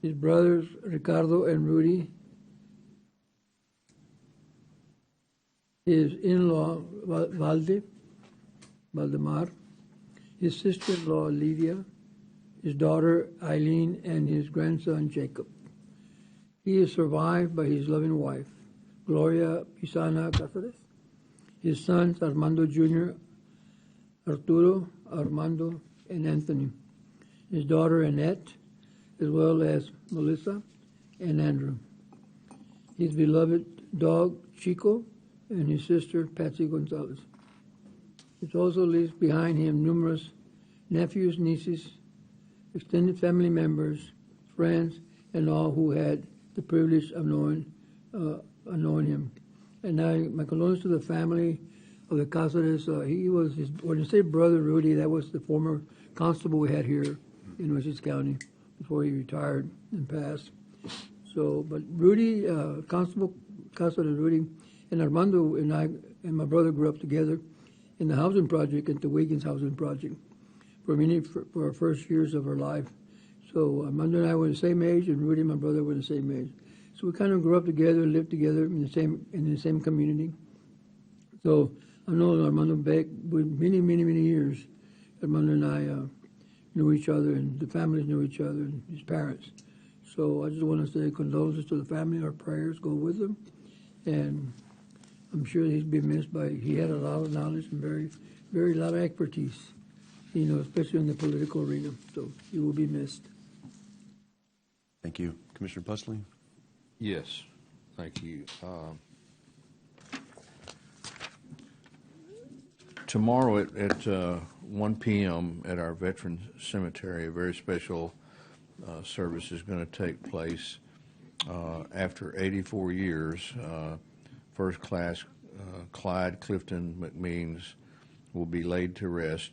his brothers Ricardo and Rudy, his in-law Valdemar, his sister-in-law Lydia, his daughter Eileen, and his grandson Jacob. He is survived by his loving wife, Gloria Pisana Cáceres, his sons Armando Jr., Arturo, Armando, and Anthony, his daughter Annette, as well as Melissa and Andrew, his beloved dog Chico, and his sister Patsy Gonzalez. It also leaves behind him numerous nephews, nieces, extended family members, friends, and all who had the privilege of knowing him. And now, my condolences to the family of the Cáceres. He was his, when you say brother Rudy, that was the former constable we had here in Nueces County before he retired and passed. So, but Rudy, Constable Cáceres Rudy, and Armando and I and my brother grew up together in the housing project, at the Wiggins Housing Project, for our first years of our life. So Armando and I were the same age, and Rudy and my brother were the same age. So we kind of grew up together and lived together in the same community. So I know Armando back with many years. Armando and I knew each other, and the families knew each other, and his parents. So I just want to say condolences to the family. Our prayers go with them, and I'm sure he's been missed by. He had a lot of knowledge and very lot of expertise, especially in the political arena. So he will be missed. Thank you. Commissioner Pusley? Yes, thank you. Tomorrow at 1 p.m. at our Veterans Cemetery, a very special service is going to take place. After 84 years, First Class Clyde Clifton McMeans will be laid to rest.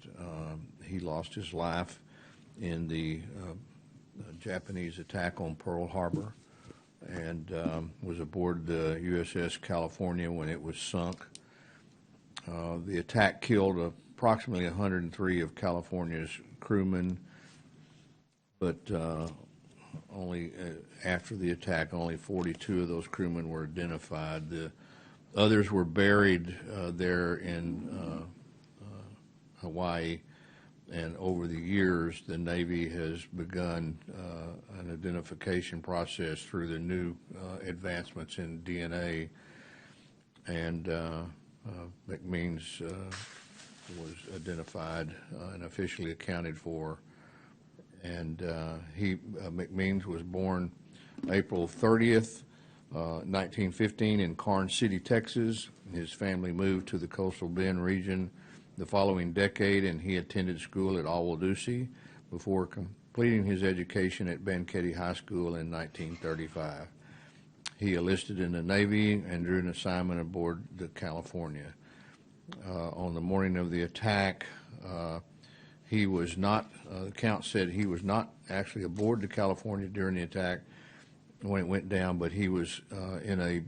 He lost his life in the Japanese attack on Pearl Harbor and was aboard the USS California when it was sunk. The attack killed approximately 103 of California's crewmen, but only after the attack, only 42 of those crewmen were identified. The others were buried there in Hawaii, and over the years, the Navy has begun an identification process through the new advancements in DNA, and McMeans was identified and officially accounted for. And McMeans was born April 30th, 1915 in Karnes City, Texas. His family moved to the Coastal Bend region the following decade, and he attended school at Awadusi before completing his education at Benketti High School in 1935. He enlisted in the Navy and drew an assignment aboard the California. On the morning of the attack, he was not, the account said he was not actually aboard the California during the attack when it went down, but he was in a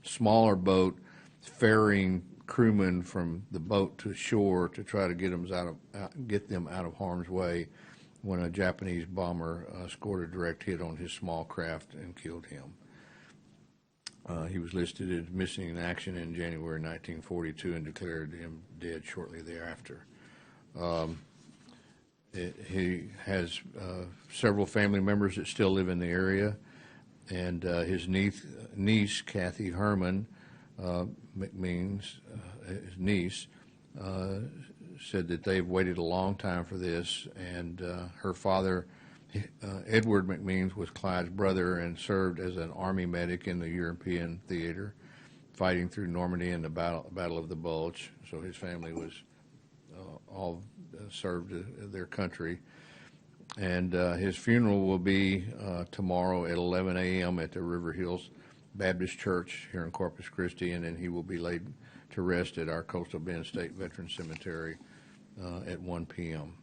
smaller boat ferrying crewmen from the boat to shore to try to get them out of harm's way when a Japanese bomber scored a direct hit on his small craft and killed him. He was listed as missing in action in January 1942 and declared him dead shortly thereafter. He has several family members that still live in the area, and his niece, Kathy Herman, McMeans, his niece, said that they've waited a long time for this, and her father, Edward McMeans, was Clyde's brother and served as an Army medic in the European theater, fighting through Normandy and the Battle of the Bulge. So his family was all served their country. And his funeral will be tomorrow at 11 a.m. at the River Hills Baptist Church here in Corpus Christi, and then he will be laid to rest at our Coastal Bend State Veterans Cemetery at 1 p.m.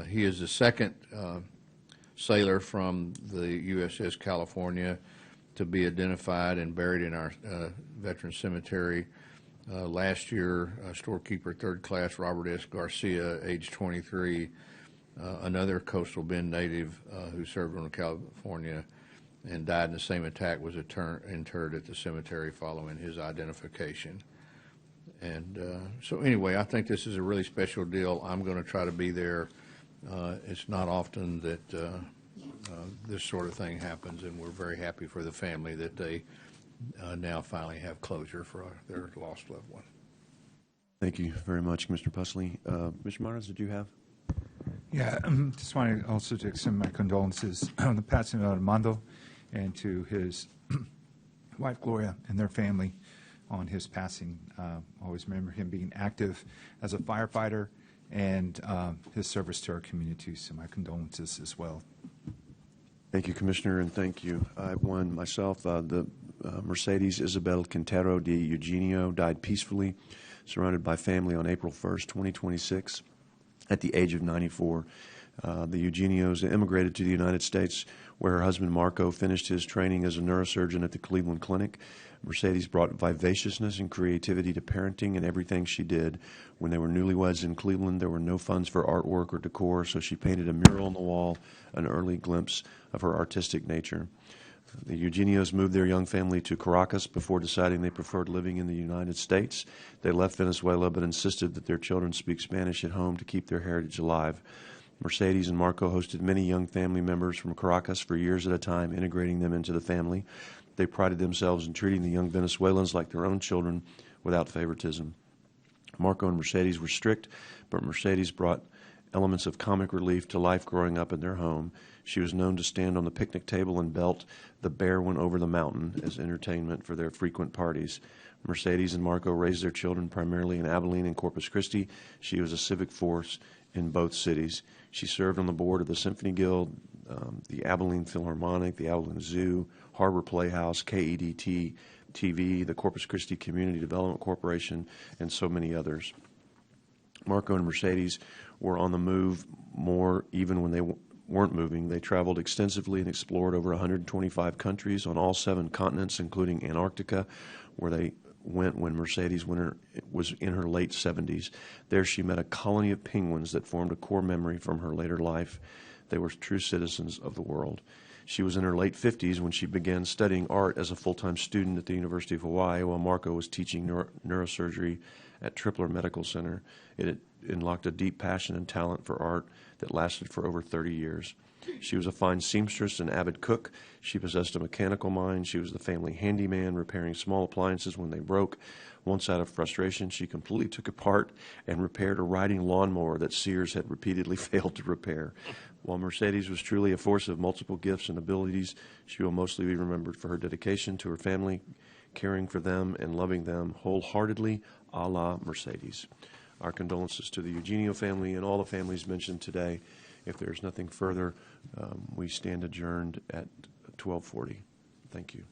He is the second sailor from the USS California to be identified and buried in our Veterans Cemetery. Last year, storekeeper 3rd Class Robert S. Garcia, age 23, another Coastal Bend native who served on the California and died in the same attack, was interred at the cemetery following his identification. And so anyway, I think this is a really special deal. I'm going to try to be there. It's not often that this sort of thing happens, and we're very happy for the family that they now finally have closure for their lost loved one. Thank you very much, Mr. Pusley. Mr. Martins, did you have? Yeah, just wanted also to extend my condolences on the passing of Armando and to his wife, Gloria, and their family on his passing. Always remember him being active as a firefighter and his service to our community, so my condolences as well. Thank you, Commissioner, and thank you. I have one myself. The Mercedes Isabel Quintero de Eugenio died peacefully, surrounded by family on April 1st, 2026, at the age of 94. The Eugenios immigrated to the United States, where her husband Marco finished his training as a neurosurgeon at the Cleveland Clinic. Mercedes brought vivaciousness and creativity to parenting and everything she did. When they were newlyweds in Cleveland, there were no funds for artwork or decor, so she painted a mural on the wall, an early glimpse of her artistic nature. The Eugenios moved their young family to Caracas before deciding they preferred living in the United States. They left Venezuela but insisted that their children speak Spanish at home to keep their heritage alive. Mercedes and Marco hosted many young family members from Caracas for years at a time, integrating them into the family. They prided themselves in treating the young Venezuelans like their own children without favoritism. Marco and Mercedes were strict, but Mercedes brought elements of comic relief to life growing up in their home. She was known to stand on the picnic table and belt "The Bear Went Over the Mountain" as entertainment for their frequent parties. Mercedes and Marco raised their children primarily in Abilene and Corpus Christi. She was a civic force in both cities. She served on the board of the Symphony Guild, the Abilene Philharmonic, the Abilene Zoo, Harbor Playhouse, KEDT TV, the Corpus Christi Community Development Corporation, and so many others. Marco and Mercedes were on the move more even when they weren't moving. They traveled extensively and explored over 125 countries on all 7 continents, including Antarctica, where they went when Mercedes was in her late 70s. There she met a colony of penguins that formed a core memory from her later life. They were true citizens of the world. She was in her late 50s when she began studying art as a full-time student at the University of Hawaii while Marco was teaching neurosurgery at Tripler Medical Center. It unlocked a deep passion and talent for art that lasted for over 30 years. She was a fine seamstress and avid cook. She possessed a mechanical mind. She was the family handyman, repairing small appliances when they broke. Once, out of frustration, she completely took apart and repaired a riding lawnmower that Sears had repeatedly failed to repair. While Mercedes was truly a force of multiple gifts and abilities, she will mostly be remembered for her dedication to her family, caring for them and loving them wholeheartedly, a la Mercedes. Our condolences to the Eugenio family and all the families mentioned today. If there's nothing further, we stand adjourned at 12:40. Thank you.